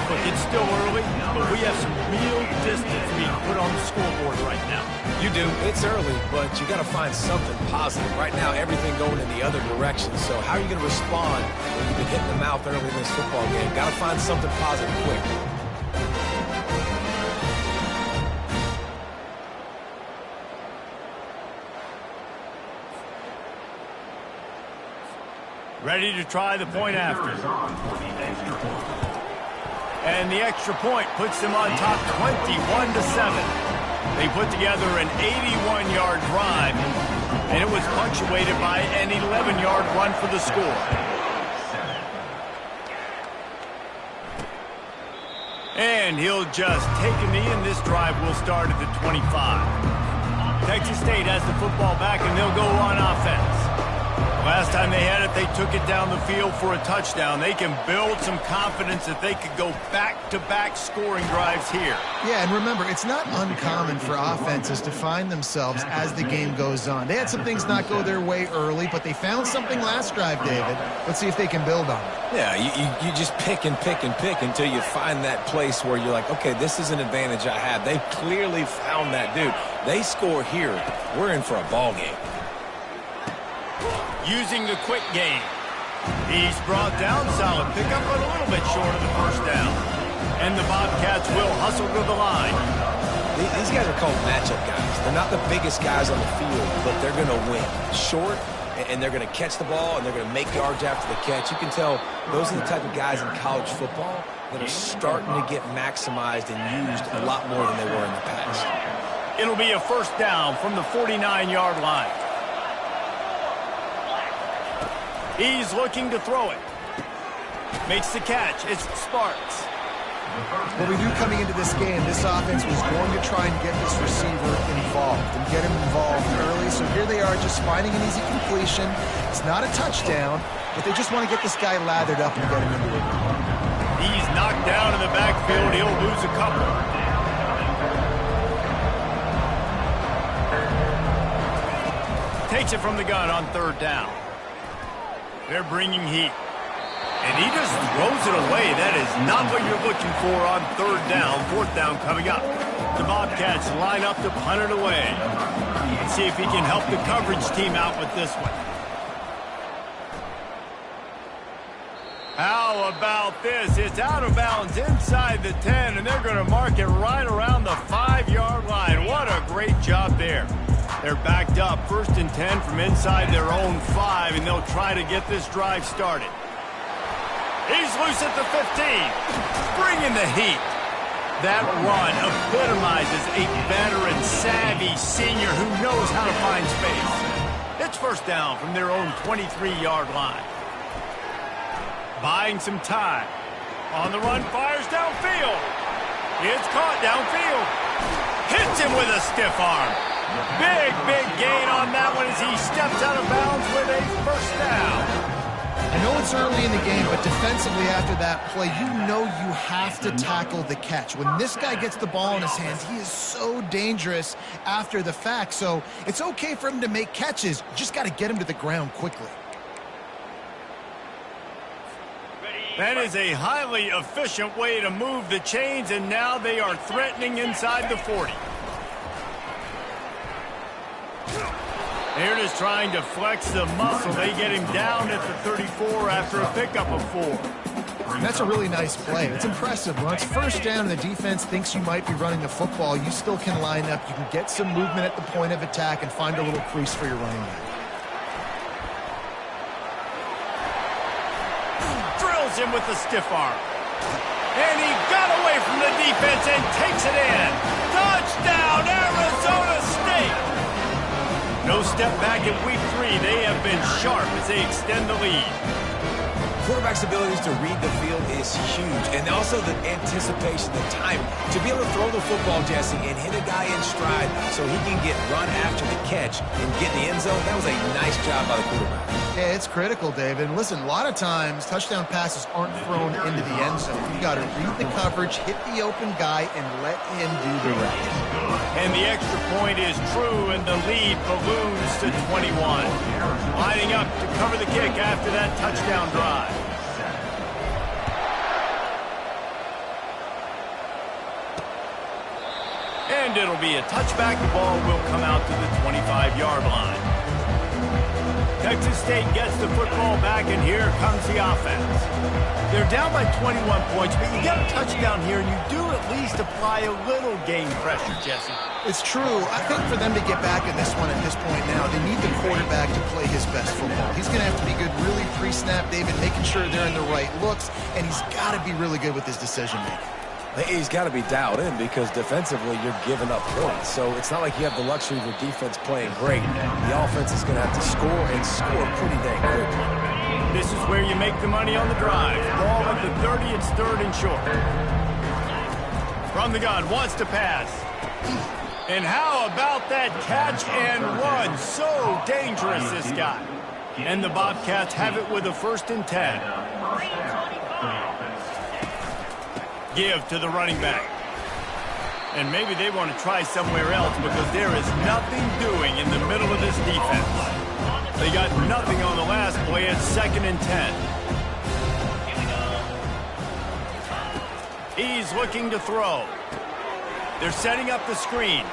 S1: Look, it's still early, but we have some real distance being put on the scoreboard right now.
S2: You do. It's early, but you got to find something positive. Right now, everything going in the other direction. So how are you going to respond when you've been hitting the mouth early in this football game? Got to find something positive quick.
S1: Ready to try the point after. And the extra point puts them on top 21-7. They put together an 81-yard drive, and it was punctuated by an 11-yard run for the score. And he'll just take a knee, and this drive will start at the 25. Texas State has the football back, and they'll go on offense. Last time they had it, they took it down the field for a touchdown. They can build some confidence that they could go back-to-back scoring drives here.
S3: Yeah, and remember, it's not uncommon for offenses to find themselves as the game goes on. They had some things not go their way early, but they found something last drive, David. Let's see if they can build on it.
S2: Yeah, you just pick and pick and pick until you find that place where you're like, okay, this is an advantage I have. They clearly found that, dude. They score here. We're in for a ball game.
S1: Using the quick game. He's brought down, solid pickup, but a little bit short of the first down. And the Bobcats will hustle to the line.
S2: These guys are called matchup guys. They're not the biggest guys on the field, but they're going to win. Short, and they're going to catch the ball, and they're going to make yards after the catch. You can tell those are the type of guys in college football that are starting to get maximized and used a lot more than they were in the past.
S1: It'll be a first down from the 49-yard line. He's looking to throw it. Makes the catch. It's Sparks.
S3: Well, we knew coming into this game, this offense was going to try and get this receiver involved and get him involved early. So here they are just finding an easy completion. It's not a touchdown, but they just want to get this guy lathered up and get him into it.
S1: He's knocked down in the backfield. He'll lose a couple. Takes it from the gun on third down. They're bringing heat. And he just throws it away. That is not what you're looking for on third down. Fourth down coming up. The Bobcats line up to punt it away. Let's see if he can help the coverage team out with this one. How about this? It's out of bounds inside the 10, and they're going to mark it right around the 5-yard line. What a great job there. They're backed up, 1st and 10 from inside their own 5, and they'll try to get this drive started. He's loose at the 15, bringing the heat. That run epitomizes a veteran, savvy senior who knows how to find space. It's first down from their own 23-yard line. Buying some time. On the run, fires downfield. It's caught downfield. Hits him with a stiff arm. Big gain on that one as he steps out of bounds with a first down.
S3: I know it's early in the game, but defensively after that play, you know you have to tackle the catch. When this guy gets the ball in his hands, he is so dangerous after the fact. So it's okay for him to make catches. You just got to get him to the ground quickly.
S1: That is a highly efficient way to move the chains, and now they are threatening inside the 40. They're just trying to flex the muscle. They get him down at the 34 after a pickup of 4.
S3: And that's a really nice play. It's impressive. When it's first down and the defense thinks you might be running the football, you still can line up. You can get some movement at the point of attack and find a little crease for your running back.
S1: Drills him with the stiff arm. And he got away from the defense and takes it in. Touchdown, Arizona State! No step back in week 3. They have been sharp as they extend the lead.
S2: Quarterback's abilities to read the field is huge, and also the anticipation, the time to be able to throw the football, Jesse, and hit a guy in stride so he can get run after the catch and get in the end zone. That was a nice job by the quarterback.
S3: Yeah, it's critical, David. Listen, a lot of times touchdown passes aren't thrown into the end zone. You got to read the coverage, hit the open guy, and let him do the rest.
S1: And the extra point is true, and the lead balloons to 21. Lining up to cover the kick after that touchdown drive. And it'll be a touchback. The ball will come out to the 25-yard line. Texas State gets the football back, and here comes the offense. They're down by 21 points, but you get a touchdown here, and you do at least apply a little game pressure, Jesse.
S3: It's true. I think for them to get back in this one at this point now, they need the quarterback to play his best football. He's going to have to be good really pre-snap, David, making sure they're in the right looks, and he's got to be really good with his decision-making.
S2: He's got to be dialed in because defensively you're giving up points. So it's not like you have the luxury of your defense playing great. The offense is going to have to score and score pretty dang quickly.
S1: This is where you make the money on the drive. Ball at the 30, it's 3rd and short. From the gun, wants to pass. And how about that catch and run? So dangerous, this guy. And the Bobcats have it with a 1st and 10. Give to the running back. And maybe they want to try somewhere else because there is nothing doing in the middle of this defense. They got nothing on the last play. It's 2nd and 10. He's looking to throw. They're setting up the screen.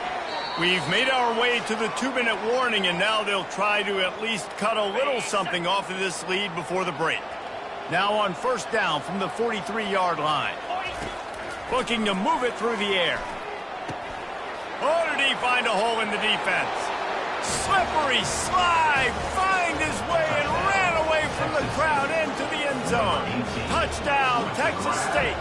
S1: We've made our way to the 2-minute warning, and now they'll try to at least cut a little something off of this lead before the break. Now on 1st down from the 43-yard line. Looking to move it through the air. Oh, did he find a hole in the defense? Slippery slide, find his way and ran away from the crowd into the end zone. Touchdown, Texas State.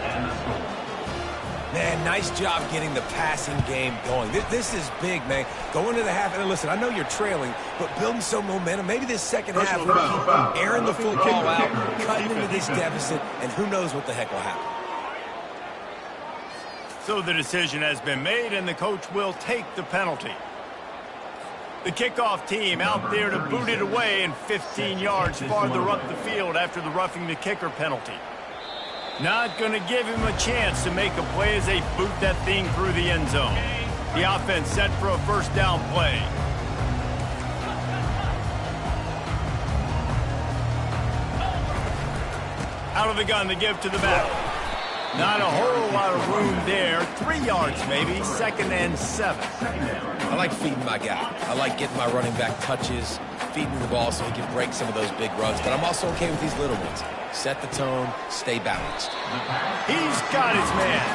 S2: Man, nice job getting the passing game going. This is big, man. Go into the half, and listen, I know you're trailing, but building some momentum. Maybe this second half, keep airing the football out, cutting into this deficit, and who knows what the heck will happen.
S1: So the decision has been made, and the coach will take the penalty. The kickoff team out there to boot it away and 15 yards farther up the field after the roughing the kicker penalty. Not going to give him a chance to make a play as they boot that thing through the end zone. The offense set for a 1st down play. Out of the gun, the give to the back. Not a whole lot of room there. 3 yards maybe, 2nd and 7.
S2: I like feeding my guy. I like getting my running back touches, feeding the ball so he can break some of those big runs. But I'm also okay with these little ones. Set the tone, stay balanced.
S1: He's got his man.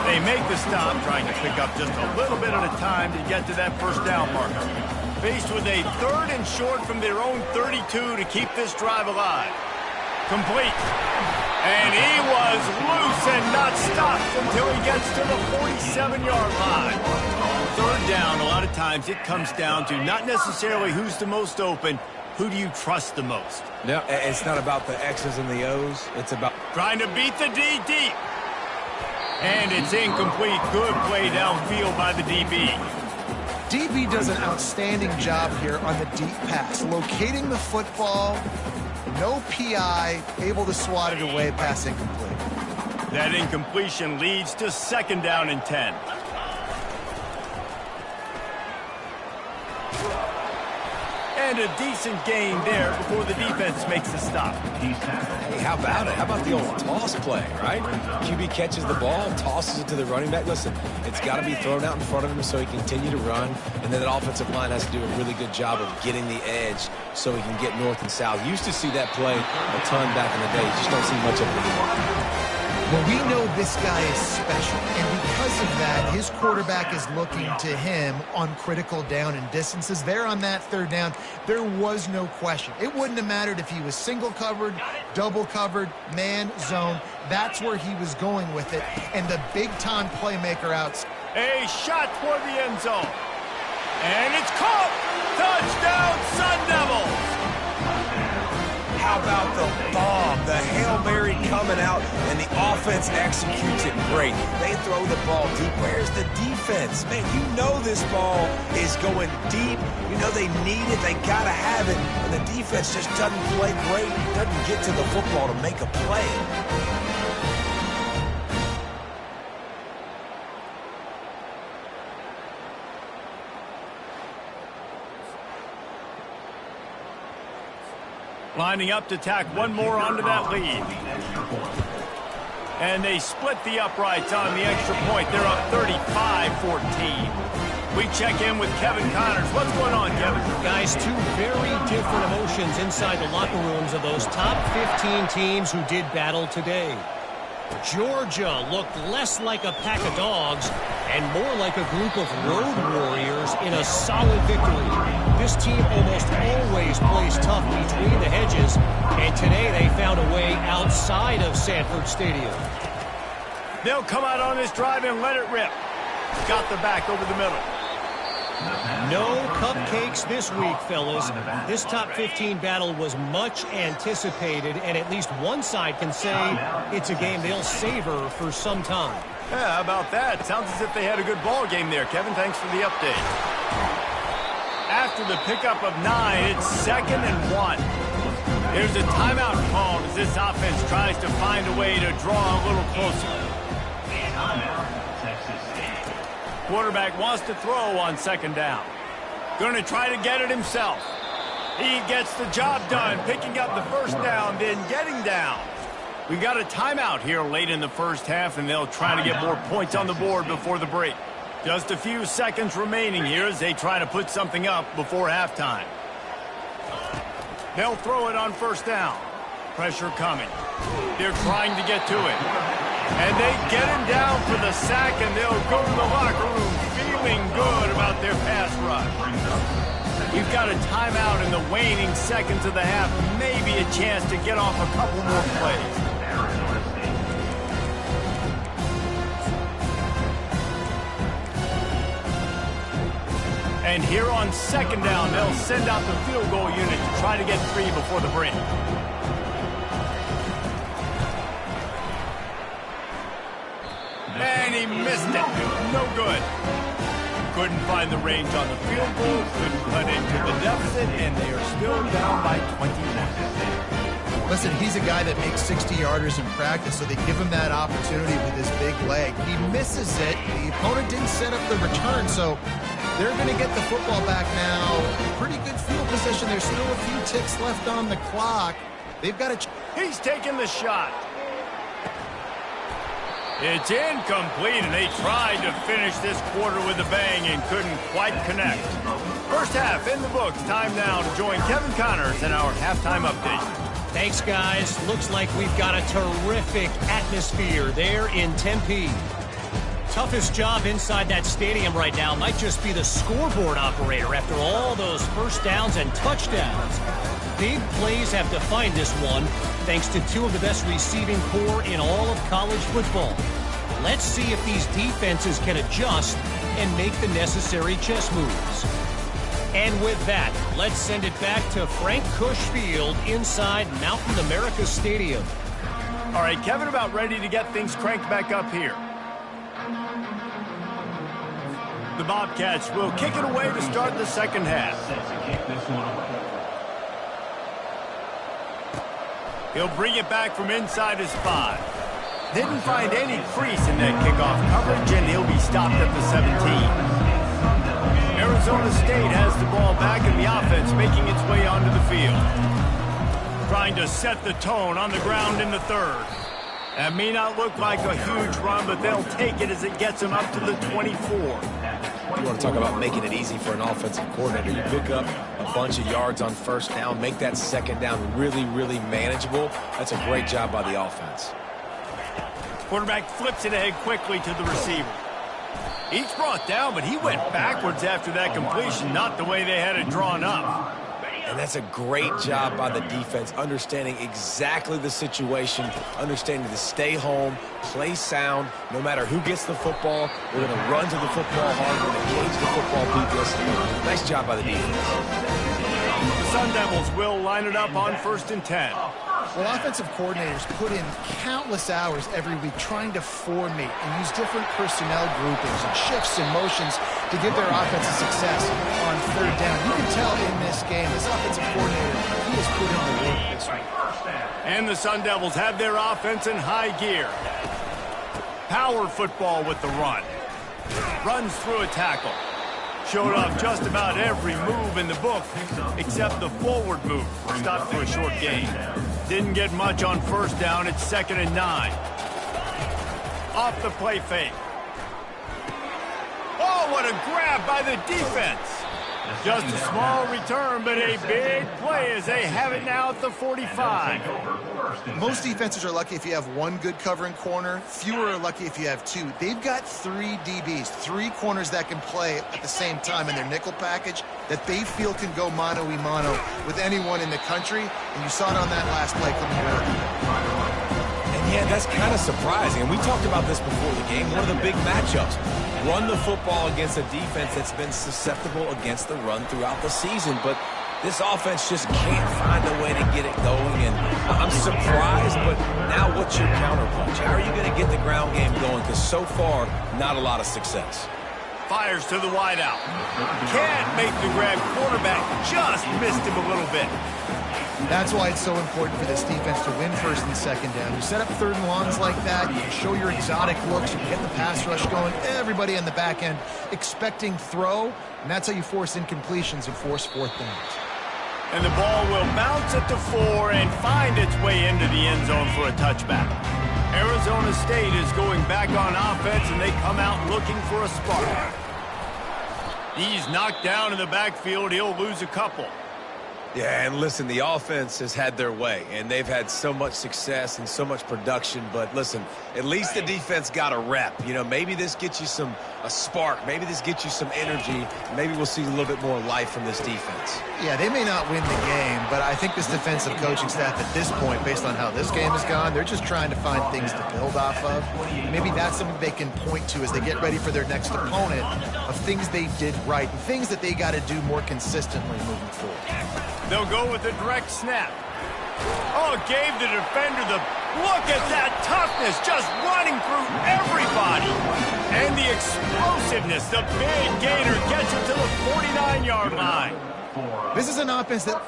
S1: They make the stop, trying to pick up just a little bit at a time to get to that 1st down marker. Faced with a 3rd and short from their own 32 to keep this drive alive. Complete. And he was loose and not stopped until he gets to the 47-yard line. 3rd down, a lot of times it comes down to not necessarily who's the most open, who do you trust the most?
S2: No, it's not about the X's and the O's. It's about
S1: trying to beat the D deep. And it's incomplete. Good play downfield by the DB.
S3: DB does an outstanding job here on the deep pass, locating the football, no PI, able to swat it away, pass incomplete.
S1: That incompletion leads to 2nd down and 10. And a decent gain there before the defense makes a stop.
S2: Hey, how about it? How about the old toss play, right? QB catches the ball, tosses it to the running back. Listen, it's got to be thrown out in front of him so he can continue to run. And then that offensive line has to do a really good job of getting the edge so he can get north and south. Used to see that play a ton back in the day. You just don't see much of it anymore.
S3: Well, we know this guy is special, and because of that, his quarterback is looking to him on critical down and distances. There on that 3rd down, there was no question. It wouldn't have mattered if he was single covered, double covered, man, zone. That's where he was going with it, and the big-time playmaker outs.
S1: A shot toward the end zone. And it's caught! Touchdown, Sun Devils!
S2: How about the bomb? The Hail Mary coming out, and the offense executes it great. They throw the ball deep. Where's the defense? Man, you know this ball is going deep. You know they need it. They got to have it. And the defense just doesn't play great. Doesn't get to the football to make a play.
S1: Lining up to tack one more onto that lead. And they split the uprights on the extra point. They're up 35-14. We check in with Kevin Connors. What's going on, Kevin?
S4: Guys, 2 very different emotions inside the locker rooms of those top 15 teams who did battle today. Georgia looked less like a pack of dogs and more like a group of road warriors in a solid victory. This team almost always plays tough between the hedges, and today they found a way outside of Sanford Stadium.
S1: They'll come out on this drive and let it rip. Got the back over the middle.
S4: No cupcakes this week, fellas. This top 15 battle was much anticipated, and at least one side can say it's a game they'll savor for some time.
S1: Yeah, how about that? Sounds as if they had a good ball game there, Kevin. Thanks for the update. After the pickup of 9, it's 2nd and 1. There's a timeout called as this offense tries to find a way to draw a little closer. Quarterback wants to throw on 2nd down. Going to try to get it himself. He gets the job done, picking up the 1st down, then getting down. We got a timeout here late in the 1st half, and they'll try to get more points on the board before the break. Just a few seconds remaining here as they try to put something up before halftime. They'll throw it on 1st down. Pressure coming. They're trying to get to it. And they get him down for the sack, and they'll go to the locker room feeling good about their pass rush. We've got a timeout in the waning seconds of the half. Maybe a chance to get off a couple more plays. And here on 2nd down, they'll send out the field goal unit to try to get 3 before the break. And he missed it. No good. Couldn't find the range on the field goal, couldn't cut into the deficit, and they are still down by 21.
S3: Listen, he's a guy that makes 60-yarders in practice, so they give him that opportunity with his big leg. He misses it. The opponent didn't set up the return, so they're going to get the football back now. Pretty good field position. There's still a few ticks left on the clock. They've got to...
S1: He's taking the shot. It's incomplete, and they tried to finish this quarter with a bang and couldn't quite connect. 1st half in the books. Time now to join Kevin Connors in our halftime update.
S4: Thanks, guys. Looks like we've got a terrific atmosphere there in Tempe. Toughest job inside that stadium right now might just be the scoreboard operator after all those 1st downs and touchdowns. Big plays have defined this one, thanks to 2 of the best receiving corps in all of college football. Let's see if these defenses can adjust and make the necessary chess moves. And with that, let's send it back to Frank Cush Field inside Mountain America Stadium.
S1: All right, Kevin, about ready to get things cranked back up here. The Bobcats will kick it away to start the second half. He'll bring it back from inside his 5. Didn't find any crease in that kickoff coverage, and he'll be stopped at the 17. Arizona State has the ball back in the offense, making its way onto the field. Trying to set the tone on the ground in the third. That may not look like a huge run, but they'll take it as it gets them up to the 24.
S2: You want to talk about making it easy for an offensive coordinator. You pick up a bunch of yards on first down, make that second down really, really manageable. That's a great job by the offense.
S1: Quarterback flips it ahead quickly to the receiver. He's brought down, but he went backwards after that completion, not the way they had it drawn up.
S2: And that's a great job by the defense, understanding exactly the situation, understanding to stay home, play sound. No matter who gets the football, we're going to run to the football hard. We're going to cage the football people. Nice job by the defense.
S1: The Sun Devils will line it up on 1st and 10.
S3: Well, offensive coordinators put in countless hours every week trying to formate and use different personnel groupings and shifts and motions to give their offensive success on 3rd down. You can tell in this game, this offensive coordinator, he has put in the work this week.
S1: And the Sun Devils have their offense in high gear. Power football with the run. Runs through a tackle. Showed off just about every move in the book, except the forward move. Stopped for a short gain. Didn't get much on 1st down. It's 2nd and 9. Off the play fake. Oh, what a grab by the defense. Just a small return, but a big play as they have it now at the 45.
S3: Most defenses are lucky if you have one good covering corner. Fewer are lucky if you have 2. They've got 3 DBs, 3 corners that can play at the same time in their nickel package that they feel can go mano-a-mano with anyone in the country. And you saw it on that last play coming out.
S2: And yeah, that's kind of surprising. And we talked about this before the game. One of the big matchups. Run the football against a defense that's been susceptible against the run throughout the season. But this offense just can't find a way to get it going. And I'm surprised, but now what's your counterpunch? How are you going to get the ground game going? Because so far, not a lot of success.
S1: Fires to the wideout. Can't make the grab. Quarterback just missed him a little bit.
S3: That's why it's so important for this defense to win 1st and 2nd down. You set up 3rd and longs like that, you can show your exotic looks, you can get the pass rush going, everybody on the back end expecting throw, and that's how you force incompletions and force 4th downs.
S1: And the ball will bounce at the 4 and find its way into the end zone for a touchback. Arizona State is going back on offense, and they come out looking for a spark. He's knocked down in the backfield. He'll lose a couple.
S2: Yeah, and listen, the offense has had their way, and they've had so much success and so much production. But listen, at least the defense got a rep. You know, maybe this gets you a spark. Maybe this gets you some energy. Maybe we'll see a little bit more life from this defense.
S3: Yeah, they may not win the game, but I think this defensive coaching staff at this point, based on how this game has gone, they're just trying to find things to build off of. Maybe that's something they can point to as they get ready for their next opponent of things they did right and things that they got to do more consistently moving forward.
S1: They'll go with a direct snap. Oh, gave the defender the... Look at that toughness, just running through everybody. And the explosiveness, the big gainer gets it to the 49-yard line.
S3: This is an offense that...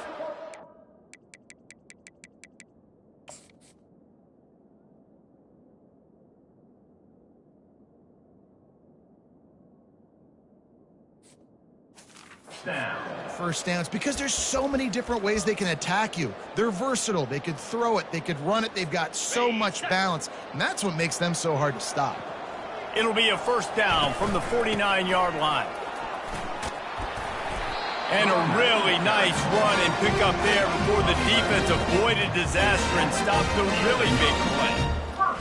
S3: First downs, because there's so many different ways they can attack you. They're versatile. They could throw it. They could run it. They've got so much balance, and that's what makes them so hard to stop.
S1: It'll be a 1st down from the 49-yard line. And a really nice run and pick up there before the defense avoided disaster and stopped the really big play.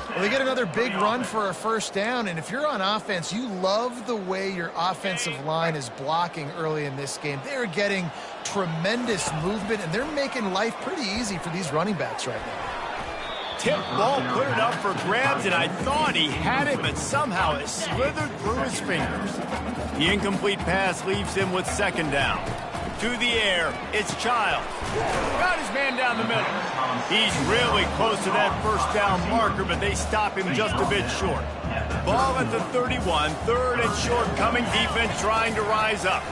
S3: Well, they get another big run for a 1st down, and if you're on offense, you love the way your offensive line is blocking early in this game. They're getting tremendous movement, and they're making life pretty easy for these running backs right now.
S1: Tip ball cleared up for grabs, and I thought he had it, but somehow it slithered through his fingers. The incomplete pass leaves him with 2nd down. To the air, it's Childs. Got his man down the middle. He's really close to that 1st down marker, but they stop him just a bit short. Ball at the 31, third and short, coming defense trying to rise up.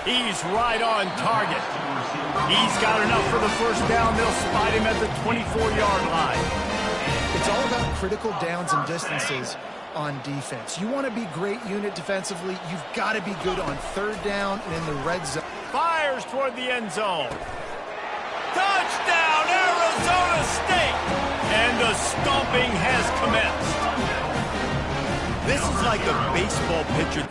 S1: He's right on target. He's got enough for the first down. They'll spot him at the 24-yard line.
S3: It's all about critical downs and distances on defense. You want to be great unit defensively. You've got to be good on third down and in the red zone.
S1: Fires toward the end zone. Touchdown, Arizona State! And the stomping has commenced. This is like a baseball pitcher.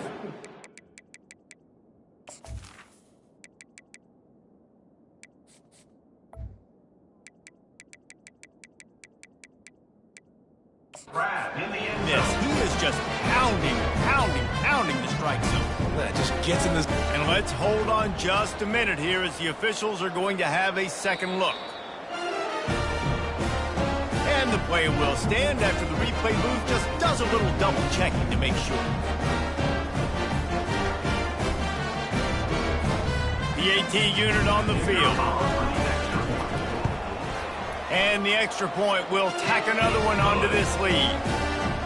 S1: He is just pounding the strike zone.
S2: That just gets in this.
S1: And let's hold on just a minute here as the officials are going to have a second look. And the play will stand after the replay booth just does a little double checking to make sure. The AT unit on the field. And the extra point will tack another one onto this lead.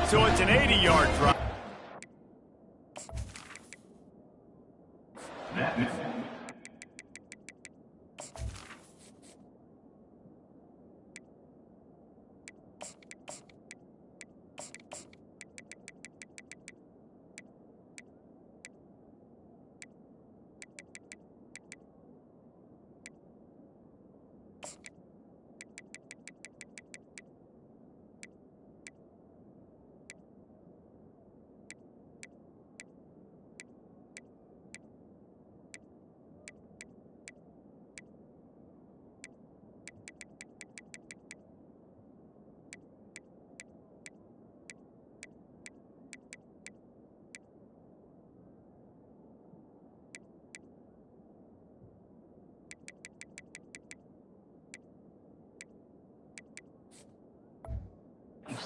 S1: So it's an 80-yard drive.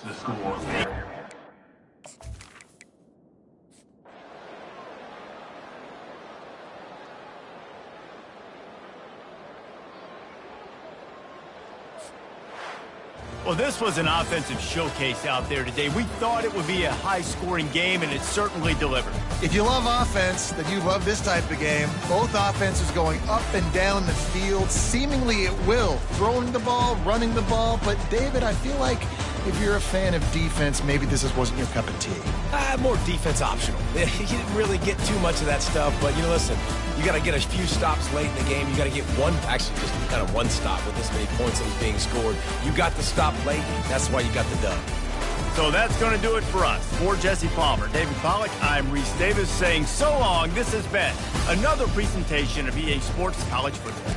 S5: The score.
S1: Well, this was an offensive showcase out there today. We thought it would be a high-scoring game, and it certainly delivered.
S3: If you love offense, then you love this type of game. Both offenses going up and down the field, seemingly at will. Throwing the ball, running the ball. But, David, I feel like if you're a fan of defense, maybe this wasn't your cup of tea.
S2: More defense optional. You didn't really get too much of that stuff, but, listen, you got to get a few stops late in the game. You got to get just kind of one stop with this many points that was being scored. You got the stop late. That's why you got the dub.
S1: So that's going to do it for us. For Jesse Palmer, David Pollack, I'm Reese Davis saying so long. This has been another presentation of EA Sports College Football.